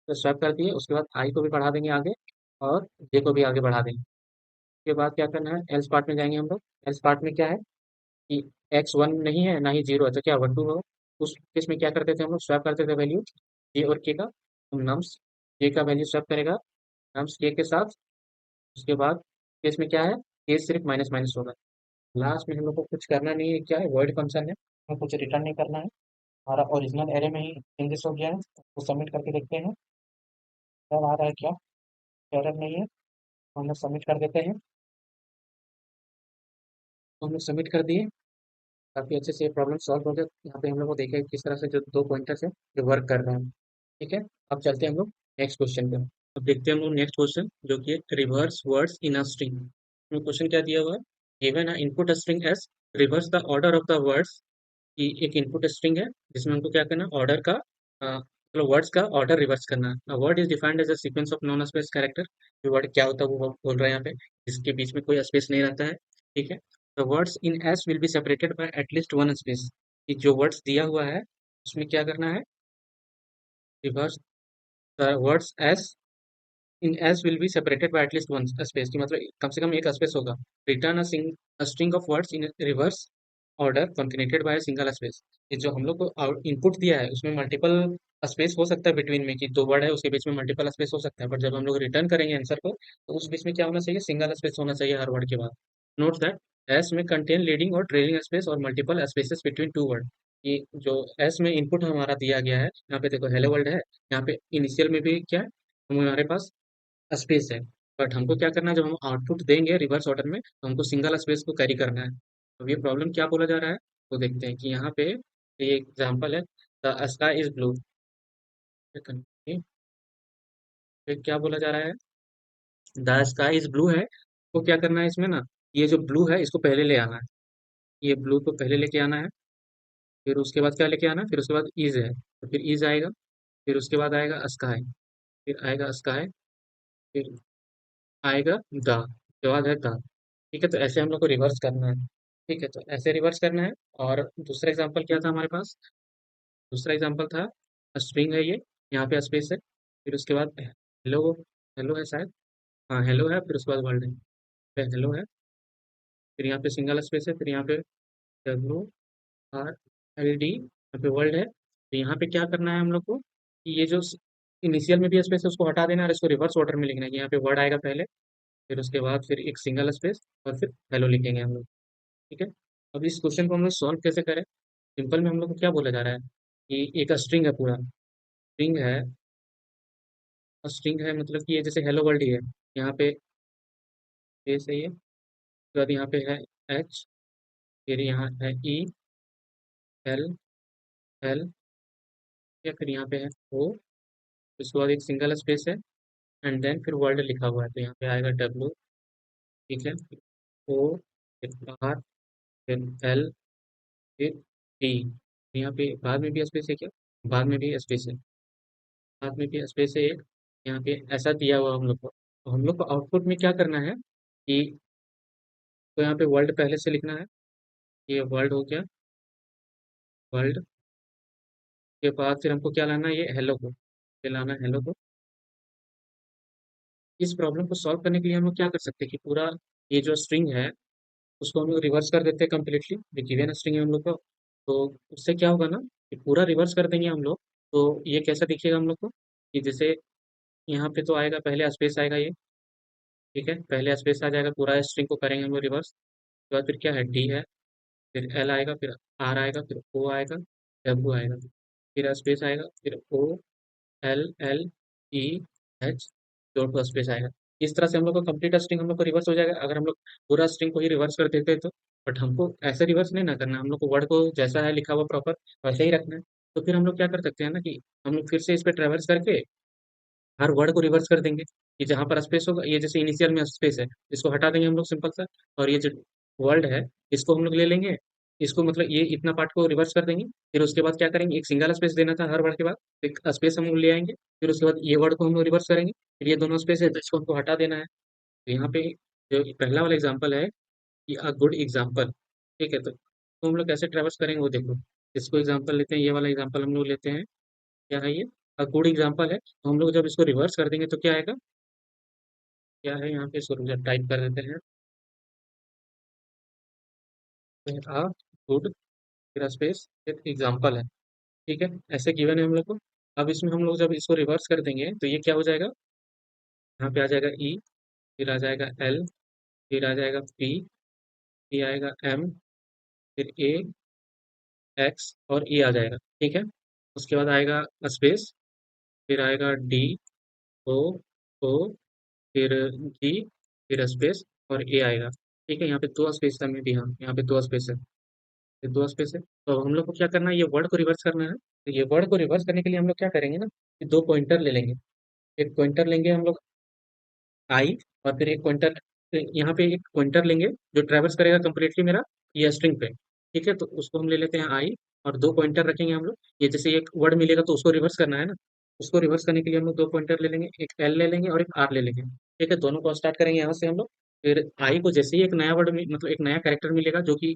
तो स्वैप कर दिए, उसके बाद आई को भी बढ़ा देंगे आगे और जे को भी आगे बढ़ा देंगे। उसके बाद क्या करना है, एल्स पार्ट में जाएंगे हम लोग। एल्स पार्ट में क्या है कि एक्स वन नहीं है ना ही जीरो है, तो क्या वन टू हो। उस केस में क्या करते थे हम लोग, स्वैप करते थे वैल्यू जे और के का। तो नम्स जे का वैल्यू स्वैप करेगा नम्स के साथ। उसके बाद केस में क्या है, के सिर्फ माइनस माइनस होगा। लास्ट में हम लोग को कुछ करना नहीं है, क्या है, वर्ड फंक्शन है, हमें कुछ रिटर्न नहीं करना है। हमारा ओरिजिनल एरे में ही चेंजेस हो गया है, तो सबमिट करके देखते हैं क्या आ रहा है, क्या एरर नहीं है। तो हम लोग सबमिट कर देते हैं। तो हम लोग सबमिट कर दिए, काफ़ी अच्छे से प्रॉब्लम सॉल्व हो गया। यहाँ पे हम लोग को देखा है किस तरह से जो दो पॉइंटर्स है जो वर्क कर रहे हैं। ठीक है, अब चलते हैं हम लोग नेक्स्ट क्वेश्चन पे। अब देखते हैं हम लोग नेक्स्ट क्वेश्चन, जो कि reverse words in a string. Question क्या दिया हुआ है, given a input string S, reverse the order of the words. कि एक इनपुट स्ट्रिंग है जिसमें हमको क्या करना है, ऑर्डर का मतलब वर्ड्स का ऑर्डर रिवर्स करना है। Word is defined as a sequence of non space character. ये वर्ड क्या होता है वो बोल रहा है यहाँ पे, जिसके बीच में कोई स्पेस नहीं रहता है। ठीक है, the words in S will be separated by at least one space. कि जो वर्ड्स दिया हुआ है उसमें क्या करना है, reverse the words S in S will be separated by at least one space, की मतलब कम से कम एक स्पेस होगा। Return a string of words in reverse order concatenated by single space. ये जो हम लोग को इनपुट दिया है उसमें मल्टीपल स्पेस हो सकता है बिटवीन में, कि दो वर्ड है उसके बीच में मल्टीपल स्पेस हो सकता है, बट जब हम लोग रिटर्न करेंगे आंसर को तो उस बीच में क्या होना चाहिए, सिंगल स्पेस होना चाहिए हर वर्ड के बाद। नोट दैट एस में कंटेन लीडिंग और ट्रेलिंग स्पेस और multiple spaces between two word. ये जो एस में इनपुट हमारा दिया गया है, यहाँ पे देखो हेलो वर्ल्ड है, यहाँ पे इनिशियल में भी क्या है, हमारे पास स्पेस है। बट हमको क्या करना है, जब हम आउटपुट देंगे रिवर्स ऑर्डर में तो हमको सिंगल स्पेस को कैरी करना है। तो ये प्रॉब्लम क्या बोला जा रहा है, तो देखते हैं कि यहाँ पे ये एग्जांपल है, द स्काई इज ब्लू। फिर क्या बोला जा रहा है, द स्काई इज ब्लू है। तो क्या करना है इसमें ना, ये जो ब्लू है इसको पहले ले आना है। ये ब्लू को पहले लेके आना है। फिर उसके बाद क्या लेके आना है, फिर उसके बाद इज है, तो फिर इज आएगा। फिर उसके बाद आएगा स्काई, फिर आएगा स्काई, फिर आएगा द, उसके बाद है द। ठीक है, तो ऐसे हम लोग को रिवर्स करना है। ठीक है, तो ऐसे रिवर्स करना है। और दूसरा एग्जांपल क्या था हमारे पास, दूसरा एग्जांपल था स्ट्रिंग है ये, यहाँ पे स्पेस है, फिर उसके बाद हेलो, हेलो है शायद, हाँ हेलो है, फिर उसके बाद वर्ल्ड है, फिर हेलो है, फिर यहाँ पे सिंगल स्पेस है, फिर यहाँ पे WRLD, यहाँ पे वर्ल्ड है। तो यहाँ पे क्या करना है हम लोग को, कि ये जो इनिशियल में भी स्पेस है उसको हटा देना है और इसको रिवर्स ऑर्डर में लिखना है, कि यहाँ पे वर्ड आएगा पहले, फिर उसके बाद फिर एक सिंगल स्पेस और फिर हेलो लिखेंगे हम लोग। ठीक है, अब इस क्वेश्चन को हम लोग सॉल्व कैसे करें। सिंपल में हम लोग को क्या बोला जा रहा है, कि एक स्ट्रिंग है पूरा, स्ट्रिंग है मतलब कि ये जैसे हेलो वर्ल्ड ही है। यहाँ पे स्पेस है ये, उसके बाद यहाँ पे है एच, फिर यहाँ है ई, एल, एल, या फिर यहाँ पे है ओ, उसके बाद एक सिंगल स्पेस है, एंड देन फिर वर्ल्ड लिखा हुआ है, तो यहाँ पे आएगा डब्लू, ठीक है, ओ, फिर आर, फिर एल, फिर टी। यहाँ पे बाद में भी स्पेस है क्या? बाद में भी स्पेस है, बाद में भी स्पेस है एक। यहाँ पे ऐसा दिया हुआ हम लोग को, तो हम लोग को आउटपुट में क्या करना है कि, तो यहाँ पे वर्ल्ड पहले से लिखना है। ये वर्ल्ड हो गया, वर्ल्ड के बाद फिर हमको क्या लाना है, ये हेलो को, ये लाना है हेलो को। इस प्रॉब्लम को सॉल्व करने के लिए हम लोग क्या कर सकते हैं कि पूरा ये जो स्ट्रिंग है उसको हम लोग रिवर्स कर देते हैं कम्प्लीटली, जो गिवन स्ट्रिंग है हम लोग को। तो उससे क्या होगा ना कि पूरा रिवर्स कर देंगे हम लोग, तो ये कैसा दिखेगा हम लोग को कि जैसे यहाँ पे तो आएगा पहले स्पेस आएगा ये, ठीक है, पहले स्पेस आ जाएगा, पूरा स्ट्रिंग को करेंगे हम लोग रिवर्स। उसके बाद फिर क्या है, डी है, फिर एल आएगा, फिर आर आएगा, फिर ओ आएगा, डब्ल्यू आएगा, फिर स्पेस आएगा, फिर ओ, एल, एल, ई, एच, डॉट का स्पेस आएगा। इस तरह से हम लोग का कंप्लीट स्ट्रिंग हम लोग को रिवर्स हो जाएगा अगर हम लोग पूरा स्ट्रिंग को ही रिवर्स कर देते तो। बट हमको ऐसे रिवर्स नहीं ना करना है, हम लोग को वर्ड को जैसा है लिखा हुआ प्रॉपर वैसे ही रखना है। तो फिर हम लोग क्या कर सकते हैं ना कि हम लोग फिर से इस पे ट्रेवर्स करके हर वर्ड को रिवर्स कर देंगे, कि जहाँ पर स्पेस होगा, ये जैसे इनिशियल में स्पेस है, इसको हटा देंगे हम लोग सिंपल सा, और ये जो वर्ड है इसको हम लोग ले लेंगे, इसको मतलब ये इतना पार्ट को रिवर्स कर देंगे। फिर उसके बाद क्या करेंगे, एक सिंगल स्पेस देना था हर वर्ड के बाद, एक स्पेस हम लोग ले आएंगे, फिर उसके बाद ये वर्ड को हम लोग रिवर्स करेंगे, फिर ये दोनों स्पेस है तो इसको हमको हटा देना है। तो यहाँ पे जो पहला वाला एग्जाम्पल है, ये अ गुड एग्जाम्पल, ठीक है, तो हम लोग कैसे ट्रेवर्स करेंगे वो देखो। इसको एग्जाम्पल लेते हैं, ये वाला एग्जाम्पल हम लोग लेते हैं, क्या है ये, अ गुड एग्जाम्पल है, तो हम लोग जब इसको रिवर्स कर देंगे तो क्या आएगा, क्या है यहाँ पे, शुरू जब टाइप कर देते हैं, आ गुड, फिर स्पेस, फिर एग्जाम्पल है, ठीक है, ऐसे गिवन है हम लोग को। अब इसमें हम लोग जब इसको रिवर्स कर देंगे तो ये क्या हो जाएगा, यहाँ पे आ जाएगा ई, फिर आ जाएगा एल, फिर आ जाएगा पी, फिर आएगा एम, फिर ए, एक्स और ई आ जाएगा, ठीक है। उसके बाद आएगा स्पेस, फिर आएगा डी, ओ, ओ, फिर जी, फिर स्पेस और ए आएगा, ठीक है। यहाँ पे दो स्पेस है में भी, हाँ यहाँ पे दो स्पेस है, ये दो स्पेस है। तो हम लोग को क्या करना है, ये वर्ड को रिवर्स करना है। तो ये वर्ड को रिवर्स करने के लिए हम लोग क्या करेंगे ना कि दो पॉइंटर ले लेंगे, एक पॉइंटर लेंगे हम लोग आई, और फिर एक पॉइंटर, यहाँ पे एक पॉइंटर लेंगे जो ट्रेवर्स करेगा कंप्लीटली मेरा ये स्ट्रिंग पे, ठीक है। तो उसको हम ले लेते हैं आई, और दो पॉइंटर रखेंगे हम लोग, ये जैसे एक वर्ड मिलेगा तो उसको रिवर्स करना है ना, उसको रिवर्स करने के लिए हम लोग दो पॉइंटर ले लेंगे, एक एल ले लेंगे और एक आर ले लेंगे, ठीक है। दोनों को स्टार्ट करेंगे यहाँ से हम लोग। फिर आई को जैसे ही एक नया वर्ड मतलब एक नया कैरेक्टर मिलेगा जो कि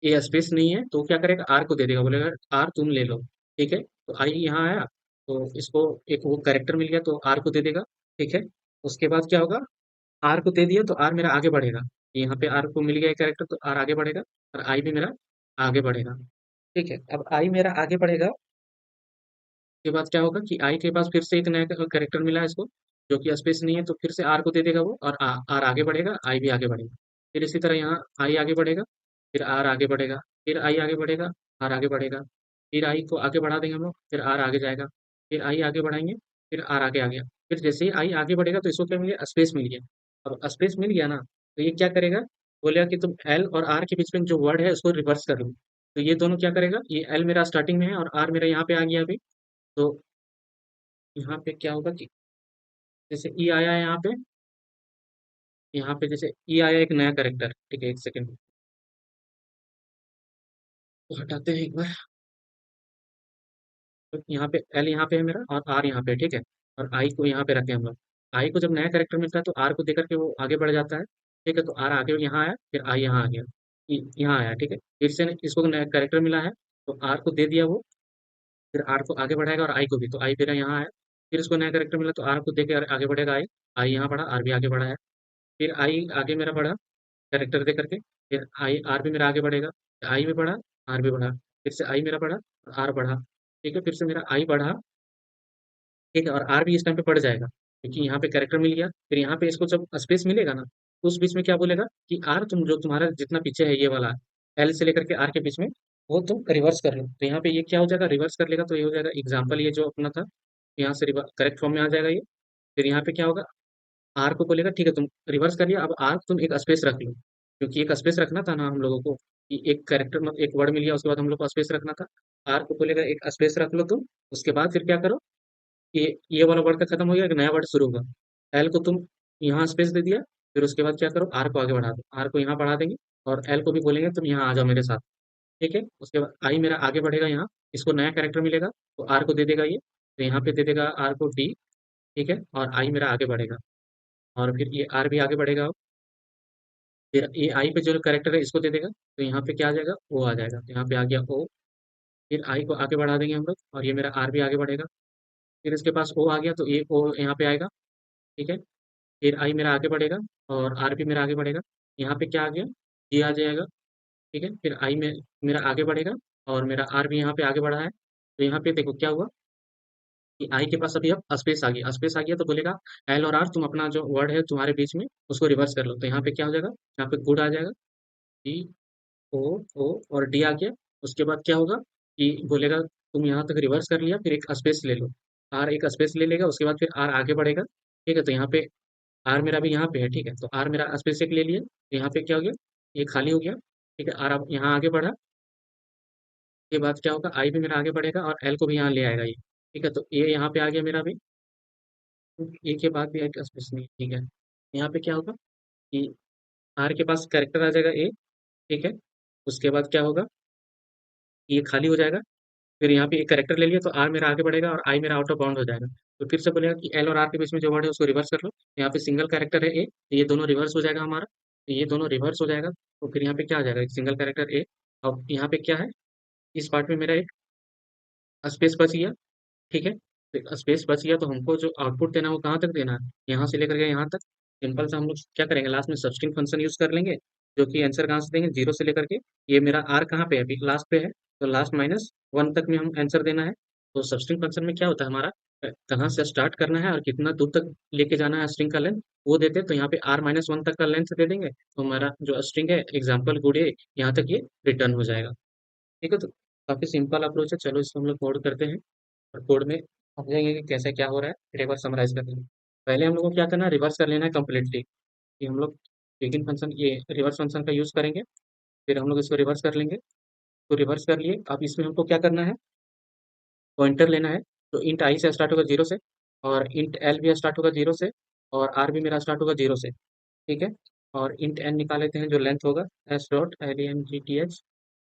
ये स्पेस नहीं है, तो क्या करेगा, आर को दे देगा, बोलेगा आर तुम ले लो, ठीक है। तो आई यहाँ आया, तो इसको एक वो कैरेक्टर मिल गया तो आर को दे देगा, ठीक है। उसके बाद क्या होगा, आर को दे दिया तो आर मेरा आगे बढ़ेगा, यहाँ पे आर को मिल गया कैरेक्टर तो आर आगे बढ़ेगा, और आई भी मेरा आगे बढ़ेगा, ठीक है। अब आई मेरा आगे बढ़ेगा के बाद क्या होगा कि आई के पास फिर से एक नया कैरेक्टर मिला है इसको, जो कि स्पेस नहीं है, तो फिर से आर को दे देगा वो, और आर आगे बढ़ेगा, आई भी आगे बढ़ेगा। फिर इसी तरह यहाँ आई आगे बढ़ेगा, फिर आर आगे बढ़ेगा, फिर आई आगे बढ़ेगा, आर आगे बढ़ेगा, फिर आई को आगे बढ़ा देंगे हम लोग, फिर आर आगे जाएगा, फिर आई आगे बढ़ाएंगे, फिर आर आगे आ गया। फिर जैसे ही आई आगे बढ़ेगा तो इसको क्या मिल गया, स्पेस मिल गया। अब स्पेस मिल गया ना, तो ये क्या करेगा, बोलेगा कि तुम एल और आर के बीच में जो वर्ड है उसको रिवर्स कर लो। तो ये दोनों क्या करेगा, ये एल मेरा स्टार्टिंग में है और आर मेरा यहाँ पे आ गया अभी। तो यहाँ पे क्या होगा कि जैसे ई आया है यहाँ पे जैसे ई आया एक नया करेक्टर, ठीक है, एक सेकंड तो हटाते हैं एक बार। तो यहाँ पे एल यहाँ पे है मेरा और आर यहाँ पे है, ठीक है, और आई को यहाँ पे रखे हम लोग। आई को जब नया करेक्टर मिलता है तो आर को देकर के वो आगे बढ़ जाता है, ठीक है। तो आर आगे यहाँ आया, फिर आई यहाँ आ गया, यहाँ आया, ठीक है। फिर से इसको नया करेक्टर मिला है तो आर को दे दिया वो, फिर आर को आगे बढ़ाएगा और आई को भी, तो आई फिर यहाँ आया, फिर इसको नया करेक्टर मिला तो आर को दे के आगे बढ़ेगा आई, आई यहाँ बढ़ा, आर भी आगे बढ़ा है, फिर आई आगे मेरा बढ़ा कैरेक्टर दे करके, फिर आई आर भी मेरा आगे बढ़ेगा, आई भी बढ़ा, आर भी बढ़ा, फिर से आई मेरा बढ़ा, आर बढ़ा, ठीक है, फिर से मेरा आई बढ़ा, ठीक है, और आर भी इस टाइम पे बढ़ जाएगा क्योंकि यहाँ पे कैरेक्टर मिल गया। फिर यहाँ पे इसको जब स्पेस मिलेगा ना, तो उस बीच में क्या बोलेगा कि आर तुम जो तुम्हारा जितना पीछे है ये वाला एल से लेकर के आर के बीच में वो तुम रिवर्स कर लो। तो यहाँ पे ये क्या हो जाएगा, रिवर्स कर लेगा तो ये हो जाएगा एग्जाम्पल, ये जो अपना था यहाँ से करेक्ट फॉर्म में आ जाएगा ये। फिर यहाँ पे क्या होगा, आर को बोलेगा ठीक है तुम रिवर्स कर लिया, अब आर तुम एक स्पेस रख लो, क्योंकि एक स्पेस रखना था ना हम लोगों को, कि एक कैरेक्टर मतलब एक वर्ड मिल गया उसके बाद हम लोग को स्पेस रखना था। आर को बोलेगा एक स्पेस रख लो तुम, उसके बाद फिर क्या करो, ये वाला वर्ड का खत्म हो गया, एक नया वर्ड शुरू होगा। एल को तुम यहाँ स्पेस दे दिया, फिर उसके बाद क्या करो, आर को आगे बढ़ा दो, आर को यहाँ बढ़ा देंगे, और एल को भी बोलेंगे तुम यहाँ आ जाओ मेरे साथ। ठीक है, उसके बाद आई मेरा आगे बढ़ेगा यहाँ, इसको नया कैरेक्टर मिलेगा तो आर को दे देगा ये, तो यहाँ पे दे देगा आर को डी। ठीक है, और आई मेरा आगे बढ़ेगा, और फिर ये आर भी आगे बढ़ेगा। फिर ये आई पे जो कैरेक्टर है इसको दे देगा, तो यहाँ पे क्या आ जाएगा, ओ आ जाएगा, तो यहाँ पे आ गया ओ। फिर आई को आगे बढ़ा देंगे हम लोग, और ये मेरा आर भी आगे बढ़ेगा। फिर इसके पास ओ आ गया तो ये ओ यहाँ पे आएगा। ठीक है, फिर आई मेरा आगे बढ़ेगा, और आर भी मेरा आगे बढ़ेगा। यहाँ पे क्या आ गया, जी आ जाएगा। ठीक है, फिर आई में मेरा आगे बढ़ेगा, और मेरा आर भी यहाँ पे आगे बढ़ा है, तो यहाँ पे देखो क्या हुआ कि आई के पास अभी अब स्पेस आ गया, स्पेस आ गया तो बोलेगा एल और आर तुम अपना जो वर्ड है तुम्हारे बीच में उसको रिवर्स कर लो, तो यहाँ पे क्या हो जाएगा, यहाँ पे गुड आ जाएगा, डी ओ ओ और डी आ गया। उसके बाद क्या होगा कि बोलेगा तुम यहाँ तक रिवर्स कर लिया, फिर एक स्पेस ले लो, आर एक स्पेस ले लेगा, उसके बाद फिर आर आगे बढ़ेगा। ठीक है, तो यहाँ पे आर मेरा भी यहाँ पे है, ठीक है, तो आर मेरा स्पेस एक ले लिया, तो यहाँ पे क्या हो गया, ये खाली हो गया। ठीक है, आर अब यहाँ आगे बढ़ा, के बाद क्या होगा, आई भी मेरा आगे बढ़ेगा और एल को भी यहाँ ले आएगा ये। ठीक है, तो ये यहाँ पे आ गया मेरा भी, ए के बाद भी एक स्पेस नहीं, ठीक है। यहाँ पे क्या होगा कि आर के पास कैरेक्टर आ जाएगा ए। ठीक है, उसके बाद क्या होगा, ये खाली हो जाएगा। फिर यहाँ पे एक कैरेक्टर ले लिया तो आर मेरा आगे बढ़ेगा और आई मेरा आउट ऑफ बाउंड हो जाएगा। तो फिर से बोलेगा कि एल और आर के बीच में जो वर्ड है उसको रिवर्स कर लो। यहाँ पे सिंगल कैरेक्टर है ए, तो ये दोनों रिवर्स हो जाएगा हमारा, तो ये दोनों रिवर्स हो जाएगा। तो फिर यहाँ पे क्या आ जाएगा, एक सिंगल कैरेक्टर ए। अब यहाँ पे क्या है, इस पार्ट में मेरा एक स्पेस बच गया। ठीक है, तो स्पेस बच गया तो हमको जो आउटपुट देना है वो कहाँ तक देना है, यहाँ से लेकर के यहाँ तक। सिंपल सा हम लोग क्या करेंगे, लास्ट में सबस्ट्रिंग फंक्शन यूज कर लेंगे, जो कि आंसर कहाँ से देंगे, जीरो से लेकर के, ये मेरा आर कहाँ पे है अभी लास्ट पे है, तो लास्ट माइनस वन तक में हम आंसर देना है। तो सबस्ट्रिंग फंक्शन में क्या होता है हमारा, कहाँ से स्टार्ट करना है और कितना दूर तक लेके जाना है स्ट्रिंग का लेंथ, वो देते हैं। तो यहाँ पे आर माइनस वन तक का लेंथ दे देंगे, तो हमारा जो स्ट्रिंग है एग्जाम्पल गुड है, यहाँ तक ये रिटर्न हो जाएगा। ठीक है, तो काफी सिंपल अप्रोच है। चलो इसको हम लोग कोड करते हैं, और कोड में समझेंगे कि कैसे क्या हो रहा है, फिर एक बार समराइज कर लेंगे। पहले हम लोग को क्या करना है, रिवर्स कर लेना है कम्प्लीटली, कि हम लोग बिगिन फंक्शन ये रिवर्स फंक्शन का यूज करेंगे। फिर हम लोग इसको रिवर्स कर लेंगे, तो रिवर्स कर लिए। अब इसमें हमको क्या करना है, पॉइंटर लेना है। तो इंट आई से स्टार्ट होगा जीरो से, और इंट एल भी स्टार्ट होगा जीरो से, और आर भी मेरा स्टार्ट होगा जीरो से। ठीक है, और इंट एन निकाल लेते हैं, जो लेंथ होगा s dot l n g t h,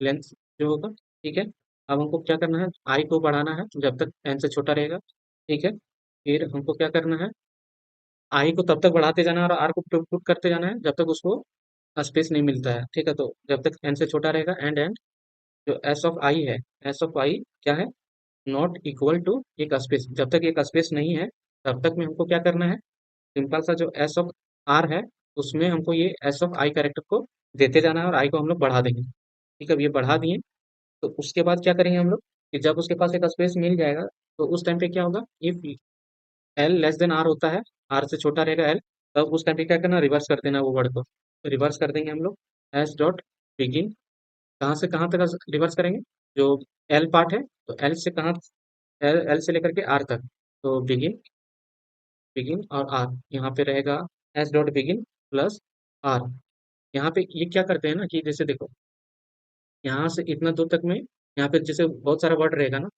length जो होगा। ठीक है, अब हमको क्या करना है, आई को बढ़ाना है जब तक एन से छोटा रहेगा। ठीक है, फिर हमको क्या करना है, आई को तब तक बढ़ाते जाना है और आर को पुट करते जाना है जब तक उसको स्पेस नहीं मिलता है। ठीक है, तो जब तक एन से छोटा रहेगा एंड एंड जो एस ऑफ आई है, एस ऑफ आई क्या है, नॉट इक्वल टू एक स्पेस, जब तक एक स्पेस नहीं है तब तक में हमको क्या करना है, सिंपल सा जो एस ऑफ आर है उसमें हमको ये एस ऑफ आई कैरेक्टर को देते जाना है, और आई को हम लोग बढ़ा देंगे। ठीक है, अब ये बढ़ा दिए, तो उसके बाद क्या करेंगे हम लोग, कि जब उसके पास एक स्पेस मिल जाएगा तो उस टाइम पे क्या होगा, if l less than r होता है, आर से छोटा रहेगा एल, तब उस टाइम पे क्या करना, रिवर्स कर देना वो वर्ड को। तो रिवर्स कर देंगे हम लोग, एस डॉट बिगिन, कहाँ से कहाँ तक रिवर्स करेंगे, जो एल पार्ट है, तो एल से कहाँ, एल से लेकर के आर तक, तो बिगिन, बिगिन और आर यहाँ पे रहेगा, s dot begin plus r. यहाँ पे ये क्या करते हैं ना, कि जैसे देखो यहाँ से इतना दूर तक में, यहाँ पे जैसे बहुत सारा वर्ड रहेगा ना,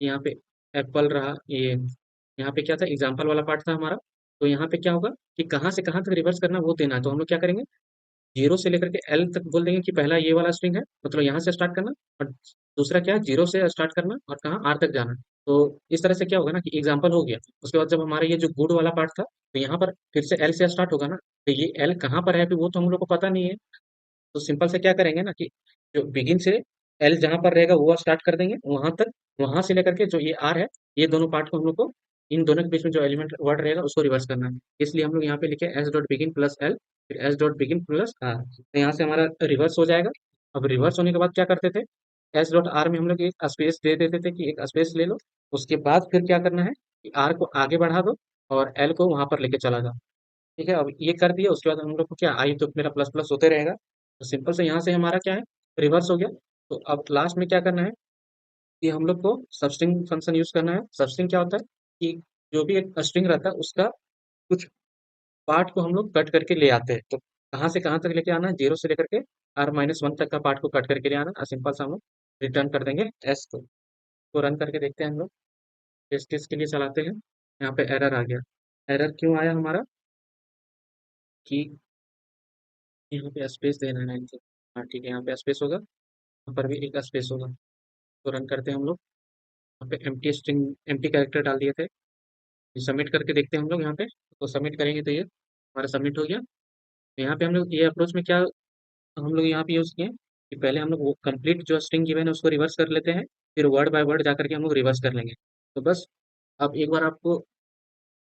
यहाँ पे एप्पल रहा, ये यहाँ पे क्या था, एग्जाम्पल वाला पार्ट था हमारा। तो यहाँ पे क्या होगा कि कहाँ से कहाँ तक रिवर्स करना वो देना है, तो हम लोग क्या करेंगे, जीरो से लेकर के एल तक बोल देंगे कि पहला ये वाला स्ट्रिंग है, मतलब यहाँ से स्टार्ट करना, और दूसरा क्या है, जीरो से स्टार्ट करना और कहाँ, आर तक जाना। तो इस तरह से क्या होगा ना, कि एग्जाम्पल हो गया, उसके बाद जब हमारा ये जो गुड वाला पार्ट था, तो यहाँ पर फिर से एल से स्टार्ट होगा ना, तो ये एल कहाँ पर है अभी वो तो हम लोग को पता नहीं है। तो सिंपल से क्या करेंगे ना, कि जो बिगिन से एल जहाँ पर रहेगा वो स्टार्ट कर देंगे वहां तक, वहां से लेकर के जो ये आर है, ये दोनों पार्ट को हम लोग को, इन दोनों के बीच में जो एलिमेंट वर्ड रहेगा उसको रिवर्स करना है। इसलिए हम लोग यहाँ पे लिखे S dot begin plus L, फिर S dot begin plus R, तो यहाँ से हमारा रिवर्स हो जाएगा। अब रिवर्स होने के बाद क्या करते थे, एस डॉट आर में हम लोग एक स्पेस दे देते थे, कि एक स्पेस ले लो। उसके बाद फिर क्या करना है, कि आर को आगे बढ़ा दो और एल को वहां पर लेके चला जाओ। ठीक है, अब ये कर दिया, उसके बाद हम लोग को क्या, आई तो मेरा प्लस प्लस होते रहेगा। तो सिंपल से यहाँ से हमारा क्या है, रिवर्स हो गया। तो अब लास्ट में क्या करना है कि हम लोग को सबस्ट्रिंग फंक्शन यूज करना है। सबस्ट्रिंग क्या होता है कि जो भी एक स्ट्रिंग रहता है उसका कुछ पार्ट को हम लोग कट करके ले आते हैं। तो कहाँ से कहाँ तक लेके आना है, 0 से लेकर के r-1 तक का पार्ट को कट करके ले आना है। सिंपल सा हम लोग रिटर्न कर देंगे s को। तो रन करके देखते हैं हम लोग, टेस्ट केस के लिए चलाते हैं। यहाँ पे एरर आ गया। एरर क्यों आया हमारा कि यहाँ पे स्पेस देना है इनको। हाँ ठीक है, यहाँ पे स्पेस होगा, यहाँ पर भी एक स्पेस होगा। तो रन करते हैं हम लोग। यहाँ पे एम्प्टी स्ट्रिंग, एम्प्टी कैरेक्टर डाल दिए थे। सबमिट करके देखते हैं हम लोग यहाँ पे। तो सबमिट करेंगे तो ये हमारा सबमिट हो गया। यहाँ पे हम लोग ये अप्रोच में क्या हम लोग यहाँ पे यूज़ किए कि पहले हम लोग वो कंप्लीट जो स्ट्रिंग गिवन है उसको रिवर्स कर लेते हैं, फिर वर्ड बाय वर्ड जा करके हम लोग रिवर्स कर लेंगे। तो बस अब एक बार आपको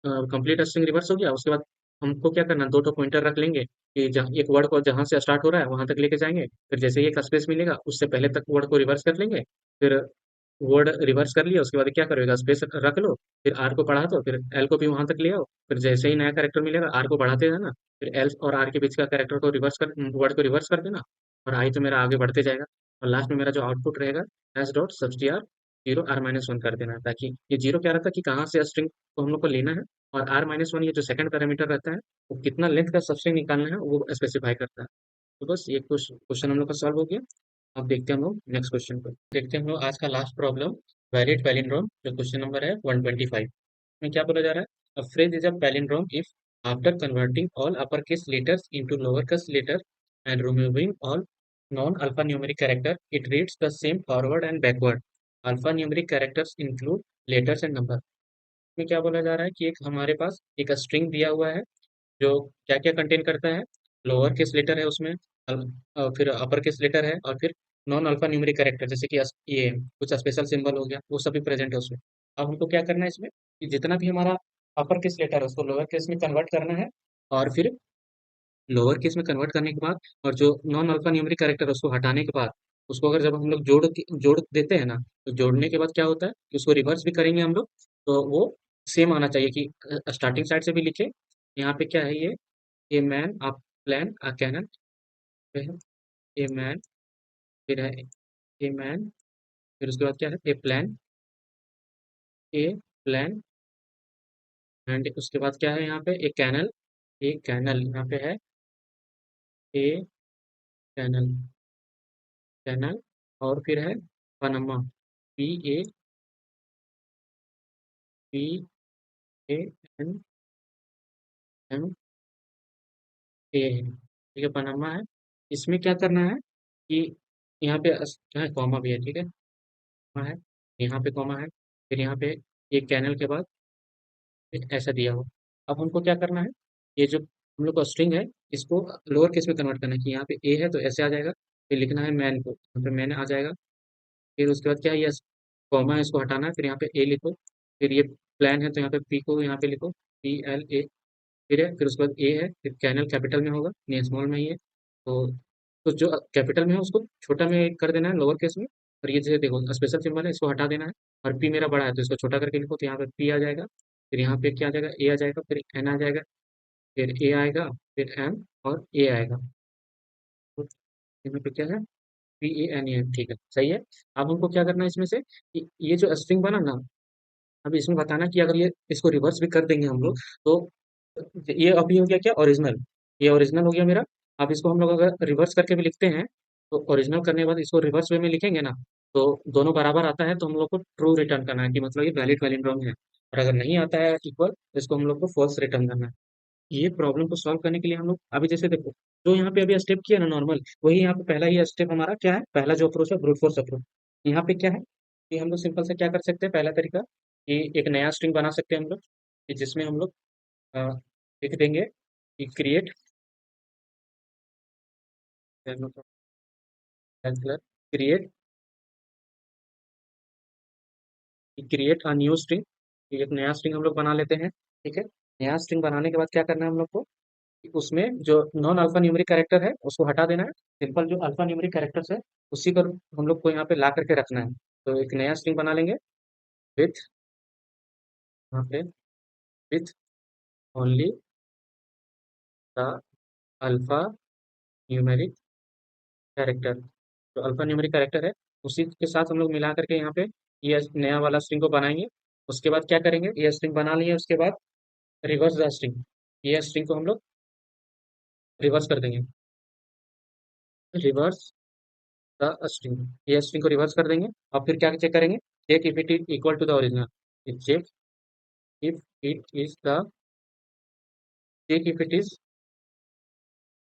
कंप्लीट स्ट्रिंग रिवर्स हो गया, उसके बाद हमको क्या करना है, दो तो पॉइंटर रख लेंगे कि जहाँ एक वर्ड को जहाँ से स्टार्ट हो रहा है वहां तक लेके जाएंगे। फिर जैसे ही एक स्पेस मिलेगा उससे पहले तक वर्ड को रिवर्स कर लेंगे। फिर वर्ड रिवर्स कर लिया उसके बाद क्या करोगे, स्पेस रख लो, फिर आर को बढ़ा दो, फिर एल को भी वहां तक ले आओ। फिर जैसे ही नया कैरेक्टर मिलेगा आर को बढ़ाते जाना, फिर एल और आर के बीच का कैरेक्टर को रिवर्स कर, वर्ड को रिवर्स कर देना। और आई तो मेरा आगे बढ़ते जाएगा। और लास्ट में मेरा जो आउटपुट रहेगा एस डॉट सब्सटीआर 0 r-1 कर देना है, ताकि ये जीरो क्या रहता है कि कहाँ से स्ट्रिंग को हम लोग को लेना है। और r-1 ये जो सेकंड पैरामीटर रहता है वो कितना लेंथ का सबस्ट्रिंग निकालना है वो स्पेसिफाई करता है। तो बस ये कुछ क्वेश्चन हम लोग का सॉल्व हो गया। अब देखते हैं हम लोग नेक्स्ट क्वेश्चन को। देखते हैं हम लोग आज का लास्ट प्रॉब्लम, वैलिड पैलिंड्रोम, जो क्वेश्चन नंबर है 125 में क्या बोला जा रहा है। A phrase is a palindrome if after converting all upper case letters into lower case letter and removing all non alpha numeric character it reads the same forward and backward. Alpha numeric characters include letters and number. में क्या बोला जा रहा है कि एक हमारे पास एक स्ट्रिंग दिया हुआ है जो क्या क्या कंटेन करता है, लोअर केस लेटर है उसमें, फिर अपर केस लेटर है, और फिर नॉन अल्फा न्यूमेरिक कैरेक्टर जैसे कि ये कुछ स्पेशल सिंबल हो गया, वो सभी प्रेजेंट है उसमें। अब हमको क्या करना है इसमें कि जितना भी हमारा अपर केस लेटर है उसको लोअर केस में कन्वर्ट करना है। और फिर लोअर केस में कन्वर्ट करने के बाद और जो नॉन अल्फा न्यूमेरिक कैरेक्टर है उसको हटाने के बाद उसको अगर जब हम लोग जोड़ देते हैं ना, तो जोड़ने के बाद क्या होता है कि उसको रिवर्स भी करेंगे हम लोग, तो वो सेम आना चाहिए कि स्टार्टिंग साइड से भी लिखे। यहाँ पे क्या है ये, a man a plan a canal पे है, ए मैन, फिर है ए मैन, फिर उसके बाद क्या है, ए प्लान, एंड उसके बाद क्या है यहाँ पे, ए कैनल यहाँ पे है, ए कैनल, कैनल, और फिर है पनामा, Panama, Panama है, ठीक है, पनामा है। इसमें क्या करना है कि यहाँ पे क्या है, कॉमा भी है, ठीक है, कॉमा है, यहाँ पे कॉमा है, फिर यहाँ पे एक कैनल के बाद ऐसा दिया हो। अब हमको क्या करना है, ये जो हम लोग का स्ट्रिंग है इसको लोअर केस में कन्वर्ट करना है कि यहाँ पे ए है तो ऐसे आ जाएगा, फिर लिखना है मैन को, यहाँ पे मैन आ जाएगा। फिर उसके बाद क्या है, ये कॉमा है इसको हटाना है, फिर यहाँ पे ए लिखो। फिर ये प्लान है तो यहाँ पे पी को यहाँ पे लिखो, PLA। फिर है, फिर उसके बाद ए है, फिर कैनल कैपिटल में होगा, नहीं स्मॉल में ही है। तो जो कैपिटल में है उसको छोटा में कर देना है लोअर केस में। और ये जैसे देखो स्पेशल सिंबल है इसको हटा देना है। और पी मेरा बड़ा है तो इसको छोटा करके लिखो, तो यहाँ पे पी आ जाएगा। फिर यहाँ पे क्या आ जाएगा, ए आ जाएगा, फिर एन आ जाएगा, फिर ए आएगा, फिर एम, और ए आएगा। तो यहाँ पे क्या है, PANA, ठीक है, सही है। अब हमको क्या करना है इसमें से कि ये जो स्ट्रिंग बना ना, अब इसमें बताना कि अगर ये इसको रिवर्स भी कर देंगे हम लोग तो ये अभी हो गया क्या, ओरिजिनल, ये ओरिजिनल हो गया मेरा। अब इसको हम लोग अगर रिवर्स करके भी लिखते हैं तो ओरिजिनल करने के बाद इसको रिवर्स वे में लिखेंगे ना, तो दोनों बराबर आता है तो हम लोग को ट्रू रिटर्न करना है कि मतलब ये वैलिड पैलिंड्रोम है। और अगर नहीं आता है इक्वल तो इसको हम लोग को फॉल्स रिटर्न करना है। ये प्रॉब्लम को सॉल्व करने के लिए हम लोग अभी जैसे देखो, जो यहाँ पे अभी स्टेप किया ना नॉर्मल, वही यहाँ पे पहला ही स्टेप हमारा क्या है, पहला जो अप्रोच है ब्रूट फोर्स अप्रोच। यहाँ पे क्या है कि हम लोग सिंपल से क्या कर सकते हैं, पहला तरीका कि एक नया स्ट्रिंग बना सकते हैं हम लोग, कि जिसमें हम लोग अ, लिख देंगे कि create create a new string. एक नया स्ट्रिंग हम लोग बना लेते हैं, ठीक है। नया स्ट्रिंग बनाने के बाद क्या करना है हम लोग को कि उसमें जो नॉन अल्फा न्यूमेरिक कैरेक्टर है उसको हटा देना है। सिंपल जो अल्फा न्यूमेरिक कैरेक्टर्स है उसी पर हम लोग को यहाँ पे ला करके रखना है। तो एक नया स्ट्रिंग बना लेंगे विथ, यहाँ पे with only the alpha numeric character, जो अल्फा न्यूमेरिक कैरेक्टर है उसी के साथ हम लोग मिला करके यहाँ पे ये नया वाला स्ट्रिंग को बनाएंगे। उसके बाद क्या करेंगे, ये स्ट्रिंग बना लिए उसके बाद रिवर्स द स्ट्रिंग, ये स्ट्रिंग को हम लोग रिवर्स कर देंगे। रिवर्स द स्ट्रिंग, ये स्ट्रिंग को रिवर्स कर देंगे। और फिर क्या चेक करेंगे, check if it is equal to the original, check if it is the check if it is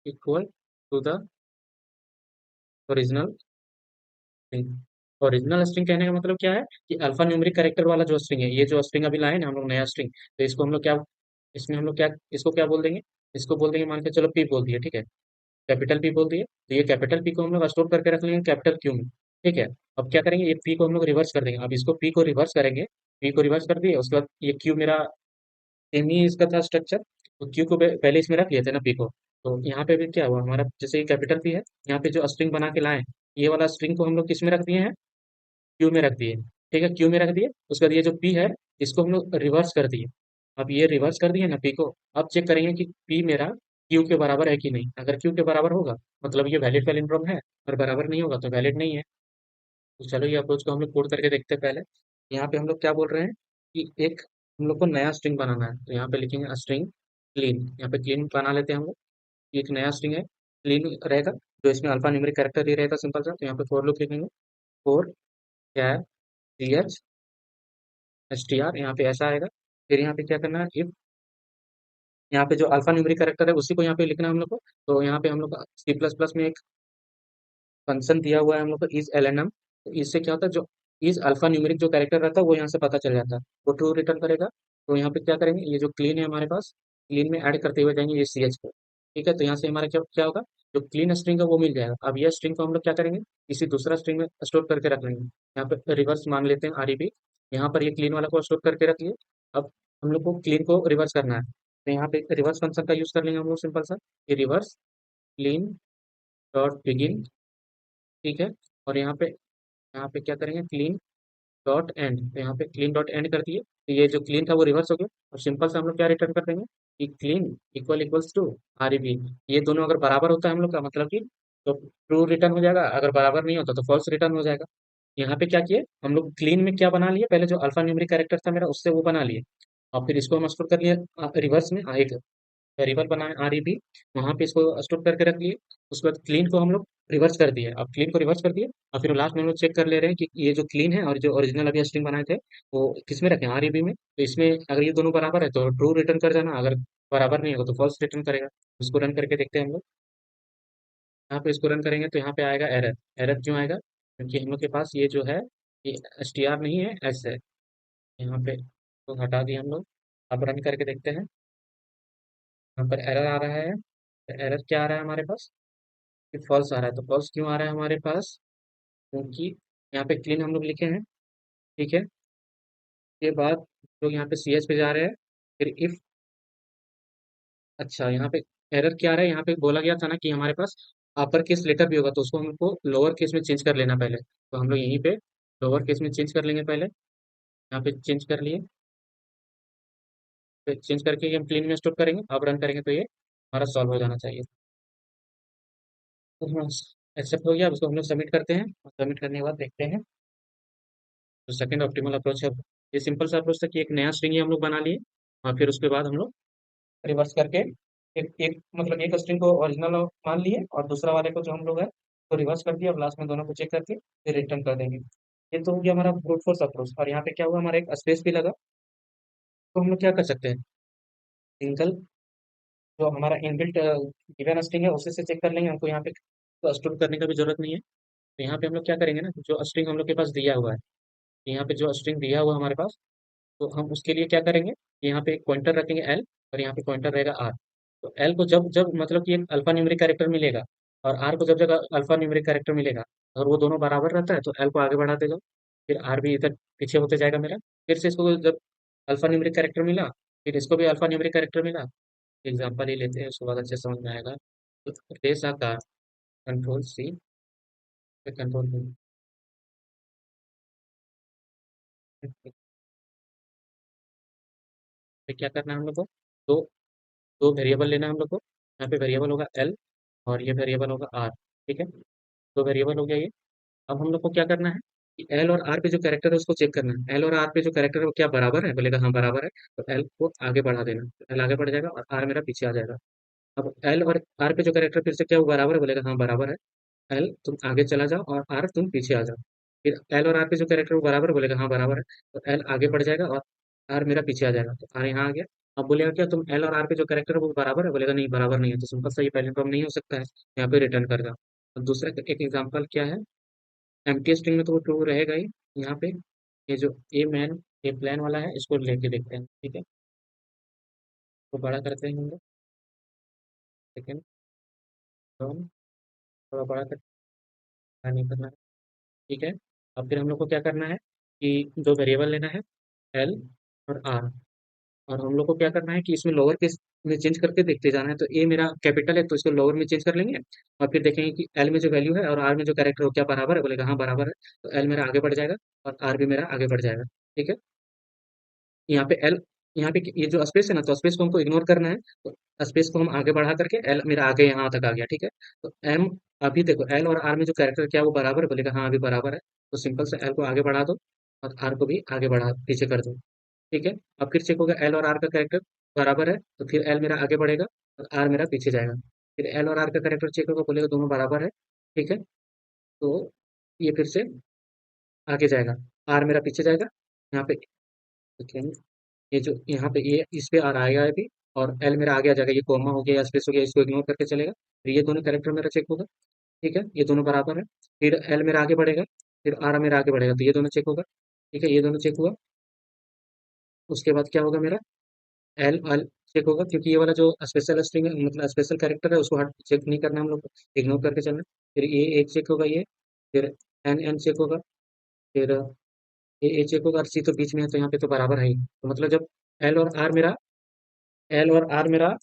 equal to the original string. Original string कहने का मतलब क्या है कि अल्फा न्यूमेरिक कैरेक्टर वाला जो स्ट्रिंग है, ये जो स्ट्रिंग अभी लाए ना हम लोग नया स्ट्रिंग, तो इसको हम लोग क्या, इसमें हम लोग क्या, इसको क्या बोल देंगे, इसको बोल देंगे, मान के चलो पी बोल दिए, ठीक है, कैपिटल पी बोल दिए, तो ये कैपिटल पी को हम लोग स्टोर करके रख लेंगे कैपिटल क्यू में। ठीक है, अब क्या करेंगे, ये पी को हम लोग रिवर्स कर देंगे। अब इसको पी को रिवर्स करेंगे, पी को रिवर्स कर दिए, उसके बाद ये क्यू मेरा सेम ही इसका था स्ट्रक्चर, तो क्यू को पहले इसमें रख लिए थे ना पी को। तो यहाँ पे भी क्या हुआ हमारा, जैसे ये कैपिटल पी है, यहाँ पे जो स्ट्रिंग बना के लाए, ये वाला स्ट्रिंग को हम लोग किस में रख दिए हैं, क्यू में रख दिए। ठीक है, क्यू में रख दिए, उसके बाद ये जो पी है इसको हम लोग रिवर्स कर दिए। अब ये रिवर्स कर दिए ना पी को, अब चेक करेंगे कि पी मेरा क्यू के बराबर है कि नहीं। अगर क्यू के बराबर होगा मतलब ये वैलिड पैलिंड्रोम है, और बराबर नहीं होगा तो वैलिड नहीं है। तो चलो ये अप्रोच को हम लोग कोड करके देखते हैं पहले। यहाँ पे हम लोग क्या बोल रहे हैं कि एक हम लोग को नया स्ट्रिंग बनाना है, तो यहाँ पे लिखेंगे स्ट्रिंग क्लीन, यहाँ पे क्लीन बना लेते हैं हम लोग। ये एक नया स्ट्रिंग है, क्लीन रहेगा, जो इसमें अल्फा न्यूमेरिक कैरेक्टर ही रहेगा सिंपल सा। तो यहाँ पे फॉर लूप लिखेंगे, फोर क्या है, c h s t r, यहाँ पे ऐसा आएगा। फिर यहाँ पे क्या करना है, इफ यहाँ पे जो अल्फा न्यूमेरिक कैरेक्टर है उसी को यहाँ पे लिखना है हम लोग को। तो यहाँ पे हम लोग सी प्लस प्लस में एक फंक्शन दिया हुआ है हम लोग को, इज एल एन एम। तो इससे क्या होता है, जो इज अल्फा न्यूमेरिक जो कैरेक्टर रहता है वो यहाँ से पता चल जाता है, वो ट्रू रिटर्न करेगा। तो यहाँ पे क्या करेंगे, ये जो क्लीन है हमारे पास, क्लीन में ऐड करते हुए जाएंगे ये सी एच को। ठीक है, तो यहाँ से हमारा क्या क्या होगा, जो क्लीन स्ट्रिंग है वो मिल जाएगा। अब ये स्ट्रिंग को हम लोग क्या करेंगे, किसी दूसरा स्ट्रिंग में स्टोर करके रख लेंगे। यहाँ पे रिवर्स मान लेते हैं आर ई बी, यहाँ पर ये क्लीन वाला को स्टोर करके रख लिए। अब हम लोग को क्लीन को रिवर्स करना है, तो यहाँ पे रिवर्स फंक्शन का यूज कर लेंगे हम लोग सिंपल सा, ये रिवर्स क्लीन डॉट बिगिन। ठीक है, और यहाँ पे क्या करेंगे, क्लीन डॉट एंड, तो यहाँ पे क्लीन डॉट एंड कर दिए, तो ये जो क्लीन था वो रिवर्स हो गया। और सिंपल से हम लोग क्या रिटर्न कर देंगे कि clean equal equals to r e b. ये दोनों अगर बराबर होता है हम लोग का मतलब कि तो ट्रू रिटर्न हो जाएगा, अगर बराबर नहीं होता तो फॉल्स रिटर्न हो जाएगा। यहाँ पे क्या किए हम लोग, क्लीन में क्या बना लिए, पहले जो अल्फा न्यूमेरिक कैरेक्टर था मेरा उससे वो बना लिए, और फिर इसको हम स्टोर कर लिए रिवर्स में, एक वेरिएबल बनाए आर ई बी, वहाँ पे इसको स्टोर करके रख लिए। उसके बाद क्लीन को हम लोग रिवर्स कर दिए, अब क्लीन को रिवर्स कर दिए, और फिर लास्ट में हम लोग चेक कर ले रहे हैं कि ये जो क्लीन है और जो ओरिजिनल अभी स्ट्रिंग बनाए थे वो किस में रखें, आर ई बी में। तो इसमें अगर ये दोनों बराबर है तो ट्रू रिटर्न कर जाना, अगर बराबर नहीं होगा तो फॉल्स रिटर्न करेगा। इसको रन करके देखते हैं हम लोग। यहाँ पे इसको रन करेंगे तो यहाँ पे आएगा एरर। एरर क्यों आएगा, क्योंकि हम लोग के पास ये जो है ये एस टी आर नहीं है, एस है। यहाँ पे तो हटा दिए हम लोग। अब रन करके देखते हैं, यहाँ पर एरर आ रहा है। एरर क्या आ रहा है हमारे पास, कि फॉल्स आ रहा है। तो फॉल्स क्यों आ रहा है हमारे पास, क्योंकि यहाँ पे क्लीन हम लोग लिखे हैं। ठीक है, के बाद लोग यहाँ पे सी एच पे जा रहे हैं, फिर इफ, अच्छा यहाँ पे एरर क्या आ रहा है, यहाँ पे बोला गया था ना कि हमारे पास अपर केस लेटर भी होगा तो उसको हमको लोअर केस में चेंज कर लेना पहले। तो हम लोग यहीं पे लोअर केस में चेंज कर लेंगे पहले, यहाँ पे चेंज कर लिए, फिर चेंज करके ये हम क्लीन में स्टोर करेंगे। अब रन करेंगे तो ये हमारा सॉल्व हो जाना चाहिए। तो हाँ, एक्सेप्ट हो गया। अब इसको हम लोग सबमिट करते हैं, और सबमिट करने के बाद देखते हैं। तो सेकंड ऑप्टिमल अप्रोच है, ये सिंपल सा अप्रोच था कि एक नया स्ट्रिंग ही हम लोग बना लिए, और फिर उसके बाद हम लोग रिवर्स करके एक एक मतलब एक स्ट्रिंग को ओरिजिनल मान लिए और दूसरा वाले को जो हम लोग है तो रिवर्स कर दिया। अब लास्ट में दोनों को चेक करके फिर रिटर्न कर देंगे। ये तो हो गया हमारा ब्रूट फोर्स अप्रोच। और यहाँ पे क्या हुआ, हमारा एक स्पेस भी लगा। तो हम लोग क्या कर सकते हैं, सिंगल जो हमारा इनबिल्ट गिवन स्ट्रिंग है उसी से चेक कर लेंगे, हमको यहाँ पे तो स्टोर करने का भी जरूरत नहीं है। तो यहाँ पे हम लोग क्या करेंगे ना, जो स्ट्रिंग हम लोग के पास दिया हुआ है, यहाँ पे जो स्ट्रिंग दिया हुआ है हमारे पास, तो हम उसके लिए क्या करेंगे, यहाँ पे एक पॉइंटर रखेंगे एल, और यहाँ पे पॉइंटर रहेगा आर। तो एल को जब जब मतलब कि एक अल्फा न्यूमेरिक कैरेक्टर मिलेगा, और आर को जब जब अल्फा न्यूमेरिक कैरेक्टर मिलेगा, अगर वो दोनों बराबर रहता है तो एल को आगे बढ़ाते जाओ, फिर आर भी इधर पीछे होते जाएगा मेरा। फिर से इसको जब अल्फा न्यूमेरिक कैरेक्टर मिला, फिर इसको भी अल्फा न्यूमेरिक कैरेक्टर मिला। एग्जाम्पल ही लेते हैं, उसके बाद अच्छे से समझ में आएगा। तो रेस आकार, कंट्रोल सी, फिर कंट्रोल बी, फिर क्या करना है हम लोग को, दो दो वेरिएबल लेना है हम लोग को। यहाँ पे वेरिएबल होगा एल, और ये वेरिएबल होगा आर। ठीक है, दो वेरिएबल हो गया ये। अब हम लोग को क्या करना है कि एल और आर पे जो कैरेक्टर है उसको चेक करना है। एल और आर पे जो कैरेक्टर है वो क्या बराबर है, बोलेगा हाँ बराबर है, तो एल को आगे बढ़ा देना, तो एल आगे बढ़ जाएगा और आर मेरा पीछे आ जाएगा। अब एल और आर पे जो कैरेक्टर फिर से क्या वो बराबर है, बोलेगा हाँ बराबर है, एल तुम आगे चला जाओ और आर तुम पीछे आ जाओ। फिर एल और आर पे जो कैरेक्टर वो बराबर है, बोलेगा हाँ बराबर है, तो एल आगे बढ़ जाएगा और आर मेरा पीछे आ जाएगा, तो आर यहाँ आ गया। अब बोलेगा क्या तुम एल और आर पे जो कैरेक्टर है वो बराबर है, बोलेगा नहीं बराबर नहीं है, तो सिंपल सा ये पहले टर्म नहीं हो सकता है, यहाँ पे रिटर्न कर दो। अब दूसरा एक एग्जाम्पल क्या है, एम्प्टी स्ट्रिंग में तो वो ट्रू रहेगा ही। यहाँ पे ये जो ए प्लान वाला है इसको लेके देखते हैं, ठीक है। तो बड़ा करते हैं हम लोग, सेकेंड टर्म थोड़ा बड़ा नहीं करना है, ठीक है। अब फिर हम लोग को क्या करना है कि दो वेरिएबल लेना है, एल और आर, और हम लोग को क्या करना है कि इसमें लोअर केस में चेंज करके देखते जाना है। तो ए मेरा कैपिटल है तो इसको लोअर में चेंज कर लेंगे, और फिर देखेंगे कि एल में जो वैल्यू है और आर में जो कैरेक्टर हो क्या बराबर है, बोलेगा हाँ बराबर है, तो एल मेरा आगे बढ़ जाएगा और आर भी मेरा आगे बढ़ जाएगा, ठीक है। यहाँ पे एल, यहाँ पे ये जो स्पेस है ना, तो स्पेस को हमको इग्नोर करना है, तो स्पेस को हम आगे बढ़ा करके एल मेरा आगे यहाँ तक आ गया, ठीक है। तो एम, अभी देखो एल और आर में जो कैरेक्टर क्या वो बराबर है, बोलेगा हाँ अभी बराबर है, तो सिंपल से एल को आगे बढ़ा दो और आर को भी आगे बढ़ा पीछे कर दो, ठीक है। अब फिर चेक होगा एल और आर का कैरेक्टर बराबर है, तो फिर एल मेरा आगे बढ़ेगा और आर मेरा पीछे जाएगा। फिर एल और आर का कैरेक्टर चेक होगा, बोलेगा दोनों बराबर है, ठीक है। तो ये फिर से आगे जाएगा, आर मेरा पीछे जाएगा, यहाँ पे देखेंगे ये जो यहाँ पे ये इस पे आर आएगा अभी, और एल मेरा आगे आ जाएगा, ये कॉमा हो गया या स्पेस हो गया इसको इग्नोर करके चलेगा, फिर ये दोनों कैरेक्टर मेरा चेक होगा, ठीक है, ये दोनों बराबर है। फिर एल मेरा आगे बढ़ेगा, फिर आर मेरा आगे बढ़ेगा, तो ये दोनों चेक होगा, ठीक है, ये दोनों चेक हुआ। उसके बाद क्या होगा मेरा एल एल चेक होगा, क्योंकि ये वाला जो स्पेशल स्ट्रिंग है मतलब स्पेशल कैरेक्टर है उसको हट चेक नहीं करना हम लोग को, इग्नोर करके चलना। फिर ये एक चेक होगा ये, फिर एन एन चेक होगा, फिर ए चेक होगा, और सी तो बीच में है तो यहाँ पे तो बराबर है ही, तो मतलब जब एल और आर मेरा एल और आर मेरा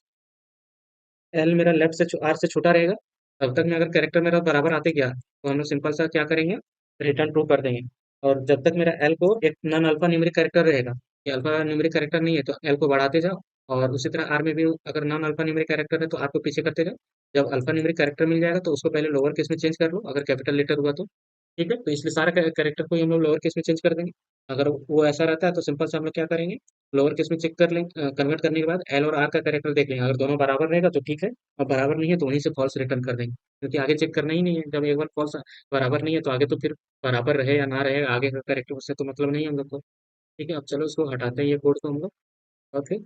एल मेरा लेफ्ट से आर से छोटा रहेगा, तब तक में अगर कैरेक्टर मेरा बराबर आते गया तो हम लोग सिंपल सा क्या करेंगे, रिटर्न ट्रू कर देंगे। और जब तक मेरा एल को एक नॉन अल्फा न्यूमेरिक कैरेक्टर रहेगा, ये अल्फा न्यूमेरिक कैरेक्टर नहीं है तो एल को बढ़ाते जाओ, और उसी तरह आर में भी अगर नॉन अल्फा न्यूमेरिक कैरेक्टर है तो आर को पीछे करते जाओ। जब अल्फा न्यूमेरिक कैरेक्टर मिल जाएगा तो उसको पहले लोअर केस में चेंज कर लो अगर कैपिटल लेटर हुआ तो, ठीक है। तो इसलिए सारा कैरेक्टर को ही हम लोग लोअर केस में चेंज कर देंगे। अगर वो ऐसा रहता है तो सिंपल से हम लोग क्या करेंगे, लोअर केस में चेक कर लेंगे, कन्वर्ट करने के बाद एल और आर का कैरेक्टर देख लेंगे, अगर दोनों बराबर रहेगा तो ठीक है, और बराबर नहीं है तो वहीं से फॉल्स रिटर्न कर देंगे, क्योंकि आगे चेक करना ही नहीं है। जब एक बार फॉल्स बराबर नहीं है तो आगे तो फिर बराबर रहे या ना रहे आगे का कैरेक्टर, उससे तो मतलब नहीं है हम लोग को, ठीक है। अब चलो इसको हटाते हैं ये कोड को हम लोग, और फिर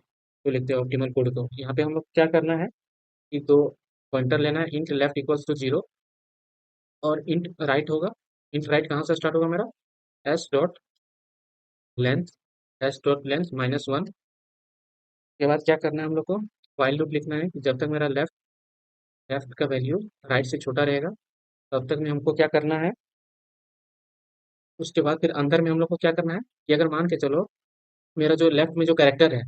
तो लिखते हैं ऑप्टिमल कोड को। यहाँ पे हम लोग क्या करना है कि दो पॉइंटर लेना है, इंट लेफ्ट इक्वल्स टू 0 और इंट राइट होगा। इंट राइट कहाँ से स्टार्ट होगा मेरा, S dot length, S dot length -1 के बाद क्या करना है हम लोग को, वाइल लूप लिखना है कि जब तक मेरा लेफ्ट लेफ्ट का वैल्यू राइट से छोटा रहेगा तब तक में हमको क्या करना है। उसके बाद फिर अंदर में हम लोग को क्या करना है कि अगर मान के चलो मेरा जो लेफ्ट में जो कैरेक्टर है,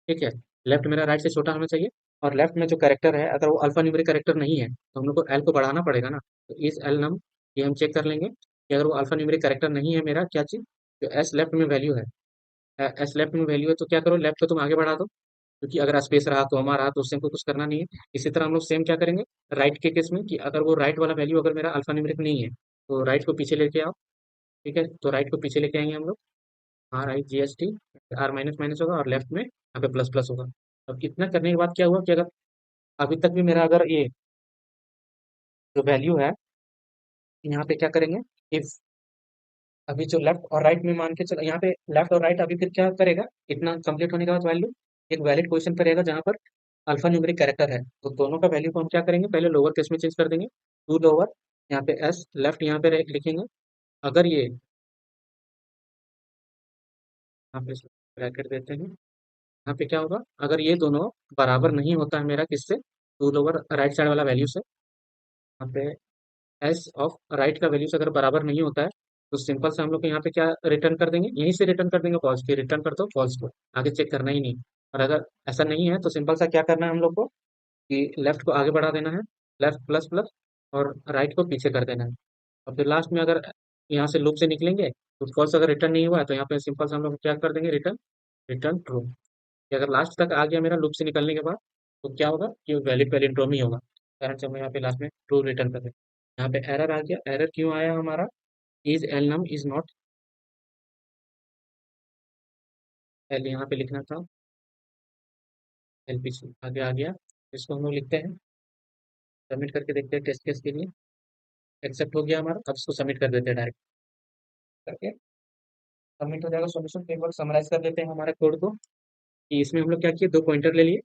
ठीक है, लेफ्ट मेरा राइट से छोटा होना चाहिए, और लेफ्ट में जो कैरेक्टर है अगर वो अल्फा न्यूमेरिक कैरेक्टर नहीं है तो हम लोग को एल को बढ़ाना पड़ेगा ना। तो इस एल नम ये हम चेक कर लेंगे कि अगर वो अल्फा न्यूमेरिक कैरेक्टर नहीं है मेरा क्या चीज़, जो एस लेफ्ट में वैल्यू है, एस लेफ्ट में वैल्यू है, तो क्या करो लेफ्ट को तुम आगे बढ़ा दो, क्योंकि अगर स्पेस रहा कॉमा रहा तो उससे हमको कुछ करना नहीं है। इसी तरह हम लोग सेम क्या करेंगे राइट के केस में, कि अगर वो राइट वाला वैल्यू अगर मेरा अल्फा न्यूमेरिक नहीं है तो राइट को पीछे लेके आओ, ठीक है। तो राइट को पीछे लेके आएंगे हम लोग, r i g s t, r minus minus होगा और लेफ्ट में यहाँ पे प्लस प्लस होगा। अब इतना करने के बाद क्या हुआ कि अगर अभी तक भी मेरा अगर ये जो वैल्यू है, यहाँ पे क्या करेंगे, इफ अभी जो लेफ्ट और राइट में मान के चलो यहाँ पे लेफ्ट और राइट अभी फिर क्या करेगा, इतना कंप्लीट होने के बाद वैल्यू एक वैलिड पोजीशन पर रहेगा जहाँ पर अल्फा न्यूमेरिक कैरेक्टर है, तो दोनों का वैल्यू को हम क्या करेंगे पहले लोअर केस में चेंज कर देंगे, टू लोअर, यहाँ पे एस लेफ्ट यहाँ पे लिखेंगे। अगर ये यहाँ पे ब्रैकेट देते हैं, यहाँ पे क्या होगा अगर ये दोनों बराबर नहीं होता है मेरा किससे, टू लोअर राइट साइड वाला वैल्यू से, यहाँ पे एस ऑफ राइट का वैल्यू से अगर बराबर नहीं होता है तो सिंपल से हम लोग को यहाँ पे क्या रिटर्न कर देंगे, यहीं से रिटर्न कर देंगे फॉल्स, फिर रिटर्न कर दो फॉल्स को, आगे चेक करना ही नहीं। और अगर ऐसा नहीं है तो सिंपल सा क्या करना है हम लोग को कि लेफ्ट को आगे बढ़ा देना है, लेफ्ट प्लस प्लस, और राइट को पीछे कर देना है। और फिर लास्ट में अगर यहाँ से लूप से निकलेंगे तो फॉल्स अगर रिटर्न नहीं हुआ है तो यहाँ पे सिंपल से हम लोग क्या कर देंगे रिटर्न, रिटर्न ट्रू। कि अगर लास्ट तक आ गया मेरा लूप से निकलने के बाद तो क्या होगा कि वैलिड वैलिड ट्रू ही होगा, कारण से हम यहाँ पे लास्ट में ट्रू रिटर्न कर देंगे। यहाँ पे एरर आ गया। एरर क्यों आया हमारा? Is l num is not l, यहाँ पे लिखना था एलपीसी, आगे आ गया। इसको हम लोग लिखते हैं, सबमिट करके देखते हैं टेस्ट केस के लिए। एक्सेप्ट हो गया हमारा, अब इसको सबमिट कर देते हैं डायरेक्ट करके। सबमिट हो जाएगा सॉल्यूशन। तो एक बार समराइज कर देते हैं हमारे कोड को कि इसमें हम लोग क्या किए, दो पॉइंटर ले लिए।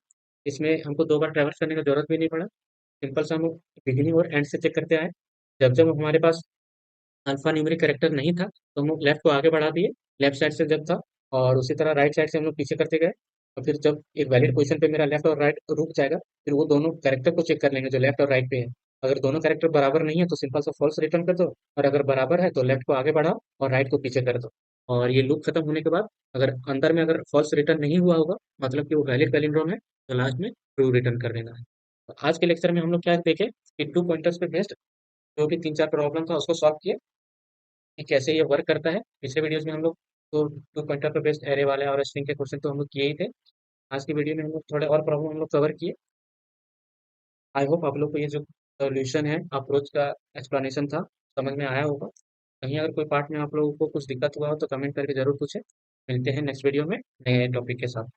इसमें हमको दो बार ट्रैवर्स करने की जरूरत भी नहीं पड़ा। सिंपल सा हम लोग बिगिनिंग और एंड से चेक करते आए। जब जब हमारे पास अल्फा न्यूमेरिक करेक्टर नहीं था तो हम लोग लेफ्ट को आगे बढ़ा दिए, लेफ्ट साइड से जब था, और उसी तरह राइट साइड से हम लोग पीछे करते गए। और फिर जब एक वैलिड पोजीशन पे मेरा लेफ्ट और राइट रुक जाएगा, फिर वो दोनों कैरेक्टर को चेक कर लेंगे जो लेफ्ट और राइट पे है। अगर दोनों कैरेक्टर बराबर नहीं है तो सिंपल सा फॉल्स रिटर्न कर दो, और अगर बराबर है तो लेफ्ट को आगे बढ़ाओ और राइट को पीछे कर दो। और ये लूप खत्म होने के बाद अगर अंदर में अगर फॉल्स रिटर्न नहीं हुआ होगा, मतलब कि वो वैलिड पैलिंड्रोम है, तो लास्ट में ट्रू रिटर्न कर देना है। तो आज के लेक्चर में हम लोग क्या देखें कि टू पॉइंटर्स पे बेस्ड जो भी तीन चार प्रॉब्लम था उसको सॉल्व किए कि कैसे ये वर्क करता है। पिछले वीडियोस में हम लोग तो टू पॉइंटर पे बेस्ड एरे वाले और स्ट्रिंग के क्वेश्चन तो हम लोग किए ही थे। आज की वीडियो में हम लोग थोड़े और प्रॉब्लम हम लोग कवर किए। आई होप आप लोग को ये जो सोल्यूशन है, अप्रोच का एक्सप्लेनेशन था, समझ में आया होगा। कहीं अगर कोई पार्ट में आप लोगों को कुछ दिक्कत हुआ हो तो कमेंट करके जरूर पूछें। मिलते हैं नेक्स्ट वीडियो में नए टॉपिक के साथ।